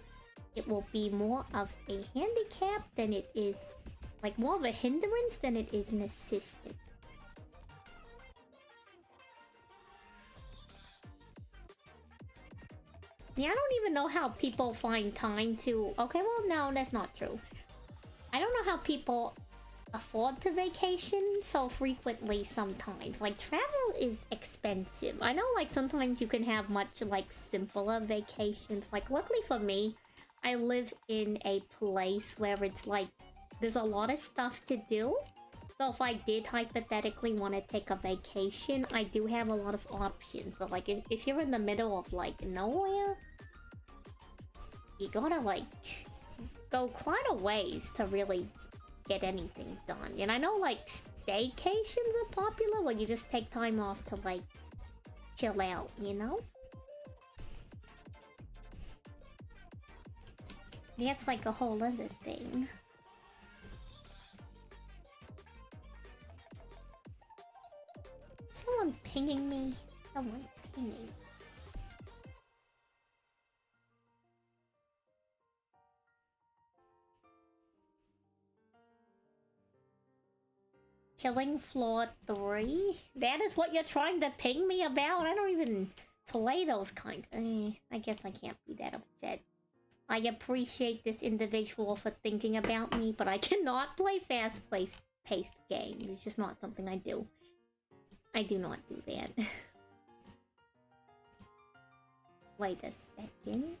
it will be more of a handicap than it is, like more of a hindrance than it is an assistant. Yeah, I don't even know how people find time to... Okay, well, no, that's not true. I don't know how people afford to vacation so frequently sometimes. Like, travel is expensive. I know, like, sometimes you can have much, like, simpler vacations. Like, luckily for me, I live in a place where it's, like, there's a lot of stuff to do. So if I did hypothetically want to take a vacation, I do have a lot of options. But, like, if you're in the middle of, like, nowhere, you gotta, like, go quite a ways to really get anything done. And I know, like, staycations are popular where you just take time off to, like, chill out, you know? That's like a whole other thing. Someone pinging me? Someone pinging. Killing Floor 3? That is what you're trying to ping me about? I don't even play those kinds. I guess I can't be that upset. I appreciate this individual for thinking about me, but I cannot play fast-paced games. It's just not something I do. I do not do that. Wait a second.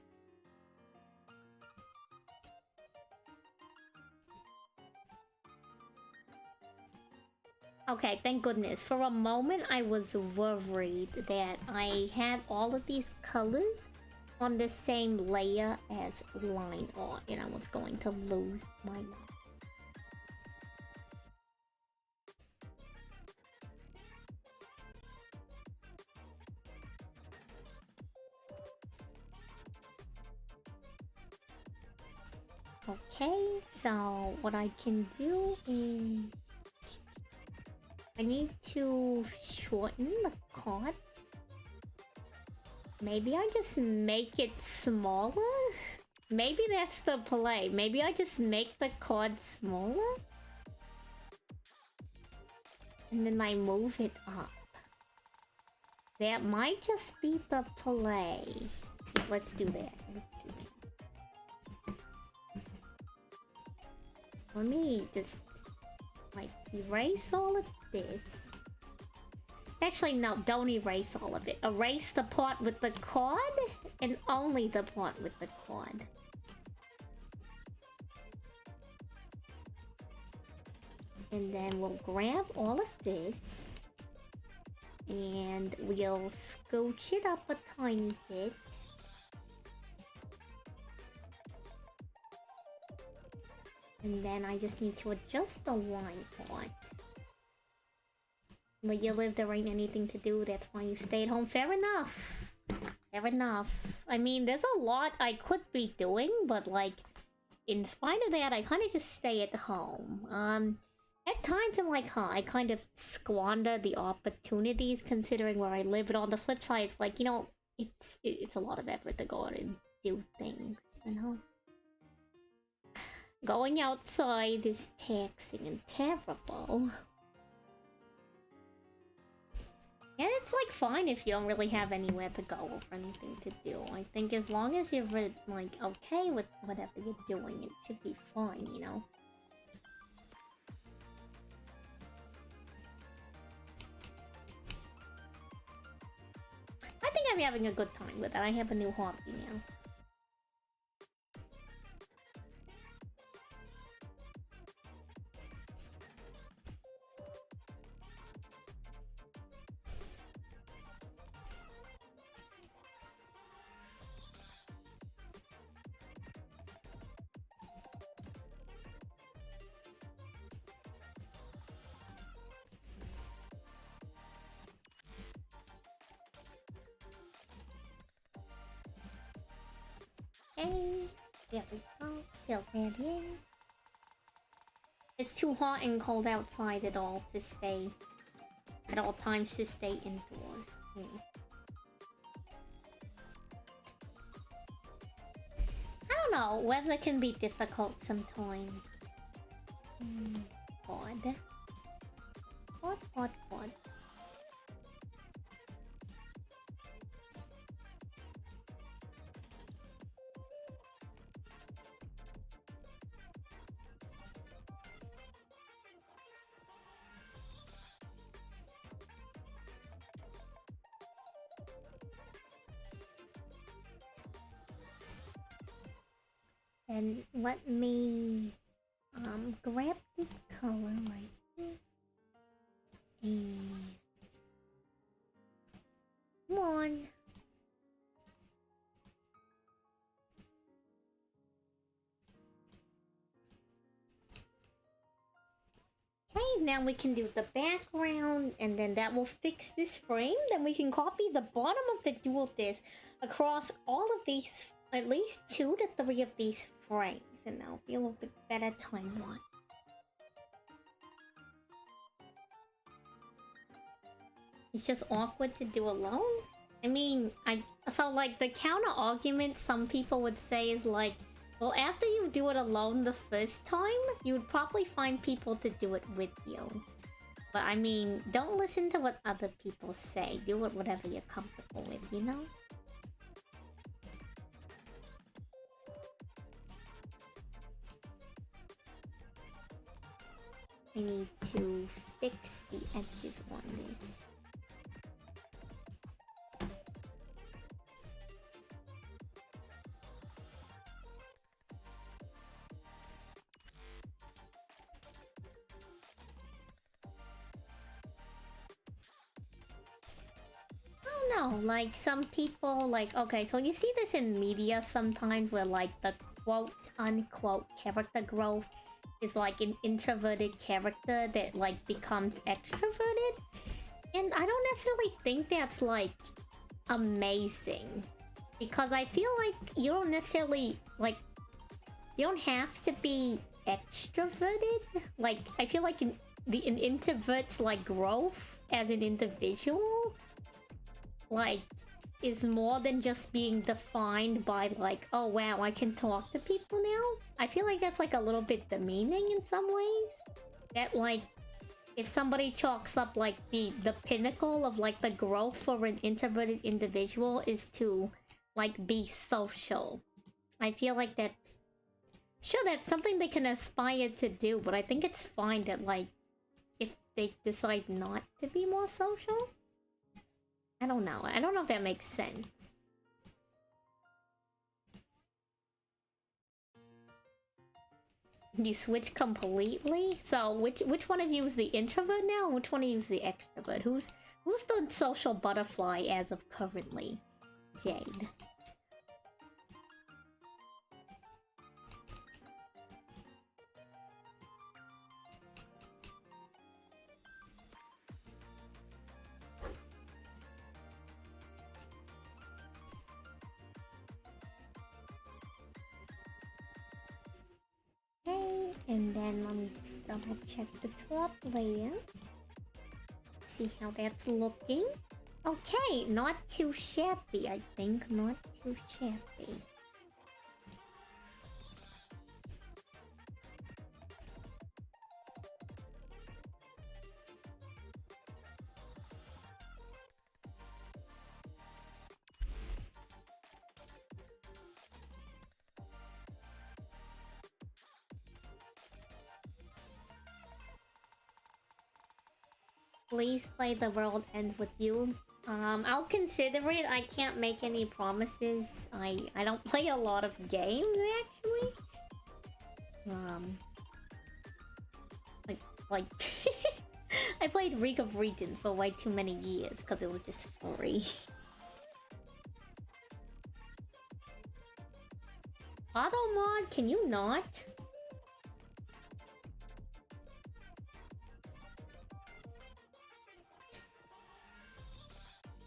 Okay, thank goodness. For a moment, I was worried that I had all of these colors on the same layer as line art, and I was going to lose my mind. Okay, so what I can do is I need to shorten the card. Maybe I just make it smaller? Maybe that's the play. Maybe I just make the card smaller? And then I move it up. That might just be the play. Yeah, let's do that. Let me just, like, erase all of this. Actually, no, don't erase all of it. Erase the part with the card, and only the part with the card. And then we'll grab all of this, and we'll scooch it up a tiny bit. And then I just need to adjust the line part. Where you live, there ain't anything to do. That's why you stayed home. Fair enough. Fair enough. I mean, there's a lot I could be doing, but like, in spite of that, I kind of just stay at home. At times I'm like, I kind of squander the opportunities considering where I live. But on the flip side, it's like, you know, it's a lot of effort to go out and do things, you know? Going outside is taxing and terrible. And it's like fine if you don't really have anywhere to go or anything to do. I think as long as you're like okay with whatever you're doing, it should be fine, you know? I think I'm having a good time with it. I have a new hobby now. Okay, there we go. Fill that in. It's too hot and cold outside at all times to stay indoors. I don't know, weather can be difficult sometimes. Odd. Odd. And let me grab this color right here. And come on. Okay, now we can do the background, and then that will fix this frame. Then we can copy the bottom of the dual disc across all of these, at least 2 to 3 of these frames, and that'll be a little bit better time-wise. It's just awkward to do alone. I mean, so like the counter argument some people would say is like, well, after you do it alone the first time, you would probably find people to do it with you. But I mean, don't listen to what other people say. Do whatever you're comfortable with, you know? I need to fix the edges on this. I don't know, like some people, like, okay, so you see this in media sometimes where like the quote-unquote character growth is like an introverted character that like becomes extroverted. And I don't necessarily think that's like amazing. Because I feel like you don't necessarily like you don't have to be extroverted. Like I feel like an introvert's like growth as an individual like is more than just being defined by like, oh wow, I can talk to people now. I feel like that's like a little bit demeaning in some ways. That like if somebody chalks up like the pinnacle of like the growth for an introverted individual is to like be social. I feel like that's sure that's something they can aspire to do, but I think it's fine that like if they decide not to be more social. I don't know. I don't know if that makes sense. You switch completely? So which one of you is the introvert now? Which one of you is the extrovert? Who's the social butterfly as of currently? Jade. Okay, and then let me just double check the top layer. See how that's looking. Okay, not too shabby, I think. Not too shabby. Please play The World Ends With You. I'll consider it. I can't make any promises. I don't play a lot of games, actually. Like I played League of Legends for way too many years because it was just free. Auto mod? Can you not?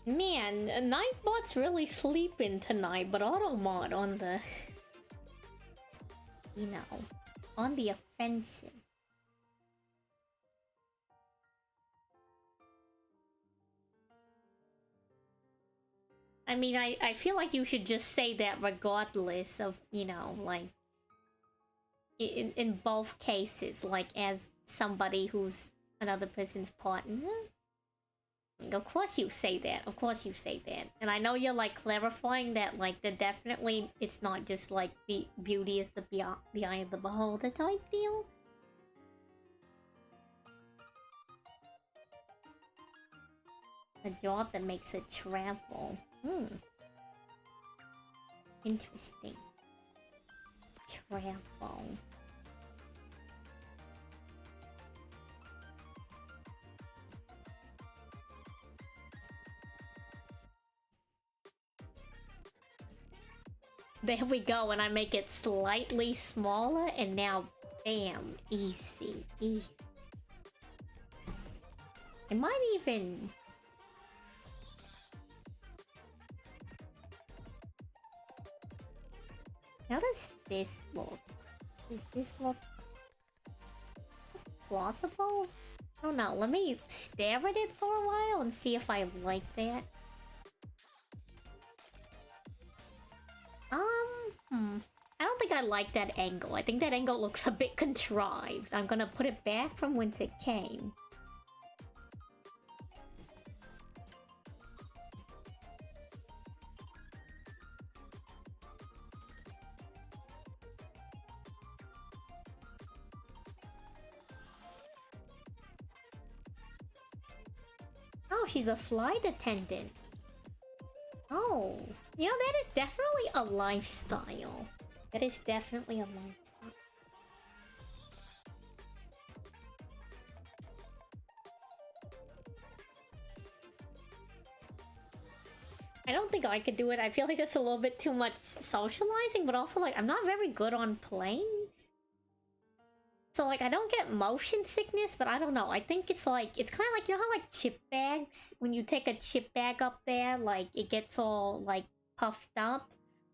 Man, Nightbot's really sleeping tonight, but Automod on the... You know, on the offensive. I mean, I feel like you should just say that regardless of, you know, like... In both cases, like, as somebody who's another person's partner. Of course you say that. Of course you say that. And I know you're like clarifying that like that definitely it's not just like the beauty is the eye of the beholder type deal. A job that makes it travel. Interesting. Travel. There we go, and I make it slightly smaller, and now, bam, easy, easy. It might even... How does this look? Does this look plausible? I don't know, let me stare at it for a while and see if I like that. I don't think I like that angle. I think that angle looks a bit contrived. I'm gonna put it back from whence it came. she's a flight attendant. Oh, you know, that is definitely a lifestyle. That is definitely a lifestyle. I don't think I could do it. I feel like it's a little bit too much socializing, but also like I'm not very good on planes. So like I don't get motion sickness, but I don't know. I think it's like it's kind of like, you know how like chip bags, when you take a chip bag up there, like it gets all like puffed up.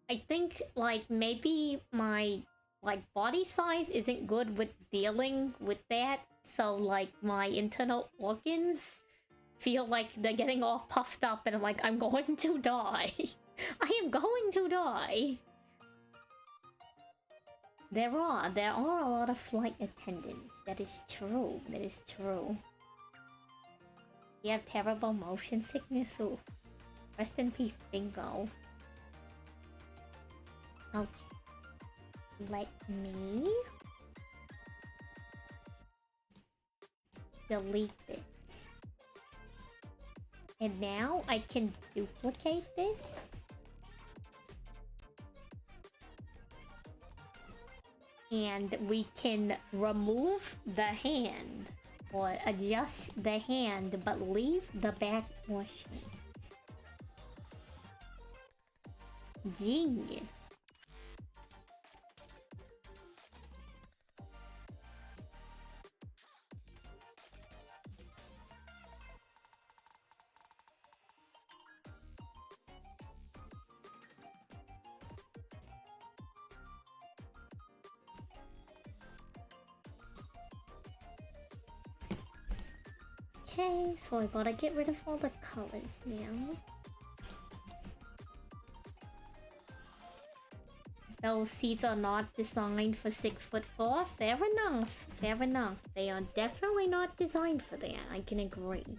I think like maybe my like body size isn't good with dealing with that. So like my internal organs feel like they're getting all puffed up and I'm like, I'm going to die. I am going to die. There are a lot of flight attendants. That is true. That is true. You have terrible motion sickness. Ooh. Rest in peace, Bingo. Okay. Let me delete this. And now I can duplicate this. And we can remove the hand or adjust the hand but leave the back portion. Genius. Okay, so I gotta get rid of all the colors now. Those seats are not designed for 6'4". Fair enough, fair enough. They are definitely not designed for that, I can agree.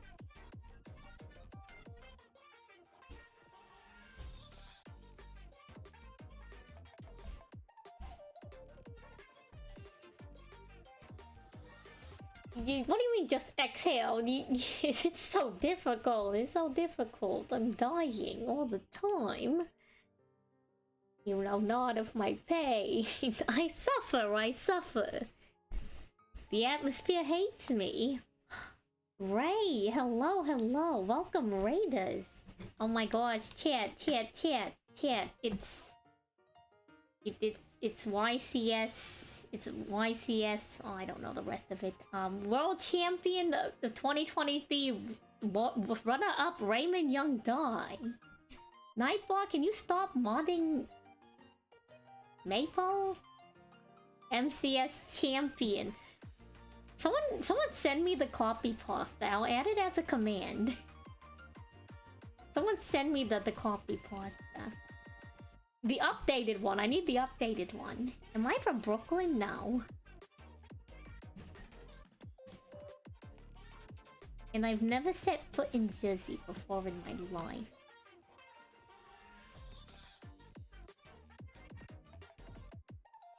What do you mean just exhale? It's so difficult, it's so difficult. I'm dying all the time. You know not of my pain. I suffer. The atmosphere hates me. Ray, hello. Welcome, Raiders. Oh my gosh, chat. It's YCS. It's YCS. Oh, I don't know the rest of it. World champion, the 2023 runner-up Raymond Young died. Nightbot, can you stop modding Maple? MCS champion. Someone send me the copy pasta. I'll add it as a command. Someone send me the copy pasta. The updated one. I need the updated one. Am I from Brooklyn? No. And I've never set foot in Jersey before in my life.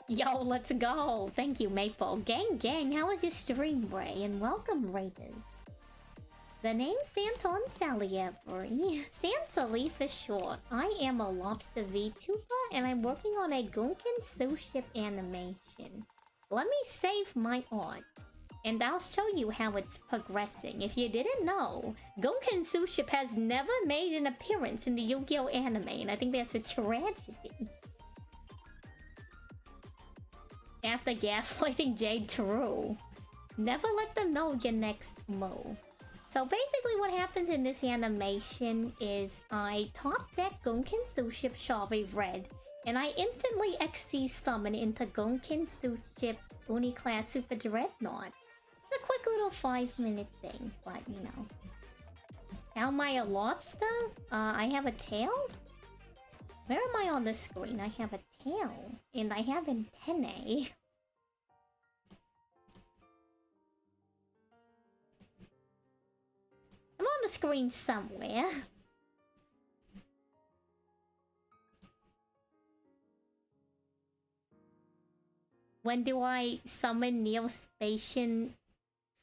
Yo, let's go! Thank you, Maple. Gang, how was your stream, Ray? And welcome, Raiders. The name's Santon Salie Every. Salie for short. I am a lobster VTuber and I'm working on a Gunkin sous ship animation. Let me save my art. And I'll show you how it's progressing. If you didn't know, Gunkin sous ship has never made an appearance in the YGO anime, and I think that's a tragedy. After gaslighting Jade True, never let them know your next move. So basically what happens in this animation is I top deck Gunkin sous ship Shari Red, and I instantly XC summon into Gunkin sous ship Uniclass Super Dreadnought. It's a quick little 5-minute thing, but you know. How am I a lobster? I have a tail? Where am I on the screen? I have a tail, and I have antennae. I'm on the screen somewhere. When do I summon Neospatian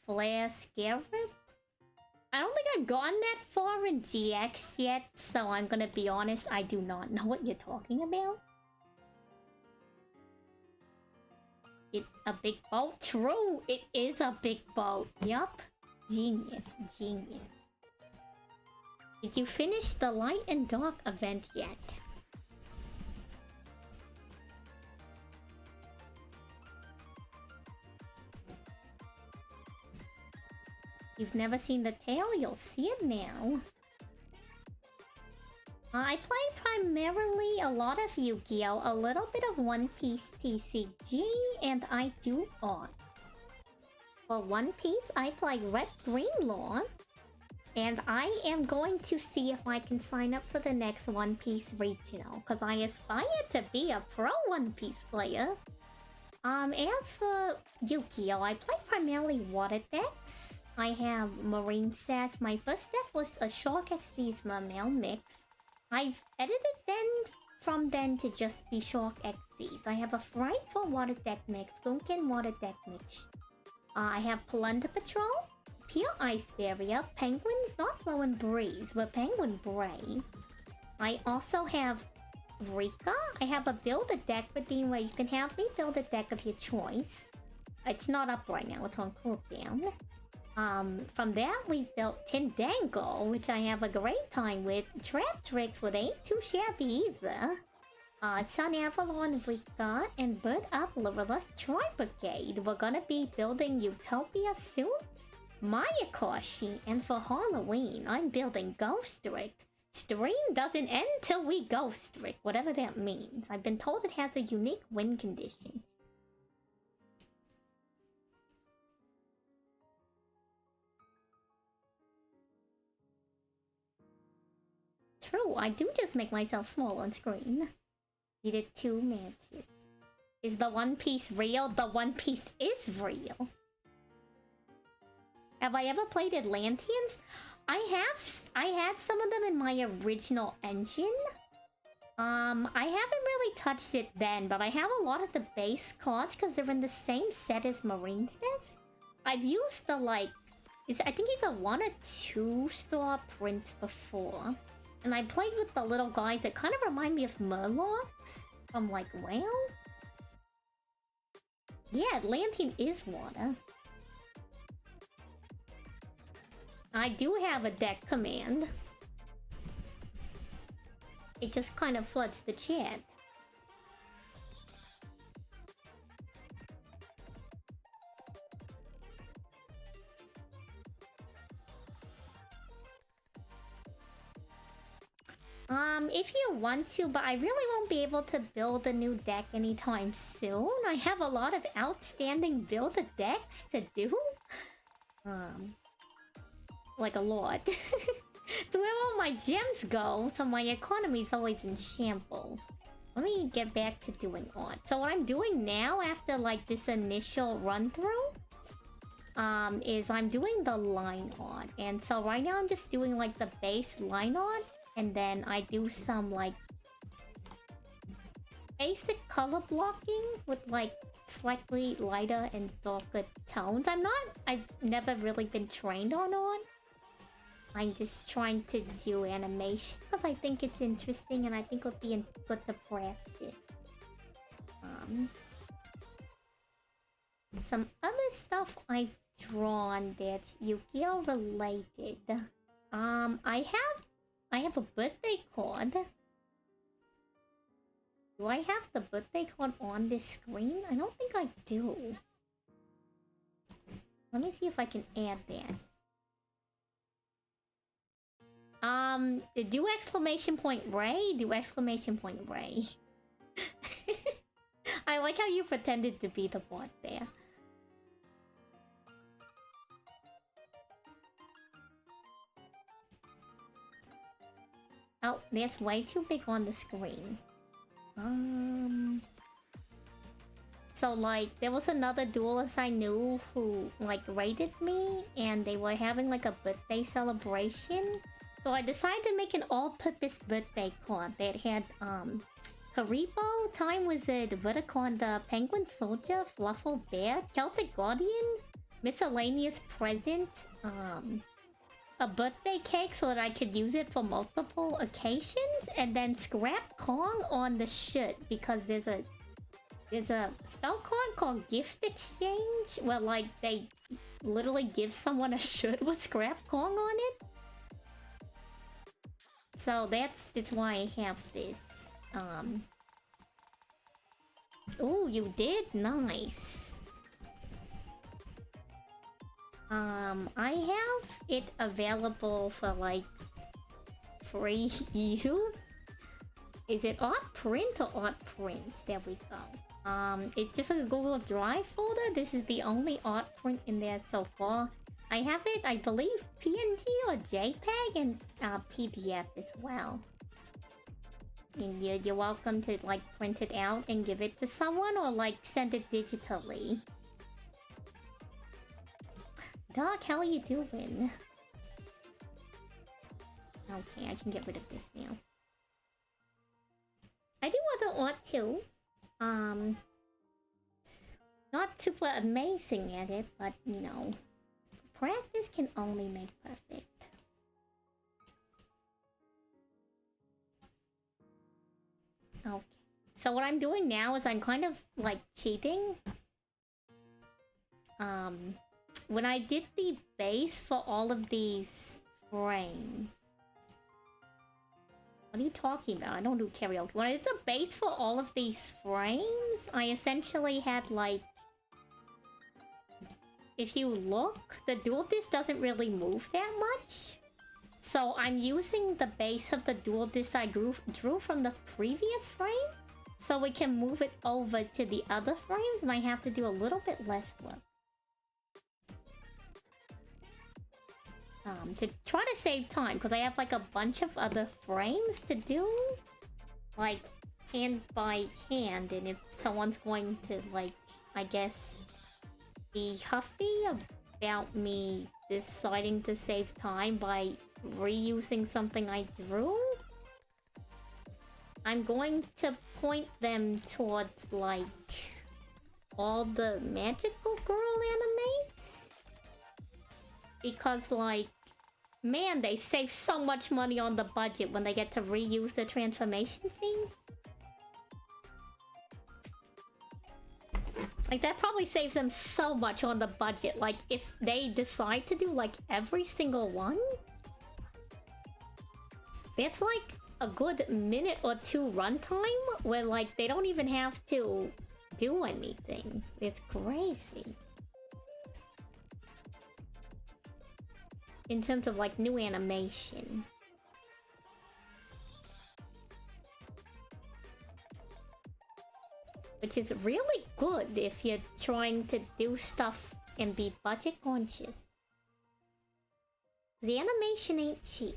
Flare Scarab? I don't think I've gone that far in GX yet, so I'm gonna be honest, I do not know what you're talking about. It's a big boat? True, it is a big boat. Yup. Genius, genius. Did you finish the light and dark event yet? You've never seen the tale? You'll see it now. I play primarily a lot of Yu-Gi-Oh!, a little bit of One Piece TCG, and I do art. For One Piece, I play Red Green Law, and I am going to see if I can sign up for the next One Piece regional, because I aspire to be a pro One Piece player. As for Yu-Gi-Oh!, I play primarily water decks. I have Marine Sass. My first deck was a Shark Xyz Mermail mix. I've edited from then to just be Shark Xyz. I have a Frightful water deck mix, Funkin water deck mix. I have Plunder Patrol, Pure Ice Barrier, Penguins, not Flowing Breeze, but Penguin Brave. I also have Rika. I have a build a deck redeem where you can have me build a deck of your choice. It's not up right now, it's on cooldown. From that we built Tindangle, which I have a great time with. Trap Tricks, which ain't too shabby either. Sun Avalon, Rika, and Bird Up Liverless Tri Brigade. We're gonna be building Utopia soon. Maya Koshi, and for Halloween, I'm building Ghost Trick. Stream doesn't end till we Ghost Trick, whatever that means. I've been told it has a unique win condition. True, I do just make myself small on screen. We did 2 matches. Is the One Piece real? The One Piece is real. Have I ever played Atlanteans? I had some of them in my original engine. I haven't really touched it then, but I have a lot of the base cards because they're in the same set as Marine says. I've used the I think he's a 1 or 2 star prince before. And I played with the little guys that kind of remind me of Murlocs from WoW. Yeah, Atlantean is water. I do have a deck command. It just kind of floods the chat. If you want to, but I really won't be able to build a new deck anytime soon. I have a lot of outstanding build-a-decks to do. Like a lot. It's where all my gems go, so my economy's always in shambles. Let me get back to doing art. So what I'm doing now, after like this initial run-through, is I'm doing the line art. And so right now I'm just doing like the base line art. And then I do some like basic color blocking with like slightly lighter and darker tones. I've never really been trained on art. I'm just trying to do animation because I think it's interesting and I think it would be good to practice. Some other stuff I've drawn that's Yu-Gi-Oh! Related. I have a birthday card. Do I have the birthday card on this screen? I don't think I do. Let me see if I can add that. Do exclamation point Ray? Do exclamation point Ray. I like how you pretended to be the bot there. Oh, that's way too big on the screen. So like, there was another duelist I knew who like raided me, and they were having like a birthday celebration. So I decided to make an all-purpose birthday card that had Haribo, Time Wizard, Verticonda, Penguin Soldier, Fluffle Bear, Celtic Guardian, Miscellaneous Present, a birthday cake so that I could use it for multiple occasions, and then scrap Kong on the shirt because there's a spell card called Gift Exchange where like they literally give someone a shirt with scrap Kong on it. So that's why I have this. Oh, you did? Nice. I have it available for like free use. Is it art print or art prints? There we go. It's just a Google Drive folder. This is the only art print in there so far. I have it, I believe, PNG or JPEG and PDF as well. And you're welcome to like print it out and give it to someone or like send it digitally. Doc, how are you doing? Okay, I can get rid of this now. I do other art too. Not super amazing at it, but you know, practice can only make perfect. Okay. So what I'm doing now is I'm kind of like cheating. When I did the base for all of these frames. What are you talking about? I don't do karaoke. When I did the base for all of these frames, I essentially had like... If you look, the dual disc doesn't really move that much. So I'm using the base of the dual disc I drew from the previous frame. So we can move it over to the other frames and I have to do a little bit less work. To try to save time, because I have like a bunch of other frames to do, like hand by hand, and if someone's going to like, I guess, be huffy about me deciding to save time by reusing something I drew, I'm going to point them towards like all the magical girl animes. Because, like, man, they save so much money on the budget when they get to reuse the transformation scenes. Like, that probably saves them so much on the budget. Like, if they decide to do, like, every single one, that's, like, a good minute or two runtime where, like, they don't even have to do anything. It's crazy. In terms of like new animation. Which is really good if you're trying to do stuff and be budget conscious. The animation ain't cheap.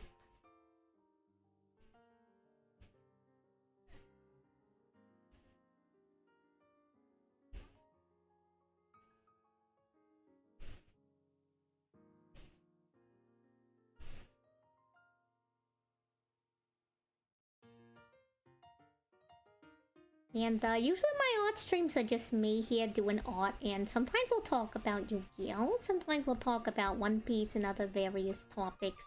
And usually my art streams are just me here doing art, and sometimes we'll talk about Yu-Gi-Oh! Sometimes we'll talk about One Piece and other various topics.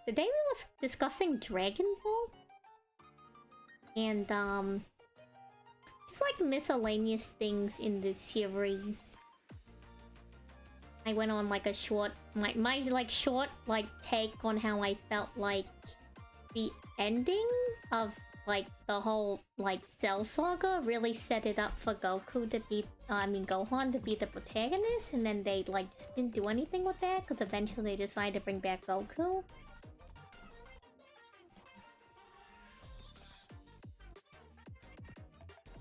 Today we was discussing Dragon Ball. And just like miscellaneous things in this series. I went on like a short, my like short like take on how I felt like the ending of like the whole like Cell Saga really set it up for Goku to be, Gohan to be the protagonist, and then they like just didn't do anything with that because eventually they decided to bring back Goku.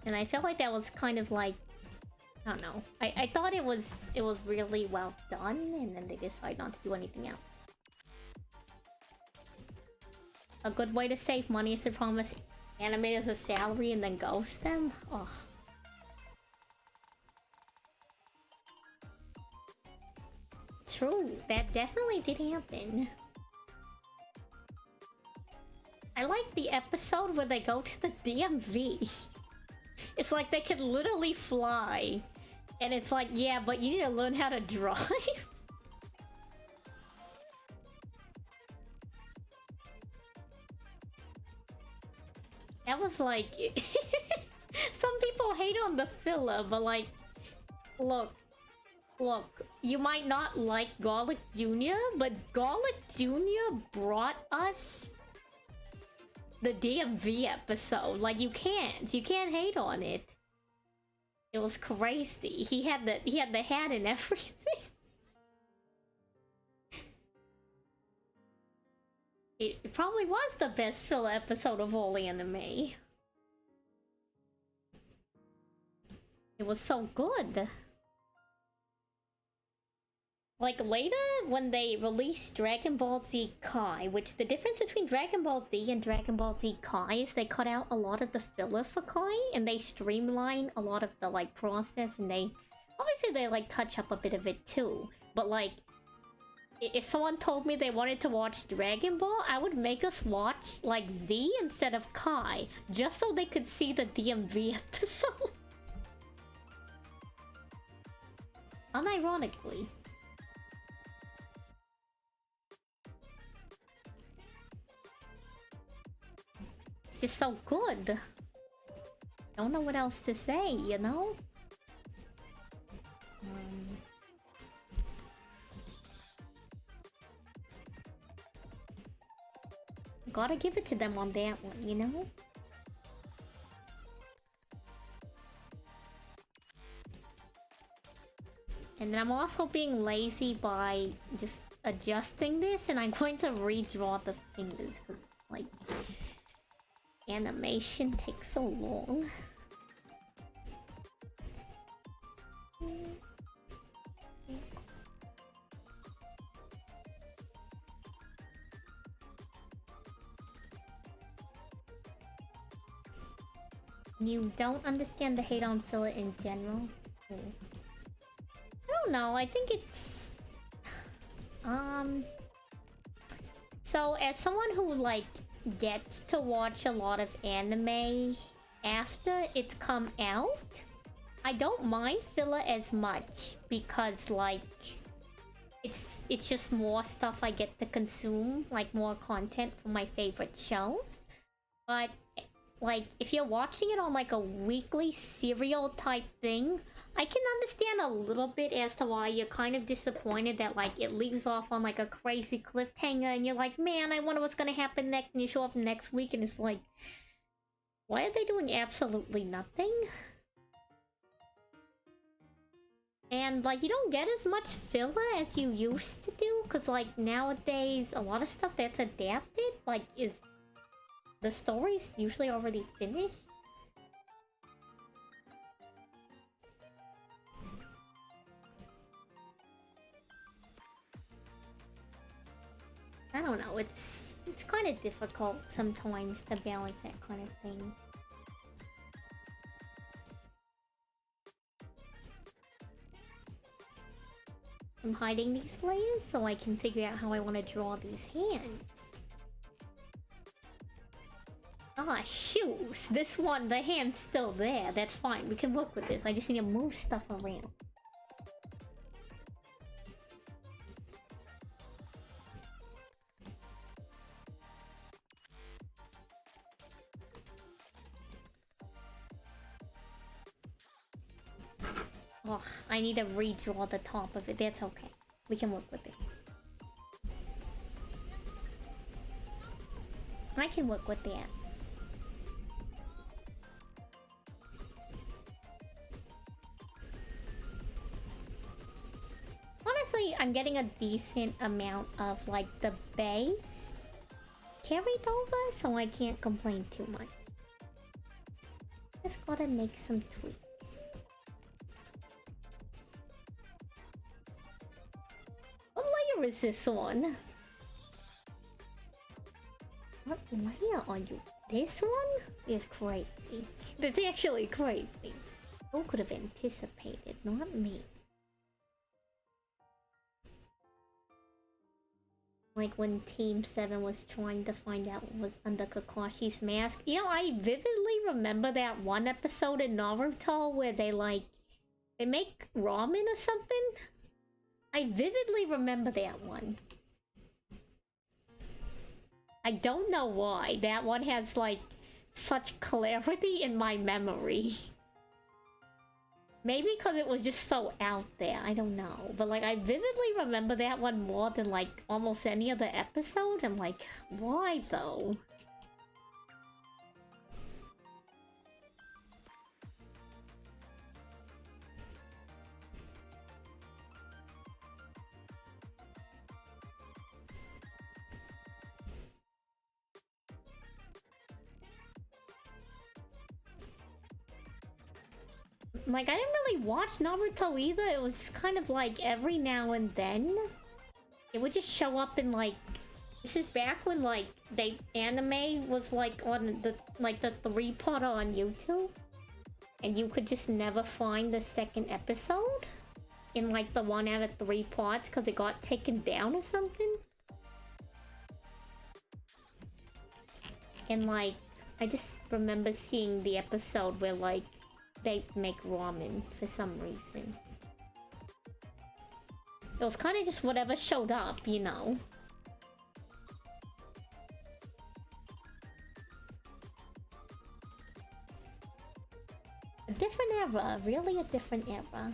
And I felt like that was kind of like, I don't know. I thought it was really well done, and then they decided not to do anything else. A good way to save money is to promise animators a salary and then ghost them. Ugh. True, that definitely did happen. I like the episode where they go to the DMV. It's like they could literally fly. And it's like, yeah, but you need to learn how to drive. That was like... Some people hate on the filler, but like... Look. Look. You might not like Garlic Jr., but Garlic Jr. brought us... the DMV episode. Like, you can't hate on it. It was crazy. He had the hat and everything. It probably was the best filler episode of all anime. It was so good. Like later, when they released Dragon Ball Z Kai, which the difference between Dragon Ball Z and Dragon Ball Z Kai is they cut out a lot of the filler for Kai, and they streamline a lot of the like process, and they obviously they like touch up a bit of it too. But like, if someone told me they wanted to watch Dragon Ball, I would make us watch like Z instead of Kai, just so they could see the DMV episode. Unironically. It's just so good. Don't know what else to say, you know? Gotta give it to them on that one, you know? And then I'm also being lazy by just adjusting this, and I'm going to redraw the fingers, because, like, animation takes so long. You don't understand the hate on filler in general? I don't know, I think it's... So, as someone who, like, gets to watch a lot of anime after it's come out, I don't mind filler as much, because, like, it's just more stuff I get to consume, like, more content for my favorite shows. But... like, if you're watching it on, like, a weekly serial type thing, I can understand a little bit as to why you're kind of disappointed that, like, it leaves off on, like, a crazy cliffhanger, and you're like, man, I wonder what's gonna happen next, and you show up next week, and it's like, why are they doing absolutely nothing? And, like, you don't get as much filler as you used to do, because, like, nowadays, a lot of stuff that's adapted, like, is... the story's usually already finished. I don't know, it's kind of difficult sometimes to balance that kind of thing. I'm hiding these layers so I can figure out how I want to draw these hands. Ah, shoes! This one, the hand's still there. That's fine. We can work with this. I just need to move stuff around. Oh, I need to redraw the top of it. That's okay. We can work with it. I can work with that. Honestly, I'm getting a decent amount of, like, the base carried over, so I can't complain too much. Just gotta make some tweaks. What layer is this on? What layer are you? This one is crazy. That's actually crazy. Who could have anticipated? Not me. Like when Team 7 was trying to find out what was under Kakashi's mask. You know, I vividly remember that one episode in Naruto where they make ramen or something. I vividly remember that one. I don't know why. That one has like such clarity in my memory. Maybe because it was just so out there, I don't know. But like, I vividly remember that one more than like almost any other episode. I'm like, why though? Like, I didn't really watch Naruto either. It was just kind of like every now and then. It would just show up in like... This is back when like anime was like on the 3-parter on YouTube. And you could just never find the second episode in like the 1 out of 3 parts because it got taken down or something. And like, I just remember seeing the episode where like they make ramen for some reason. It was kind of just whatever showed up, you know. A different era, really a different era.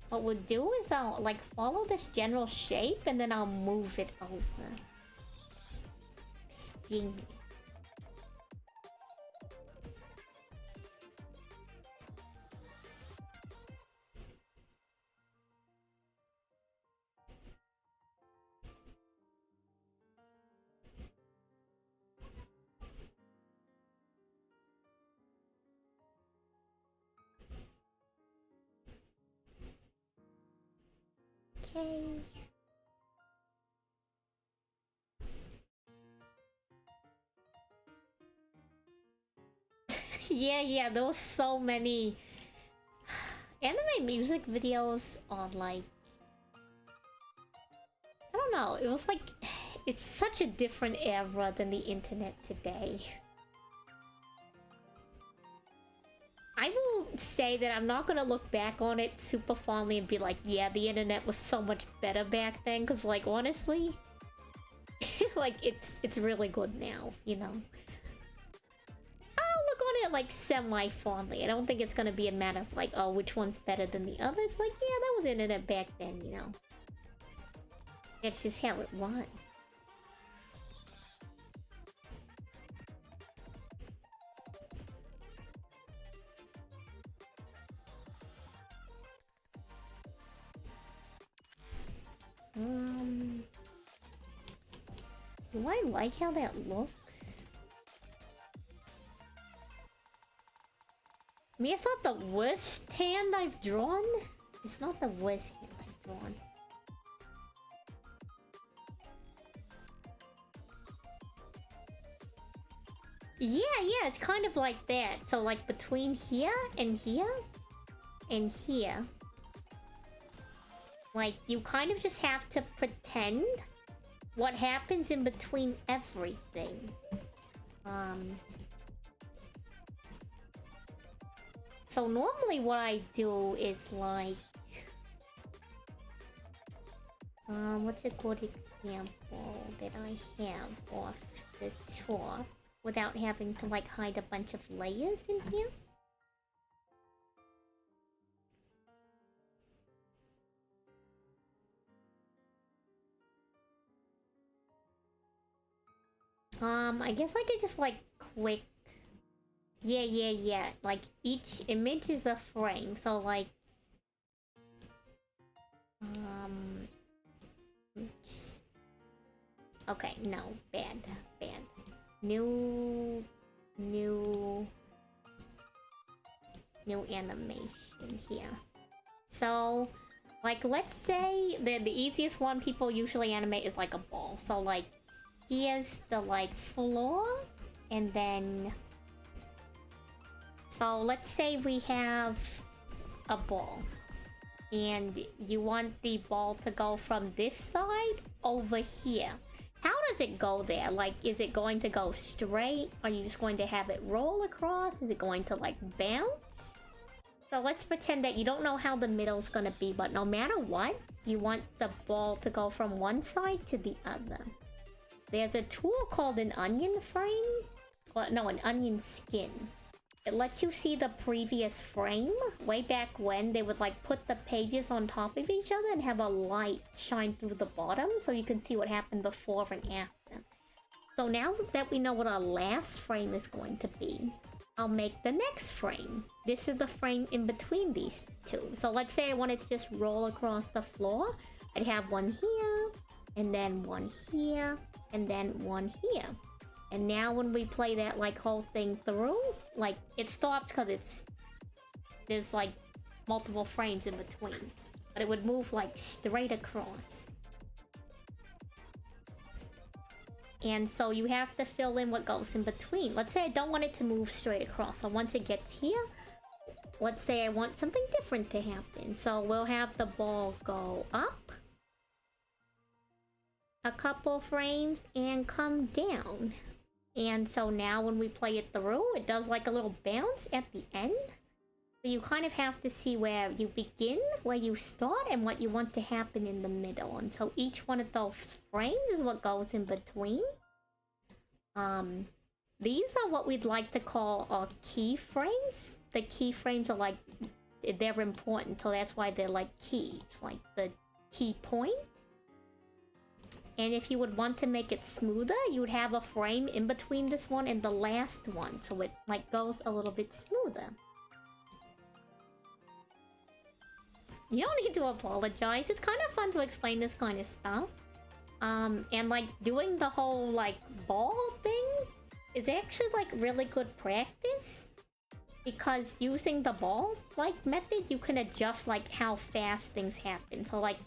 What we'll do is I'll like follow this general shape and then I'll move it over. Sting. Okay. Yeah, there was so many anime music videos on like... I don't know, it was like... It's such a different era than the internet today. I will say that I'm not gonna look back on it super fondly and be like, yeah, the internet was so much better back then, because like honestly, like it's really good now, you know. I'll look on it like semi-fondly. I don't think it's gonna be a matter of like, oh, which one's better than the other. It's like, yeah, that was internet back then, you know. It's just how it was. Do I like how that looks? I mean, it's not the worst hand I've drawn. It's not the worst hand I've drawn. Yeah, it's kind of like that. So like between here and here and here, like you kind of just have to pretend what happens in between everything. So normally what I do is like... what's a good example that I have off the top without having to like hide a bunch of layers in here? I guess I could just like quick... Yeah. Like each image is a frame, so like... Oops. Okay, no, bad. New animation here. So, like, let's say that the easiest one people usually animate is like a ball. So like, here's the like floor, and then... So let's say we have a ball, and you want the ball to go from this side over here. How does it go there? Like, is it going to go straight? Are you just going to have it roll across? Is it going to like bounce? So let's pretend that you don't know how the middle's gonna be, but no matter what, you want the ball to go from one side to the other. There's a tool called an onion frame. Well, no, an onion skin. It lets you see the previous frame. Way back when, they would like put the pages on top of each other and have a light shine through the bottom so you can see what happened before and after. So now that we know what our last frame is going to be, I'll make the next frame. This is the frame in between these two. So let's say I wanted to just roll across the floor. I'd have one here, and then one here, and then one here. And now when we play that like whole thing through, like it stops because there's like multiple frames in between. But it would move like straight across. And so you have to fill in what goes in between. Let's say I don't want it to move straight across. So once it gets here, let's say I want something different to happen. So we'll have the ball go up a couple frames and come down. And so now when we play it through, it does like a little bounce at the end. So you kind of have to see where you begin, where you start, and what you want to happen in the middle. And so each one of those frames is what goes in between. These are what we'd like to call our keyframes. The keyframes are like, they're important, so that's why they're like keys, like the key point. And if you would want to make it smoother, you would have a frame in between this one and the last one, so it like goes a little bit smoother. You don't need to apologize. It's kind of fun to explain this kind of stuff. And like doing the whole like ball thing is actually like really good practice. Because using the ball like method, you can adjust like how fast things happen. So like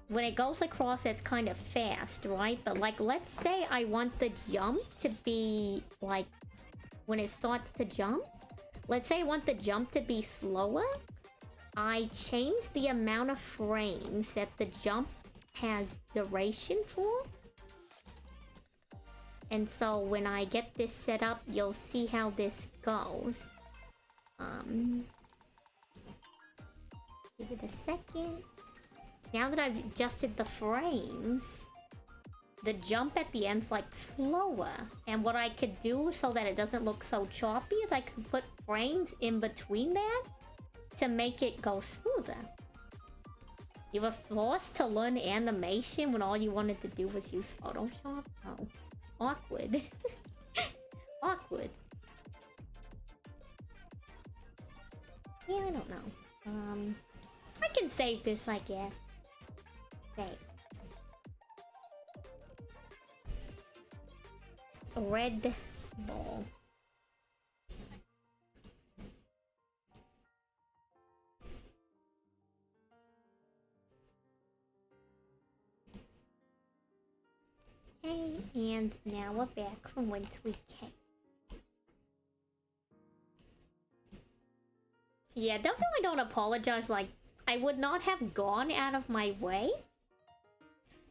when it goes across, it's kind of fast, right? But like let's say I want the jump to be like when it starts to jump. Let's say I want the jump to be slower. I change the amount of frames that the jump has duration for. And so when I get this set up, you'll see how this goes. Give it a second. Now that I've adjusted the frames, the jump at the end's like slower. And what I could do so that it doesn't look so choppy is I could put frames in between that to make it go smoother. You were forced to learn animation when all you wanted to do was use Photoshop? Oh, awkward. Awkward. Yeah, I don't know. I can save this, I guess. Save. Red ball. Okay, and now we're back from whence we came. Yeah, definitely don't apologize. Like, I would not have gone out of my way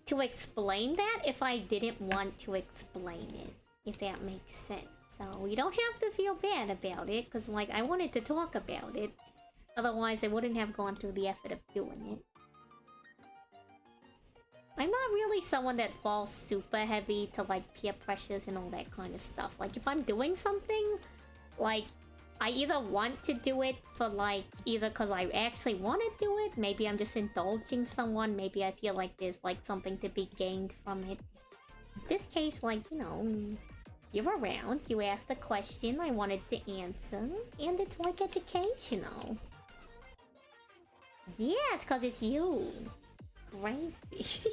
to explain that if I didn't want to explain it, if that makes sense. So you don't have to feel bad about it, because like I wanted to talk about it. Otherwise I wouldn't have gone through the effort of doing it. I'm not really someone that falls super heavy to like peer pressures and all that kind of stuff. Like if I'm doing something, like I either want to do it for like, either because I actually want to do it, maybe I'm just indulging someone, maybe I feel like there's like something to be gained from it. In this case, like, you know, you're around, you asked a question, I wanted to answer, and it's like educational. Yeah, it's because it's you. Crazy.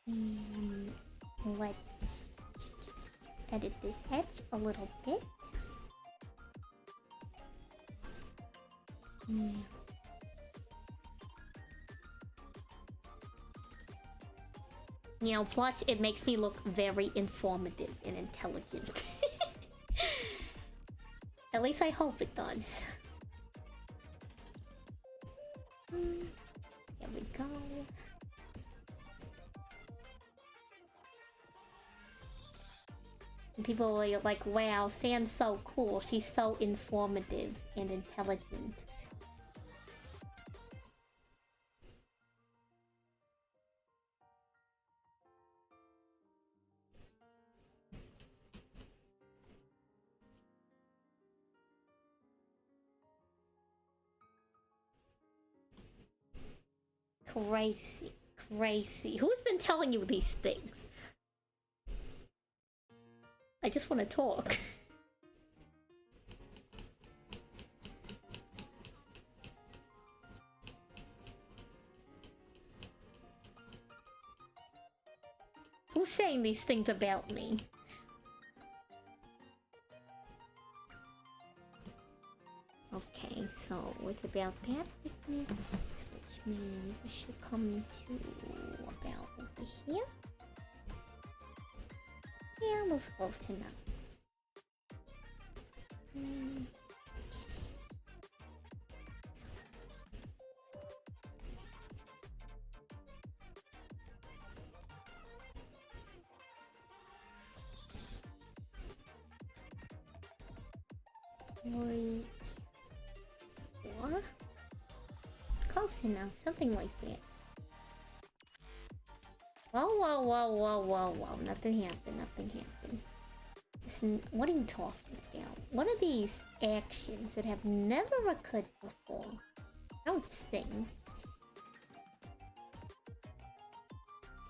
And let's edit this edge a little bit. Yeah. You know, plus it makes me look very informative and intelligent. At least I hope it does. Here we go. And people are like, wow, San's so cool. She's so informative and intelligent. Crazy. Crazy. Who's been telling you these things? I just want to talk. Who's saying these things about me? Okay, so it's about that thickness, which means it should come to about over here. Yeah, looks close enough. Three, four. Close enough, something like that. Whoa, whoa, whoa, whoa, whoa, whoa. Nothing happened, nothing happened. Listen, what are you talking about? What are these actions that have never occurred before? Don't sing.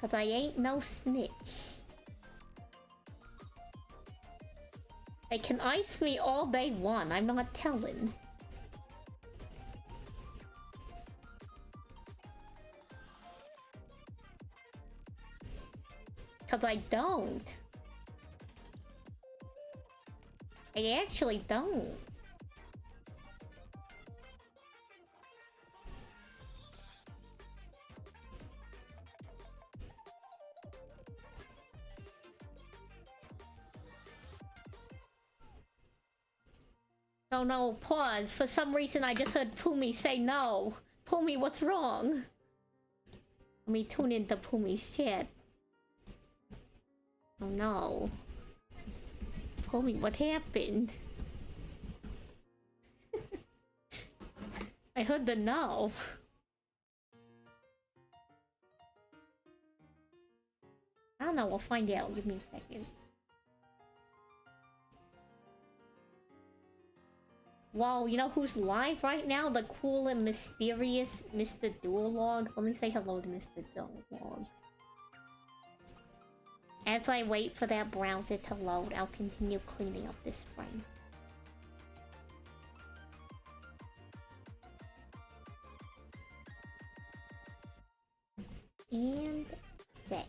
Cause I ain't no snitch. They can ice me all they want, I'm not telling. Cause I don't. I actually don't. Oh no, pause. For some reason I just heard Pumi say no. Pumi, what's wrong? Let me tune into Pumi's chat. Oh no. Pumi, what happened? I heard the no. I don't know, we'll find out. Give me a second. Whoa, you know who's live right now? The cool and mysterious Mr. Duolog. Let me say hello to Mr. Duolog. As I wait for that browser to load, I'll continue cleaning up this frame. And set.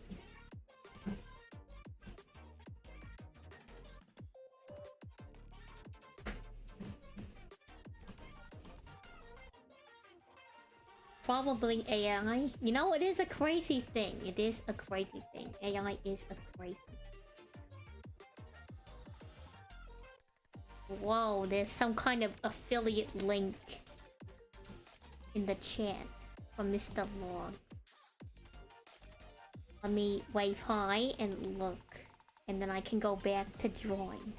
Probably AI. You know, it is a crazy thing. It is a crazy thing. AI is a crazy thing. Whoa, there's some kind of affiliate link in the chat from Mr. Log. Let me wave hi and look. And then I can go back to drawing.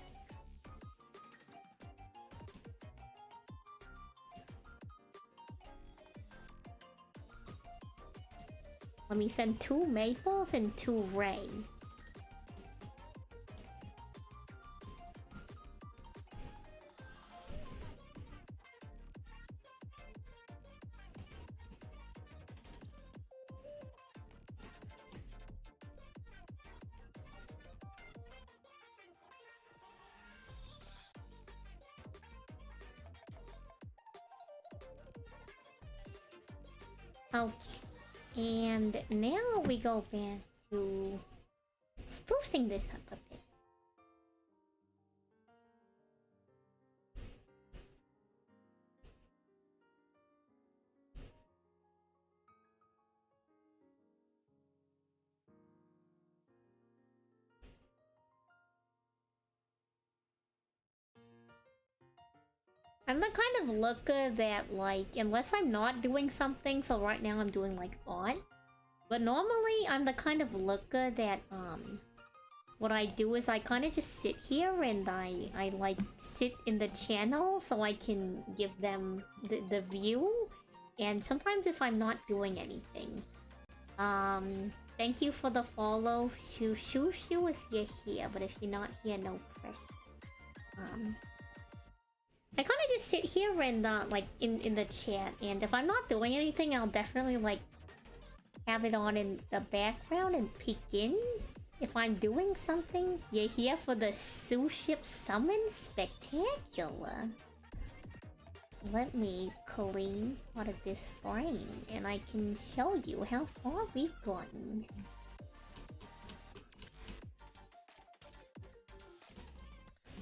Let me send 2 Maples and 2 Ray. Okay. And now we go back to sprucing this up a bit. I'm the kind of looker that, like, unless I'm not doing something, so right now I'm doing, like, art. But normally, I'm the kind of looker that, what I do is I kind of just sit here and I like, sit in the channel so I can give them the view. And sometimes if I'm not doing anything. Thank you for the follow. Shoo if you're here, but if you're not here, no pressure. I kind of just sit here and, like, in the chat. And if I'm not doing anything, I'll definitely, like, have it on in the background and peek in. If I'm doing something, you're here for the Sue Ship Summon? Spectacular. Let me clean out of this frame and I can show you how far we've gone.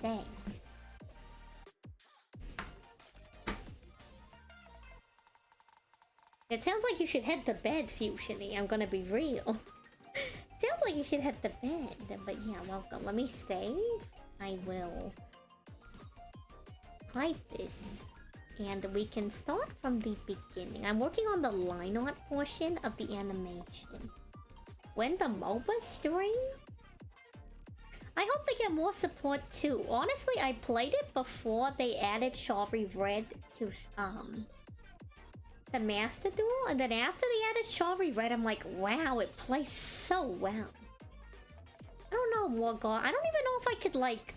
Say. It sounds like you should head to bed, Fusiony. I'm gonna be real. Sounds like you should head to bed. But yeah, welcome. Let me save. I will hide this. And we can start from the beginning. I'm working on the line art portion of the animation. When the MOBA stream? I hope they get more support too. Honestly, I played it before they added Strawberry Red to the Master Duel, and then after they added Strawberry Red, I'm like, wow, it plays so well. I don't know, Wargod. I don't even know if I could, like,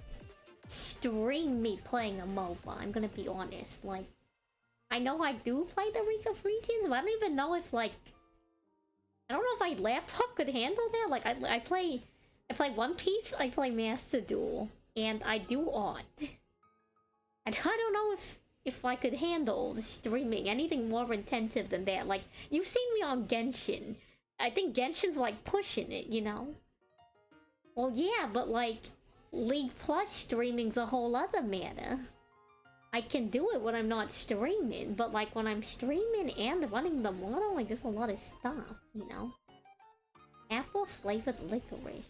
stream me playing a MOBA, I'm gonna be honest. Like, I know I do play the League of Legends, but I don't even know if, like... I don't know if my laptop could handle that. Like, I play One Piece, I play Master Duel, and I do art. And I don't know if I could handle streaming anything more intensive than that. Like, you've seen me on Genshin. I think Genshin's, like, pushing it, you know? Well, yeah, but, like, League Plus streaming's a whole other matter. I can do it when I'm not streaming, but, like, when I'm streaming and running the model, like, there's a lot of stuff, you know? Apple flavored licorice.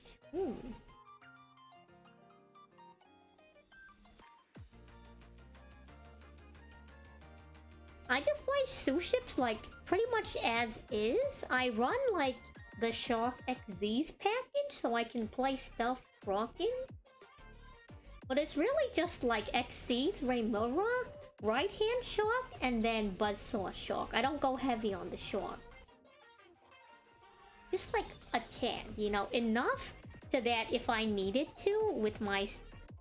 I just play Sue Ships, like, pretty much as is. I run, like, the Shark XZ's package so I can play Stealth Kraken. But it's really just, like, XC's Raymura, Right-Hand Shark, and then Buzzsaw Shark. I don't go heavy on the Shark. Just, like, a tad, you know? Enough so that if I needed to, with my,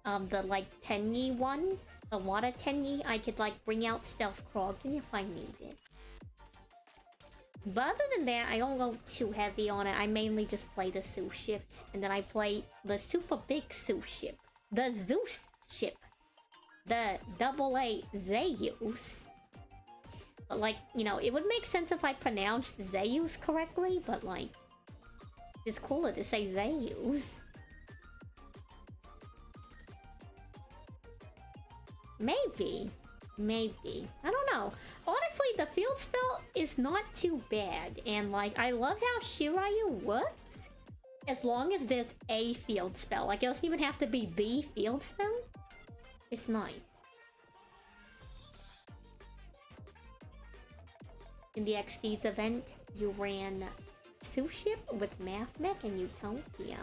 the, like, Tenyi one, the Water Tenyi, I could, like, bring out Stealth Kraken if I needed. But other than that, I don't go too heavy on it. I mainly just play the Sue Ships, and then I play the super big Sue Ship. The Zeus ship. The AA Zeus. But, like, you know, it would make sense if I pronounced Zeus correctly, but, like, it's cooler to say Zeus. Maybe. Maybe. I don't know. Honestly, the field spell is not too bad. And, like, I love how Shiryu works. As long as there's a field spell. Like, it doesn't even have to be the field spell. It's nice. In the XD's event, you ran Sue Ship with Math Mech and Utopia.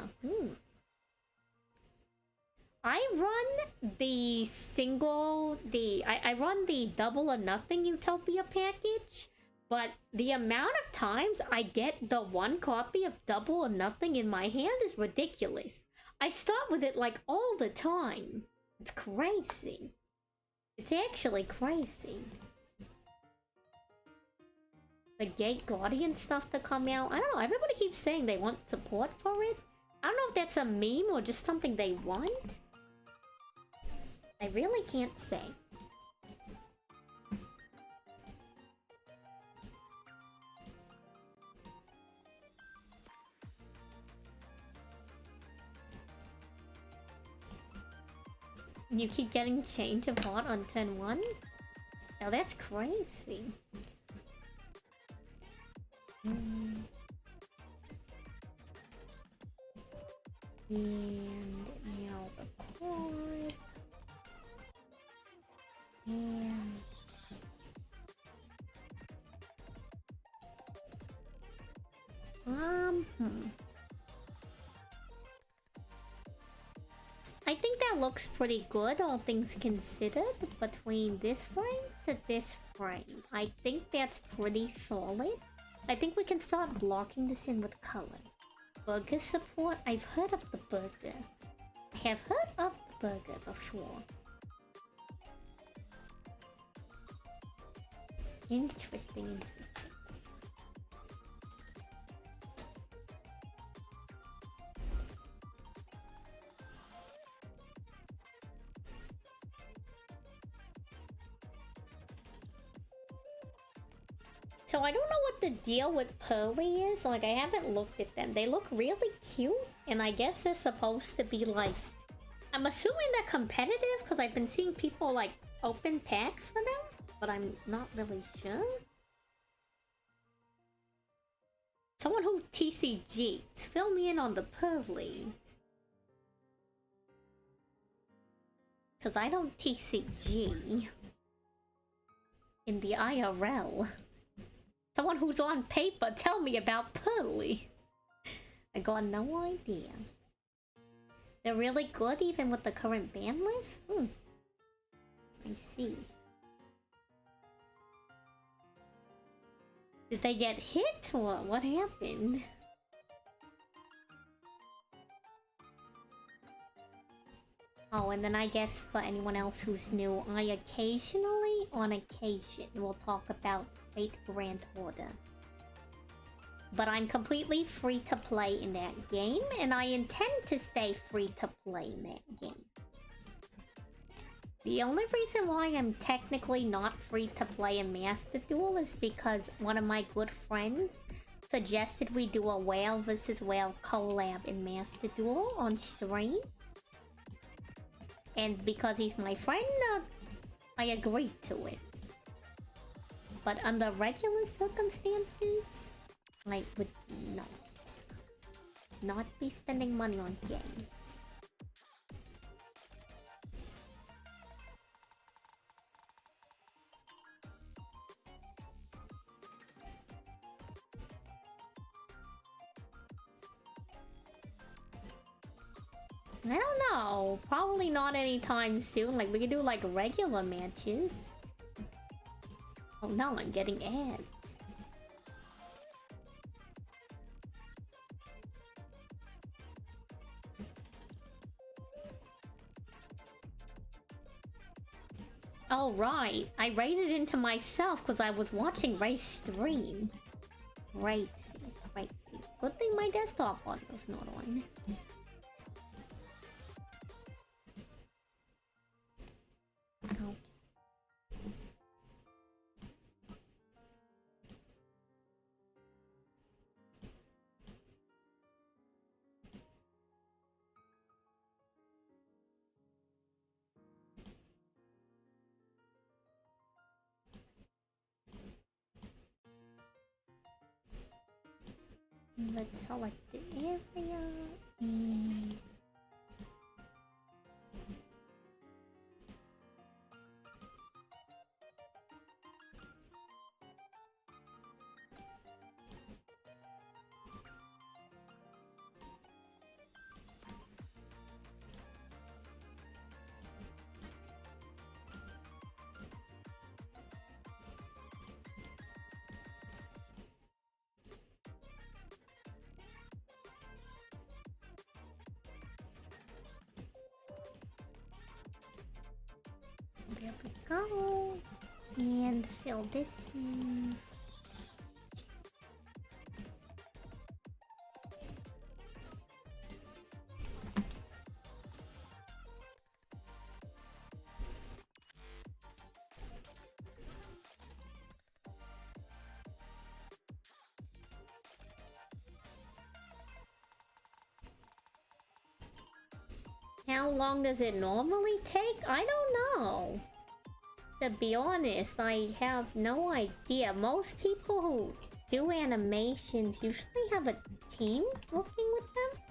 I run the I run the Double or Nothing Utopia package. But the amount of times I get the one copy of Double or Nothing in my hand is ridiculous. I start with it, like, all the time. It's crazy. It's actually crazy. The Gate Guardian stuff to come out. I don't know, everybody keeps saying they want support for it. I don't know if that's a meme or just something they want. I really can't say. You keep getting change of heart on turn 1? Now that's crazy. And now the cord. And I think that looks pretty good, all things considered, between this frame to this frame. I think that's pretty solid. I think we can start blocking this in with color. Burger support? I've heard of the burger. I have heard of the burger for sure. Interesting. So I don't know what the deal with Pearly is. Like, I haven't looked at them. They look really cute, and I guess they're supposed to be like... I'm assuming they're competitive, because I've been seeing people like open packs for them, but I'm not really sure. Someone who TCGs, fill me in on the Pearlies. Because I don't TCG in the IRL. Someone who's on paper, tell me about Pearly. I got no idea. They're really good even with the current ban list? I see. Did they get hit or what happened? Oh, and then I guess for anyone else who's new, I occasionally, on occasion, will talk about Fate Grand Order. But I'm completely free to play in that game, and I intend to stay free to play in that game. The only reason why I'm technically not free to play in Master Duel is because one of my good friends suggested we do a Whale vs. Whale collab in Master Duel on stream. And because he's my friend, I agreed to it. But under regular circumstances, I would not be spending money on games. I don't know. Probably not anytime soon. Like, we could do like regular matches. Oh no, I'm getting ads. Oh right, I rated into myself because I was watching Ray's stream. Crazy. Good thing my desktop audio's not on. Okay. Let's select the area and... there we go. And fill this in. How long does it normally take? I don't know. To be honest, I have no idea. Most people who do animations usually have a team working with them.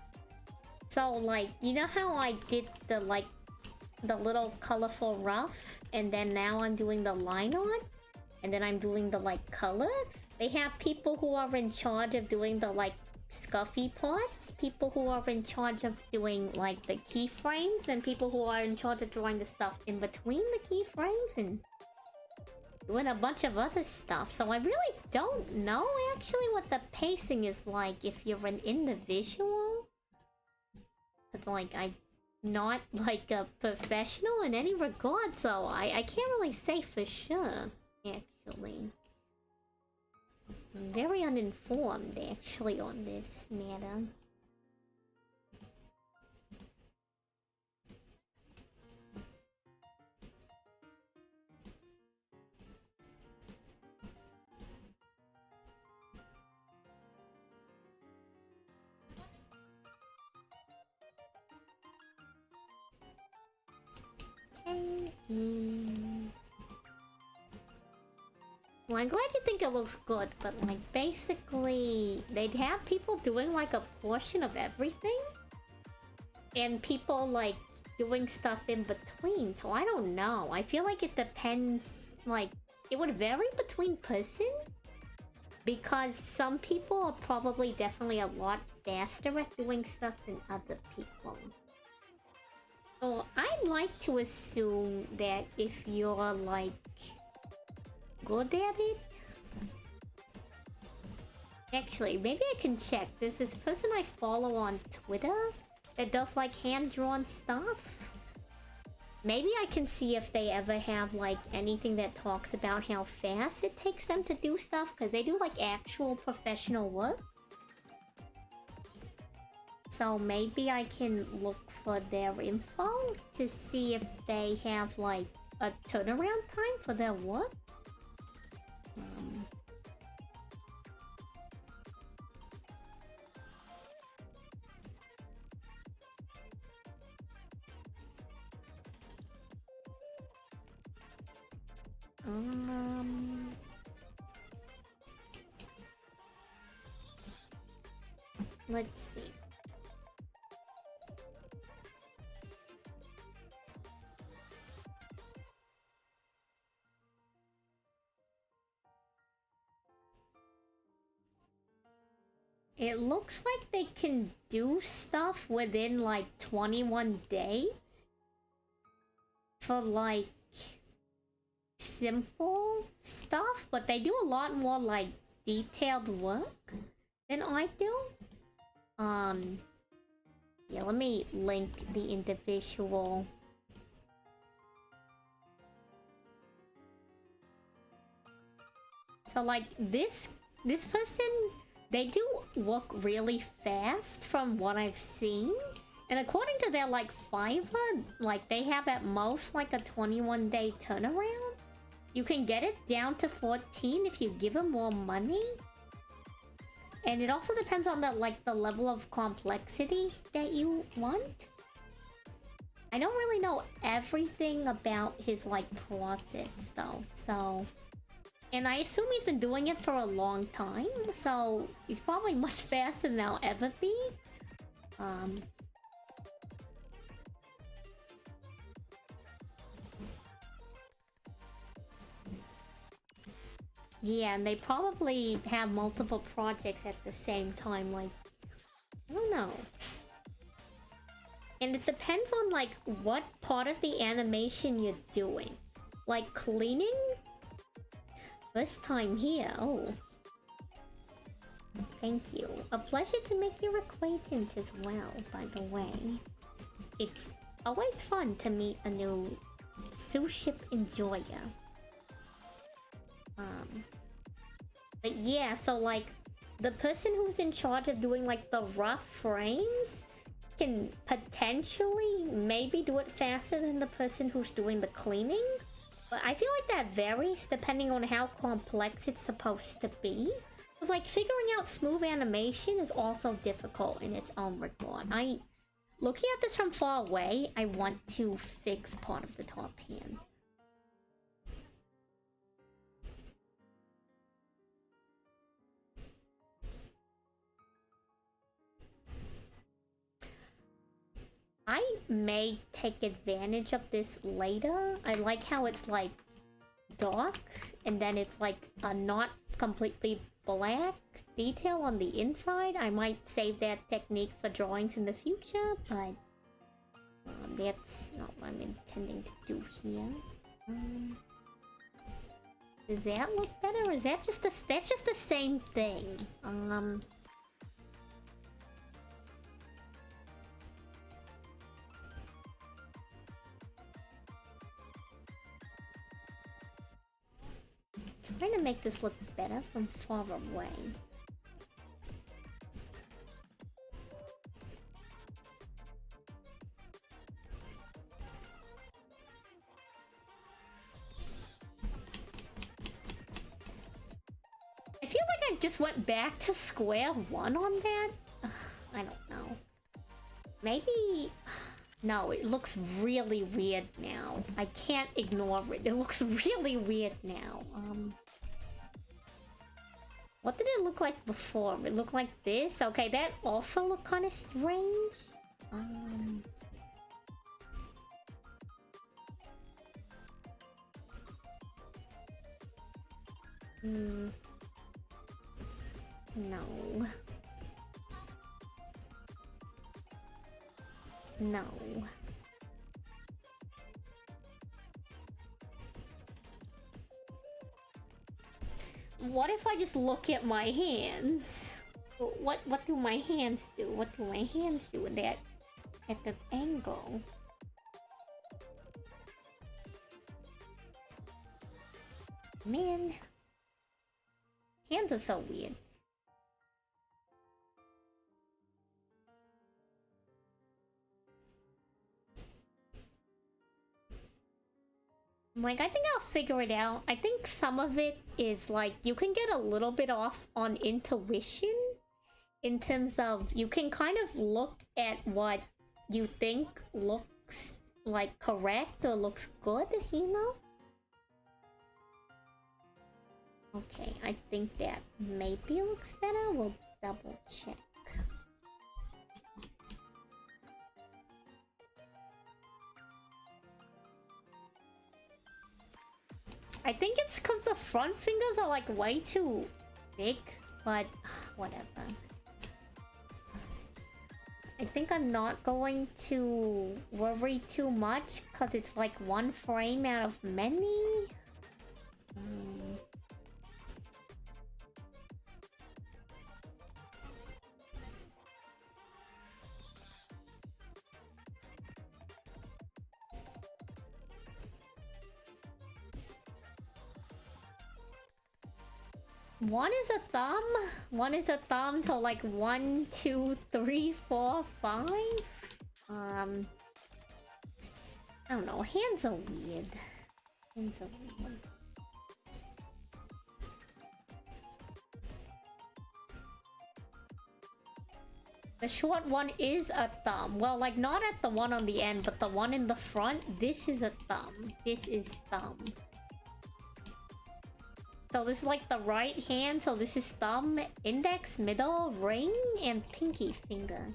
So like, you know how I did the like the little colorful rough and then now I'm doing the line art and then I'm doing the like color? They have people who are in charge of doing the like scuffy parts, people who are in charge of doing like the keyframes, and people who are in charge of drawing the stuff in between the keyframes, and doing a bunch of other stuff. So I really don't know actually what the pacing is like if you're an individual. But like, I'm not like a professional in any regard, so I can't really say for sure, actually. I'm very uninformed actually on this matter. Well, I'm glad you think it looks good, but like basically they'd have people doing like a portion of everything and people like doing stuff in between, so I don't know. I feel like it depends, like it would vary between person because some people are probably definitely a lot faster at doing stuff than other people. So I'd like to assume that if you're like good at it. Actually, maybe I can check. There's this person I follow on Twitter that does like hand-drawn stuff. Maybe I can see if they ever have like anything that talks about how fast it takes them to do stuff, because they do like actual professional work. So maybe I can look for their info to see if they have like a turnaround time for their work. Let's see. It looks like they can do stuff within like 21 days for like simple stuff, but they do a lot more like detailed work than I do. Yeah, let me link the individual. So like this person, they do work really fast from what I've seen. And according to their like Fiverr, like they have at most like a 21-day turnaround. You can get it down to 14 if you give them more money. And it also depends on the like the level of complexity that you want. I don't really know everything about his like process though, so... And I assume he's been doing it for a long time, so he's probably much faster than I'll ever be. Yeah, and they probably have multiple projects at the same time, like... I don't know. And it depends on, like, what part of the animation you're doing. Like, cleaning? First time here, oh. Thank you. A pleasure to make your acquaintance as well, by the way. It's always fun to meet a new sous ship enjoyer. But yeah, so like, the person who's in charge of doing like the rough frames can potentially maybe do it faster than the person who's doing the cleaning. But I feel like that varies depending on how complex it's supposed to be. Because like, figuring out smooth animation is also difficult in its own regard. Looking at this from far away, I want to fix part of the top hand. I may take advantage of this later. I like how it's like dark and then it's like not completely black detail on the inside. I might save that technique for drawings in the future, but that's not what I'm intending to do here. Does that look better, or is that just that's just the same thing? Trying to make this look better from far away. I feel like I just went back to square one on that. I don't know. Maybe... No, it looks really weird now. I can't ignore it. It looks really weird now. What did it look like before? It looked like this? Okay, that also looked kind of strange. No. No. What if I just look at my hands? What do my hands do? What do my hands do in that at the angle? Man, hands are so weird. Like, I think I'll figure it out. I think some of it is like, you can get a little bit off on intuition in terms of you can kind of look at what you think looks like correct or looks good, you know? Okay, I think that maybe looks better. We'll double check. I think it's because the front fingers are like way too big, but whatever. I think I'm not going to worry too much because it's like one frame out of many. One is a thumb. One is a thumb to like 1, 2, 3, 4, 5. I don't know. Hands are weird. Hands are weird. The short one is a thumb. Well, like not at the one on the end, but the one in the front. This is a thumb. This is thumb. So this is like the right hand, so this is thumb, index, middle, ring, and pinky finger.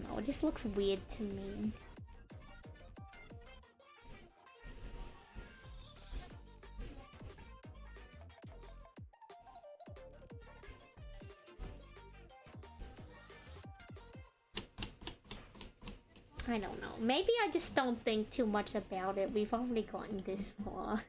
No, it just looks weird to me. I don't know. Maybe I just don't think too much about it. We've already gotten this far.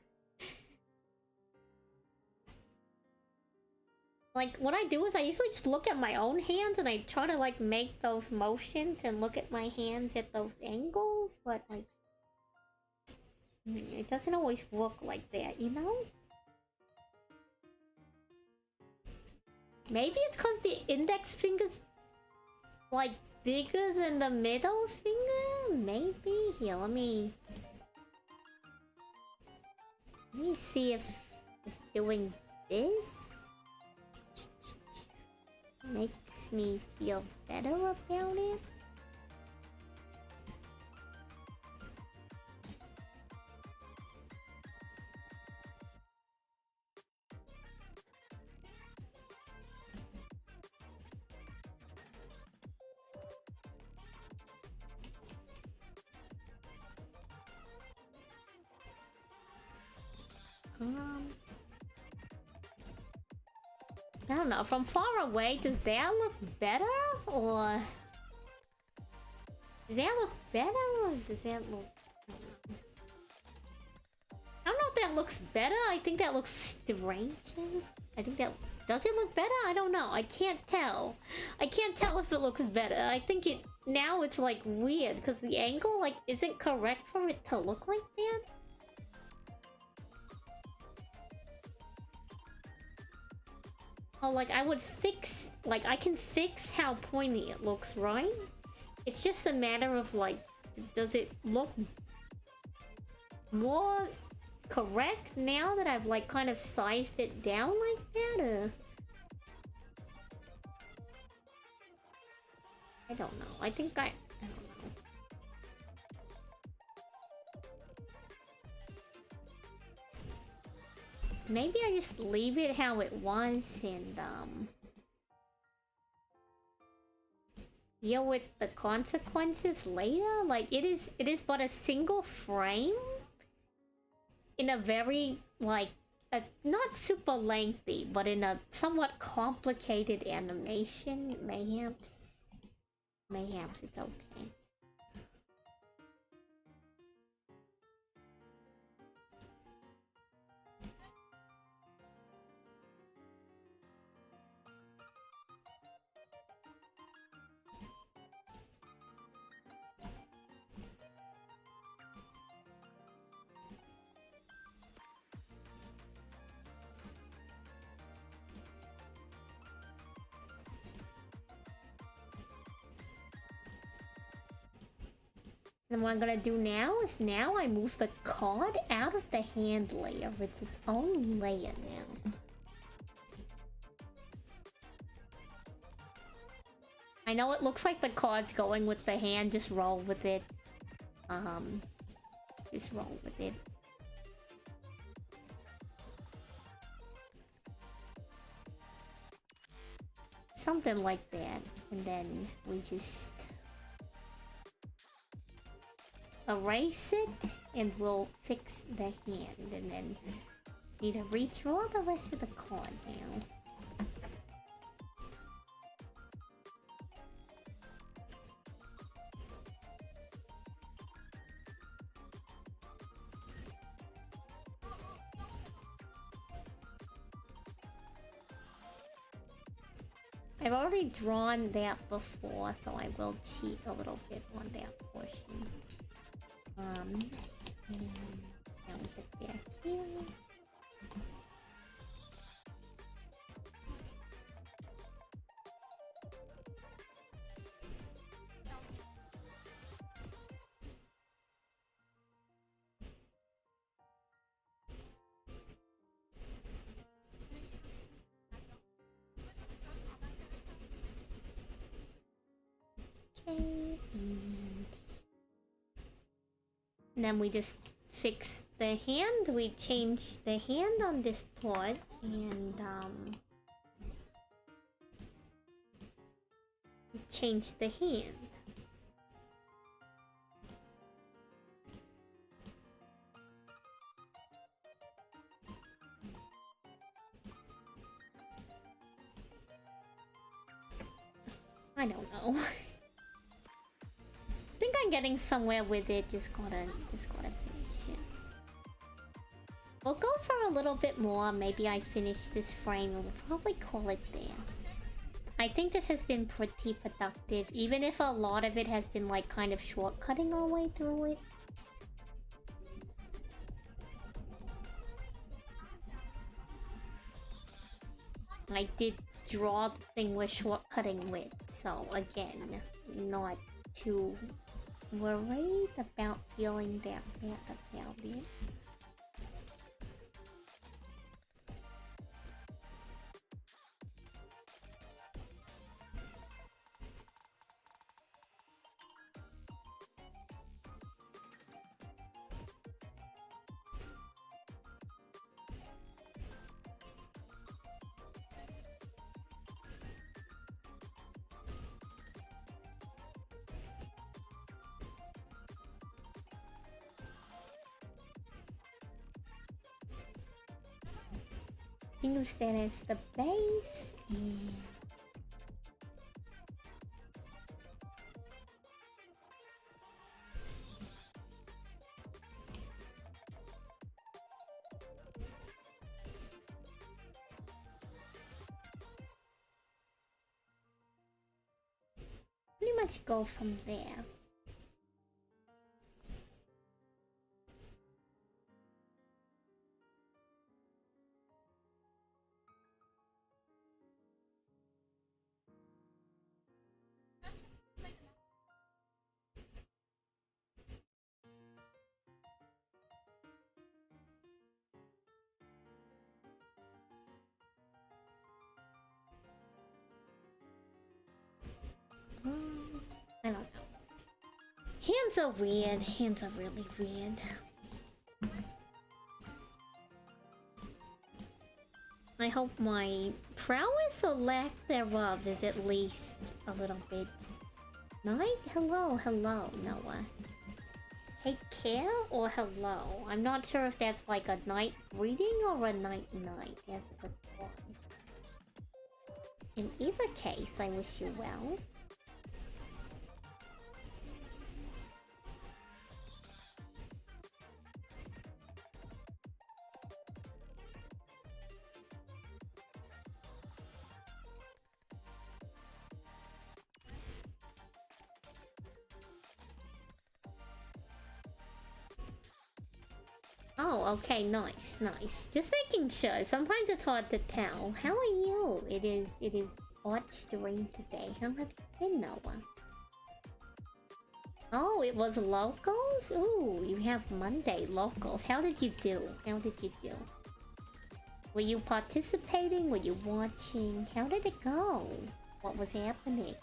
Like, what I do is I usually just look at my own hands and I try to, like, make those motions and look at my hands at those angles, but, like, it doesn't always work like that, you know? Maybe it's because the index finger's, like, bigger than the middle finger? Maybe? Here, let me see if doing this makes me feel better about it. I don't know, from far away, does that look better? Or... Does that look better? Or does that look... I don't know if that looks better. I think that looks strange. I think that... Does it look better? I don't know. I can't tell. I can't tell if it looks better. I think it... Now it's like weird because the angle like isn't correct for it to look like that. Oh, like I would fix... Like I can fix how pointy it looks, right? It's just a matter of like... Does it look more correct now that I've like kind of sized it down like that? Or... I don't know. I think I don't know. Maybe I just leave it how it was and deal with the consequences later. Like it is but a single frame in a very like not super lengthy, but in a somewhat complicated animation. Mayhaps it's okay. And what I'm gonna do now is I move the card out of the hand layer. It's its own layer now. I know it looks like the card's going with the hand, just roll with it. Just roll with it. Something like that. And then we just erase it and we'll fix the hand and then need to redraw the rest of the card now. I've already drawn that before, so I will cheat a little bit on that portion. And now we get back here. Okay, and then we just fix the hand. We change the hand on this board and we change the hand. I don't know. I think I'm getting somewhere with it. Just gotta finish it. We'll go for a little bit more. Maybe I finish this frame and we'll probably call it there. I think this has been pretty productive, even if a lot of it has been like kind of shortcutting our way through it. I did draw the thing we're shortcutting with, so again, not too worried about feeling that bad about it. Use that as the base, And pretty much go from there. I don't know. Hands are weird. Hands are really weird. I hope my prowess or lack thereof is at least a little bit. Night? Hello, hello, Noah. Take care or hello? I'm not sure if that's like a night greeting or a night. That's a good one. In either case, I wish you well. Oh, okay, nice. Just making sure. Sometimes it's hard to tell. How are you? It is odd stream today. How have you been, Noah? Oh, it was locals? Ooh, you have Monday locals. How did you do? Were you participating? Were you watching? How did it go? What was happening?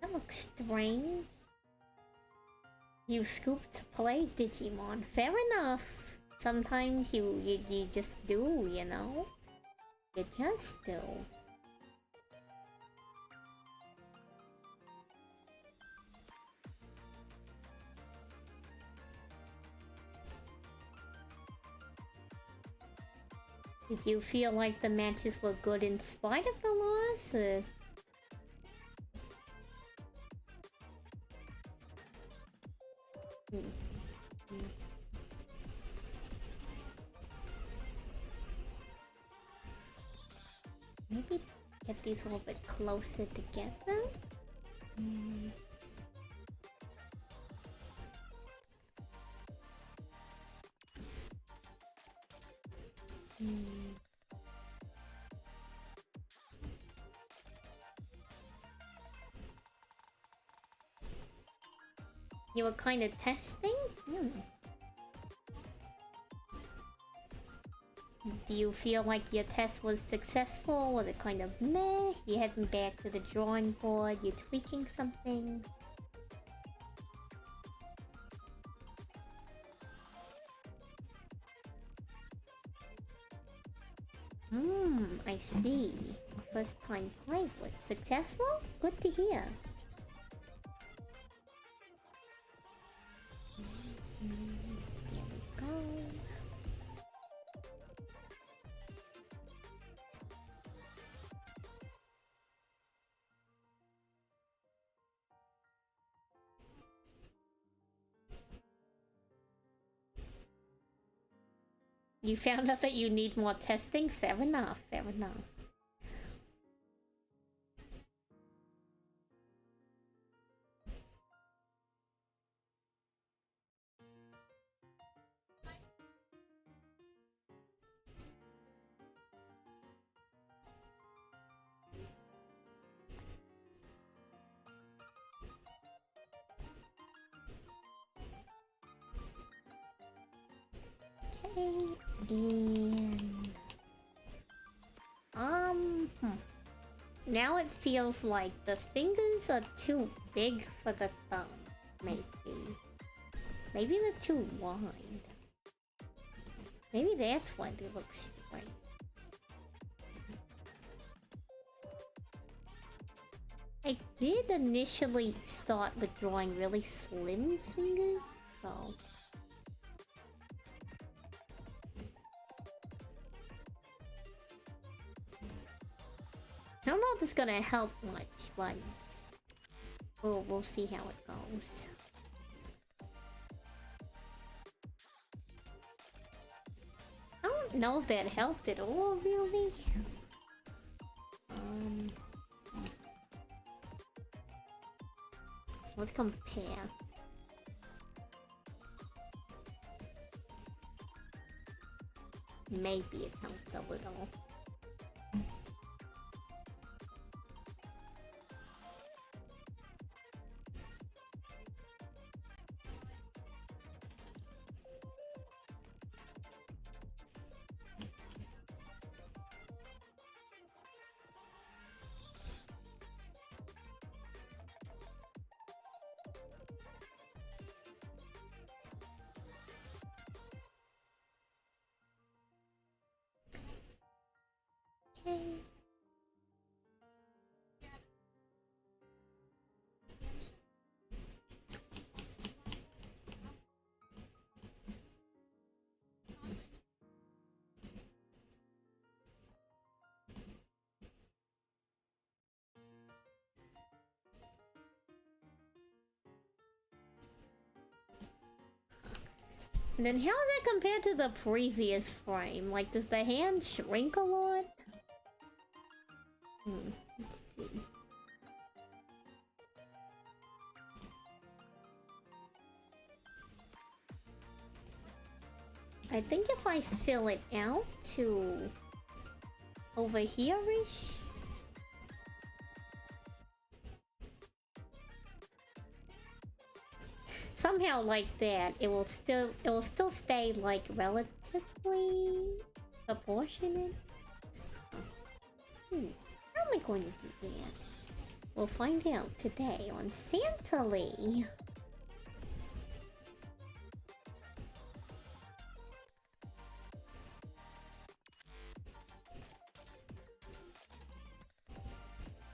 That looks strange. You scooped to play Digimon. Fair enough. Sometimes you just do, you know? You just do. Did you feel like the matches were good in spite of the loss? Maybe get these a little bit closer together. You were kind of testing? Do you feel like your test was successful? Was it kind of meh? You heading back to the drawing board? You tweaking something? I see. First time play was successful? Good to hear. Here we go. You found out that you need more testing? Fair enough, fair enough. Okay, and now it feels like the fingers are too big for the thumb. Maybe they're too wide. Maybe that's why they look straight. I did initially start with drawing really slim fingers, so... I don't know if it's gonna help much, but we'll see how it goes. I don't know if that helped at all, really. Let's compare. Maybe it helped a little. Okay. And then how is that compared to the previous frame? Like, does the hand shrink a lot? Let's see. I think if I fill it out to over here-ish. Somehow like that, it will still stay like relatively proportionate. How am I going to do that? We'll find out today on Salie.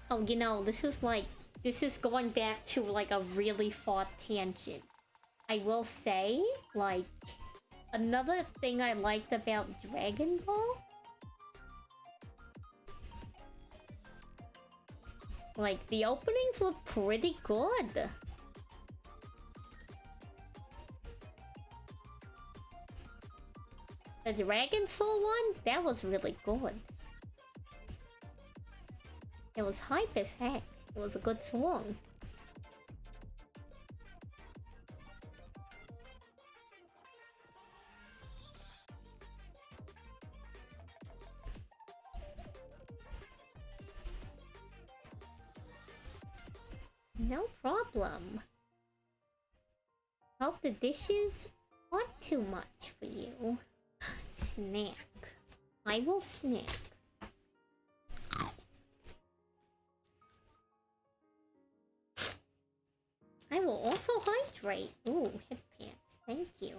Oh, you know, this is going back to like a really far tangent. I will say, like, another thing I liked about Dragon Ball, like, the openings were pretty good. The Dragon Soul one, that was really good. It was hype as heck. It was a good song. No problem. Hope the dishes aren't too much for you. Snack. I will snack. I will also hydrate. Ooh, hip pants. Thank you.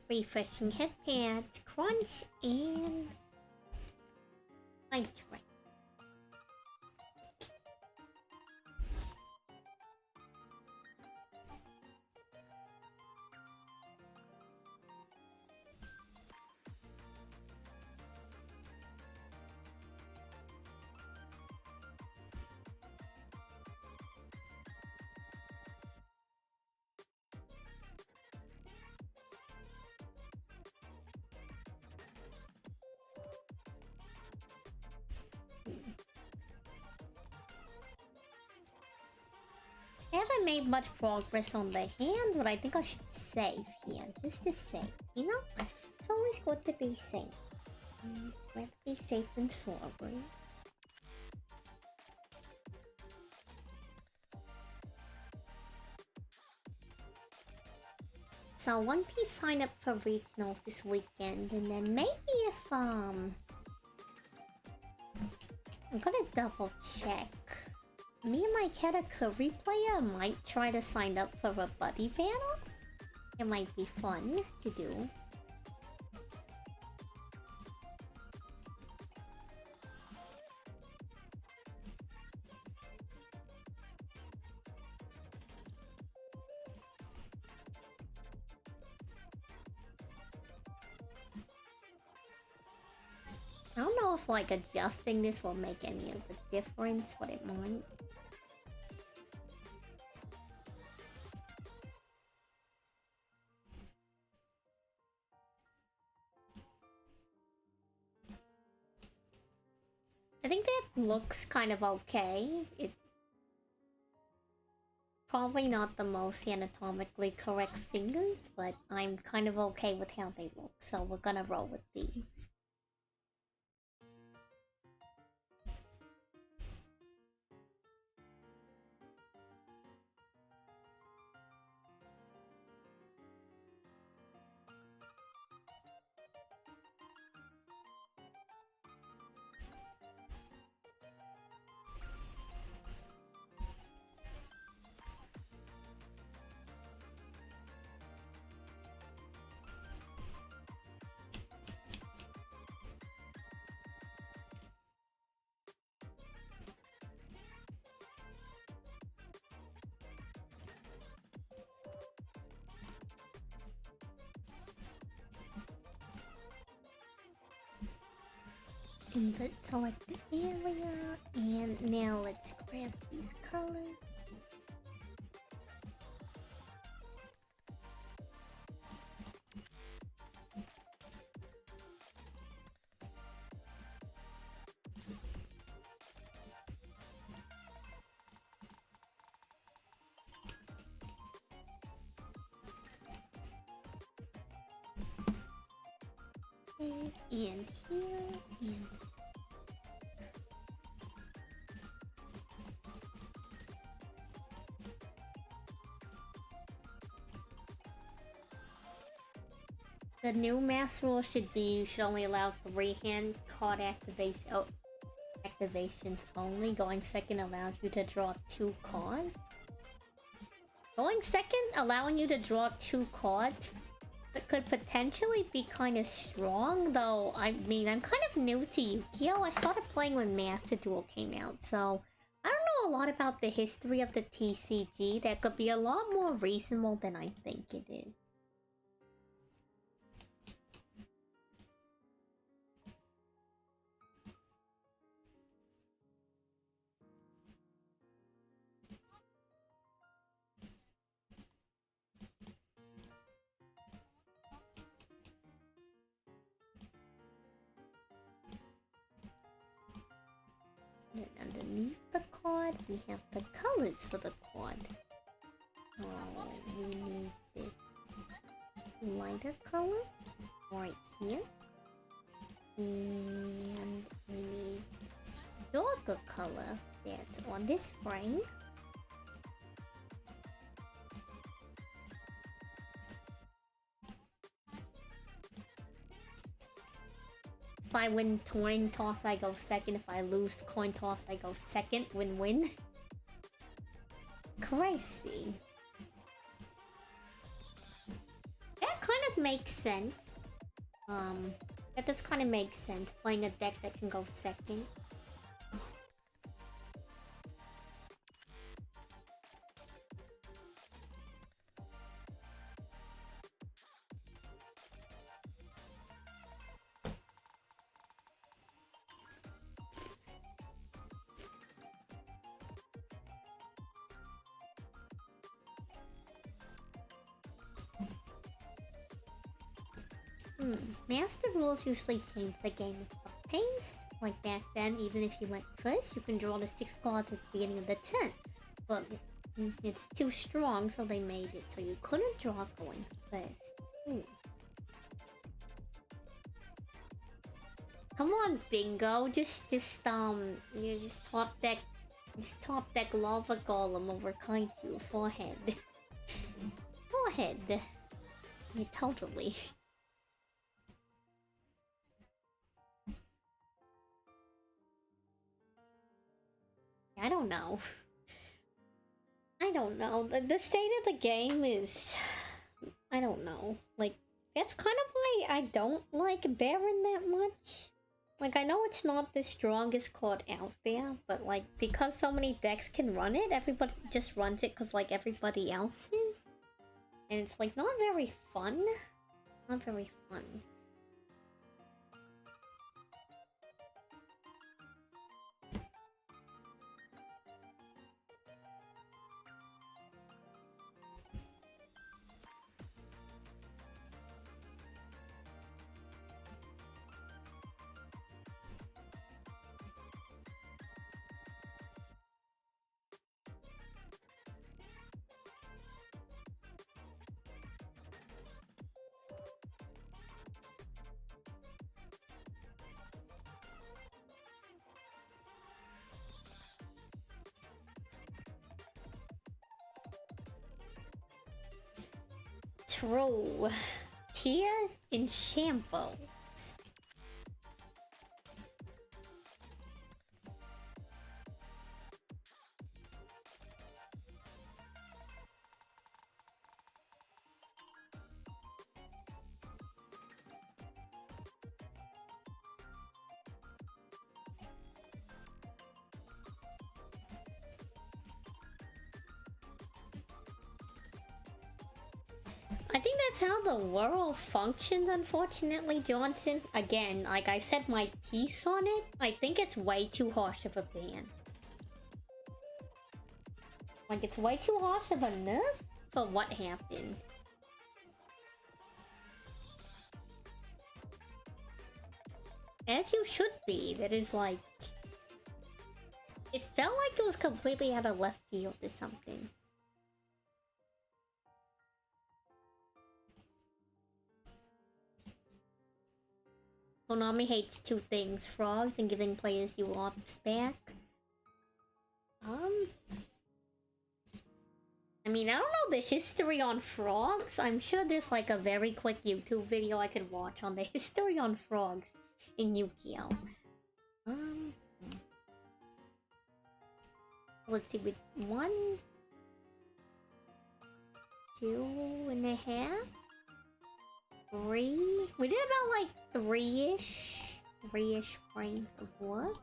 Refreshing head pants, crunch, and hydrate. I haven't made much progress on the hand, but I think I should save here, just to save, you know? It's always good to be safe. Rather be safe than sorry. So One Piece sign up for regionals this weekend, and then maybe if I'm gonna double check. Me and my Katakuri player might try to sign up for a buddy battle. It might be fun to do. I don't know if like adjusting this will make any of the difference, but it might. I think that looks kind of okay. It's probably not the most anatomically correct fingers, but I'm kind of okay with how they look, so we're gonna roll with these. Select the area, and now let's grab these colors. And here, and the new mass rule should be you should only allow 3 hand card activations only. Going second allows you to draw 2 cards. Going second, allowing you to draw 2 cards, that could potentially be kind of strong, though. I mean, I'm kind of new to Yu-Gi-Oh! I started playing when Master Duel came out, so I don't know a lot about the history of the TCG. That could be a lot more reasonable than I think it is. And underneath the card, we have the colors for the card. Oh, we need this lighter color right here. And we need this darker color that's on this frame. If I win coin toss, I go second. If I lose coin toss, I go second. Win-win. Crazy. That kind of makes sense. That does kind of make sense. Playing a deck that can go second. Master rules usually change the game pace. Like back then, even if you went first, you can draw the 6 cards at the beginning of the turn. But it's too strong, so they made it so you couldn't draw going first. Come on, Bingo! You just top deck lava golem over Kaiju forehead. Forehead. Yeah, totally. I don't know. I don't know. The state of the game is... I don't know. Like, that's kind of why I don't like Baron that much. Like, I know it's not the strongest card out there, but like, because so many decks can run it, everybody just runs it because like everybody else is. And it's like not very fun. Not very fun. True. Tear in shambles. I think that's how the world functions, unfortunately, Johnson. Again, like I said my piece on it, I think it's way too harsh of a ban. Like, it's way too harsh of a nerf for what happened. As you should be, that is like... It felt like it was completely out of left field or something. Konami hates two things, frogs and giving players you ops back. I mean, I don't know the history on frogs. I'm sure there's like a very quick YouTube video I could watch on the history on frogs in Yu-Gi-Oh! Let's see, with 1, 2.5, 3. We did about like 3-ish frames of work.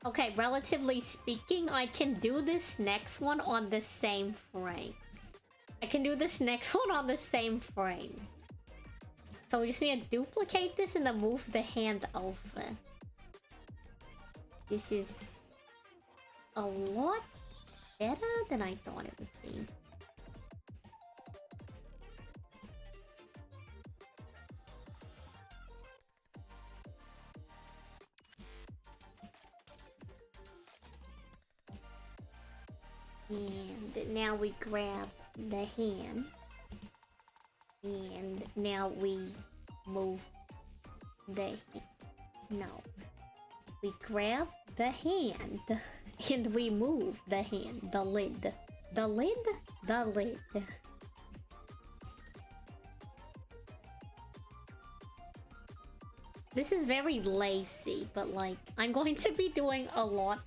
Okay, relatively speaking, I can do this next one on the same frame. I can do this next one on the same frame. So we just need to duplicate this and then move the hand over. This is a lot better than I thought it would be. And now we grab the hand. And now we move the... No. We grab the hand. And we move the hand. The lid. The lid? The lid. This is very lazy, but like, I'm going to be doing a lot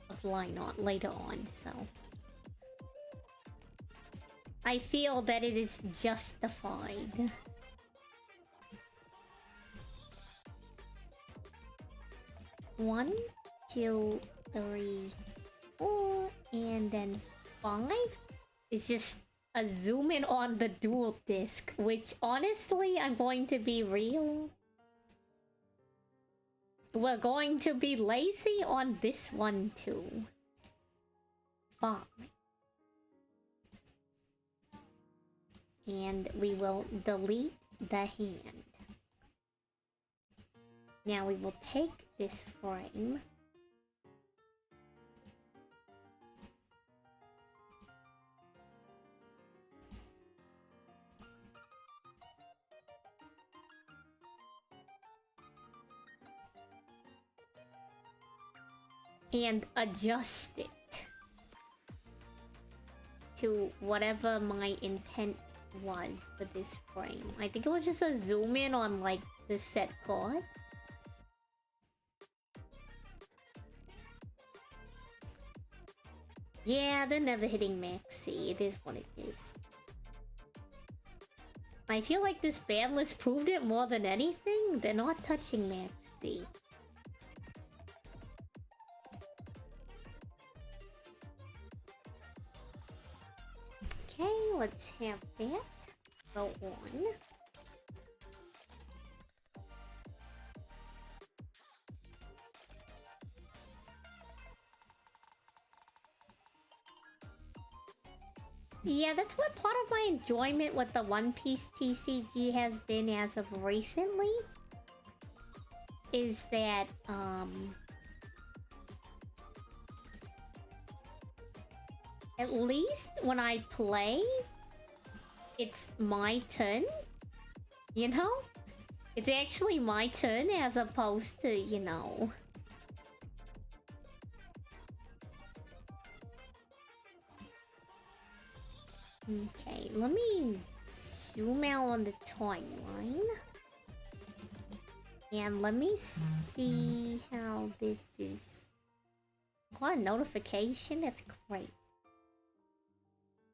of line art later on, so... I feel that it is justified. One, 2, 3, 4, and then 5 is just a zoom in on the dual disc, which honestly, I'm going to be real. We're going to be lazy on this one too. 5. And we will delete the hand. Now we will take this frame. and adjust it to whatever my intent was for this frame. I think it was just a zoom in on like the set card. Yeah, they're never hitting maxi. It is what it is. I feel like this ban list proved it more than anything. They're not touching maxi. Okay, let's have that go on. Yeah, that's what part of my enjoyment with the One Piece TCG has been as of recently. Is that, at least when I play, it's my turn, you know? It's actually my turn as opposed to, you know... Okay, let me zoom out on the timeline. And let me see how this is... Got a notification? That's great.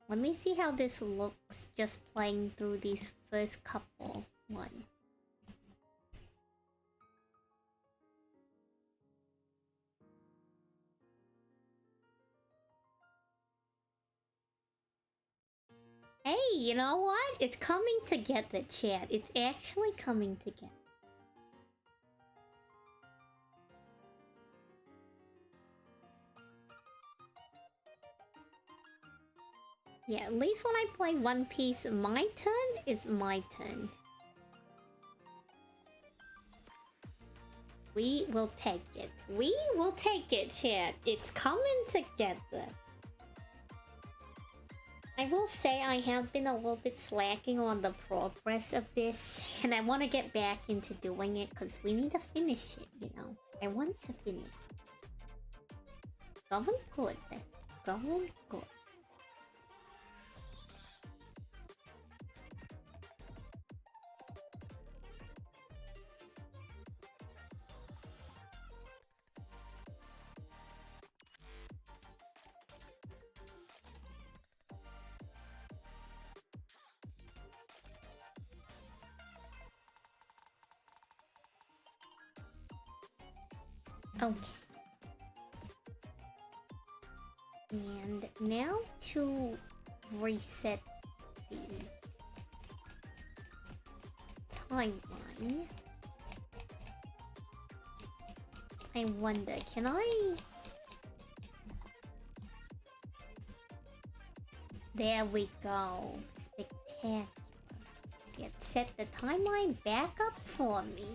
Let me see how this looks just playing through these first couple ones. Hey, you know what? It's coming together, chat. It's actually coming together. Yeah, at least when I play One Piece, my turn is my turn. We will take it. We will take it, chat. It's coming together. I will say I have been a little bit slacking on the progress of this, and I want to get back into doing it because we need to finish it, you know. I want to finish it. Going good. Going good. Okay. And now to reset the timeline. I wonder, can I... There we go. Spectacular. It set the timeline back up for me.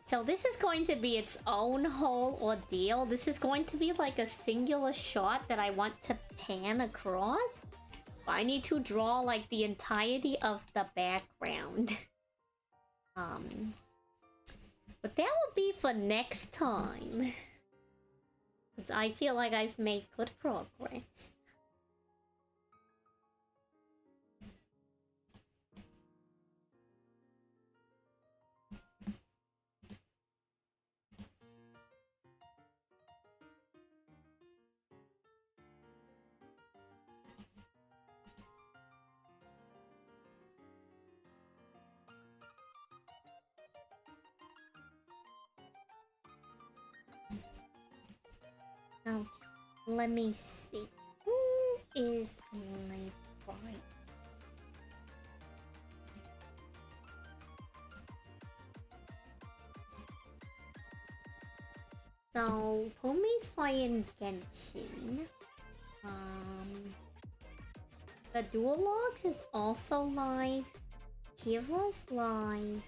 So this is going to be its own whole ordeal. This is going to be like a singular shot that I want to pan across. I need to draw like the entirety of the background. But that will be for next time. Because I feel like I've made good progress. Okay, let me see. Who is my right? So, Pumi's playing Genshin. The Dual Logs is also live. Kira's live.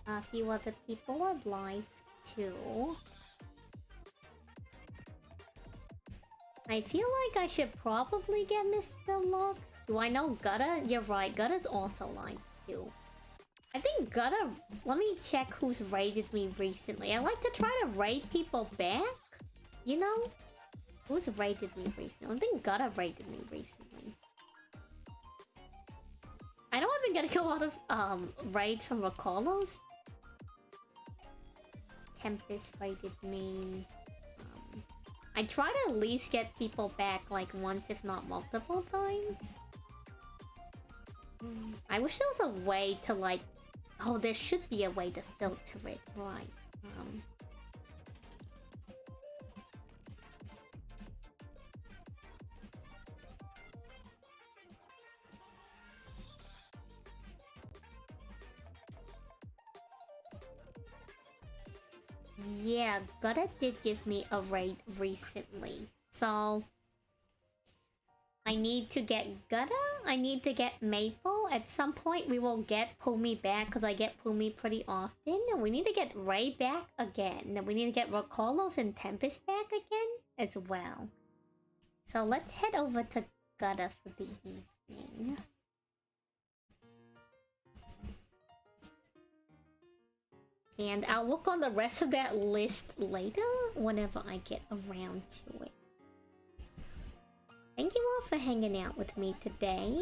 A few other people are live too. I feel like I should probably get Mr. Lux. Do I know Gutta? You're right, Gutta's also live too. I think Gutta... Let me check who's raided me recently. I like to try to raid people back. You know, who's raided me recently? I think Gutta raided me recently. I know I've been getting a lot of raids from Rocolos. Tempest raided me. I try to at least get people back like once, if not multiple times. I wish there was a way to like... Oh, there should be a way to filter it, right. Yeah, Gutta did give me a raid recently. So... I need to get Gutta, I need to get Maple. At some point we will get Pumi back because I get Pumi pretty often. And we need to get Ray back again. And we need to get Rocolos and Tempest back again as well. So let's head over to Gutta for the evening. And I'll work on the rest of that list later whenever I get around to it. Thank you all for hanging out with me today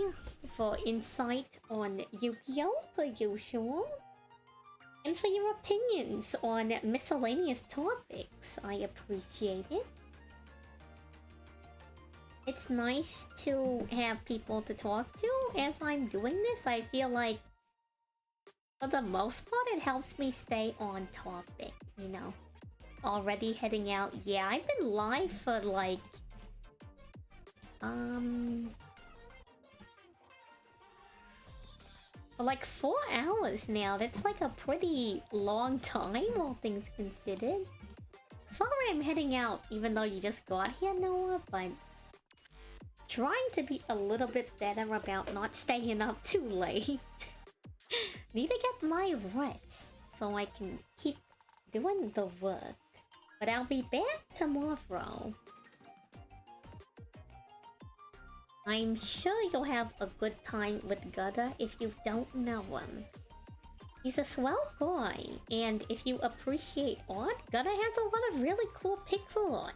for insight on Yu-Gi-Oh! Per usual. And for your opinions on miscellaneous topics. I appreciate it. It's nice to have people to talk to as I'm doing this. I feel like for the most part it helps me stay on topic, you know. Already heading out. Yeah, I've been live for like... for like 4 hours now. That's like a pretty long time, all things considered. Sorry I'm heading out even though you just got here, Noah, but trying to be a little bit better about not staying up too late. Need to get my rest so I can keep doing the work. But I'll be back tomorrow. I'm sure you'll have a good time with Gutta if you don't know him. He's a swell guy, and if you appreciate art, Gutta has a lot of really cool pixel art.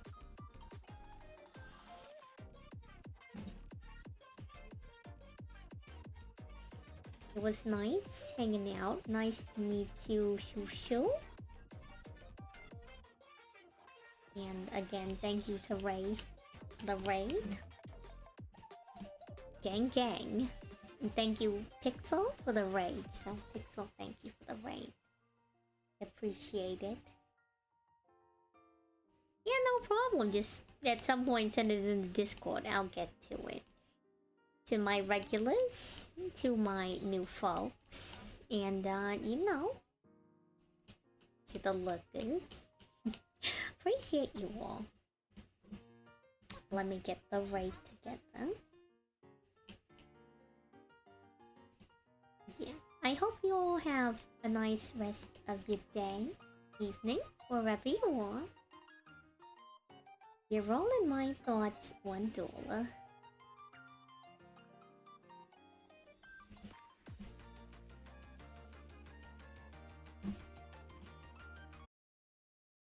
It was nice hanging out. Nice to meet you, Shushu. And again, thank you to Ray for the raid. Gang gang. And thank you, Pixel, for the raid. So, Pixel, thank you for the raid. Appreciate it. Yeah, no problem. Just at some point send it in the Discord. I'll get to it. To my regulars, to my new folks, and you know, to the lookers. Appreciate you all. Let me get the raid together. Yeah, I hope you all have a nice rest of your day, evening, wherever you are. You're all in my thoughts, $1.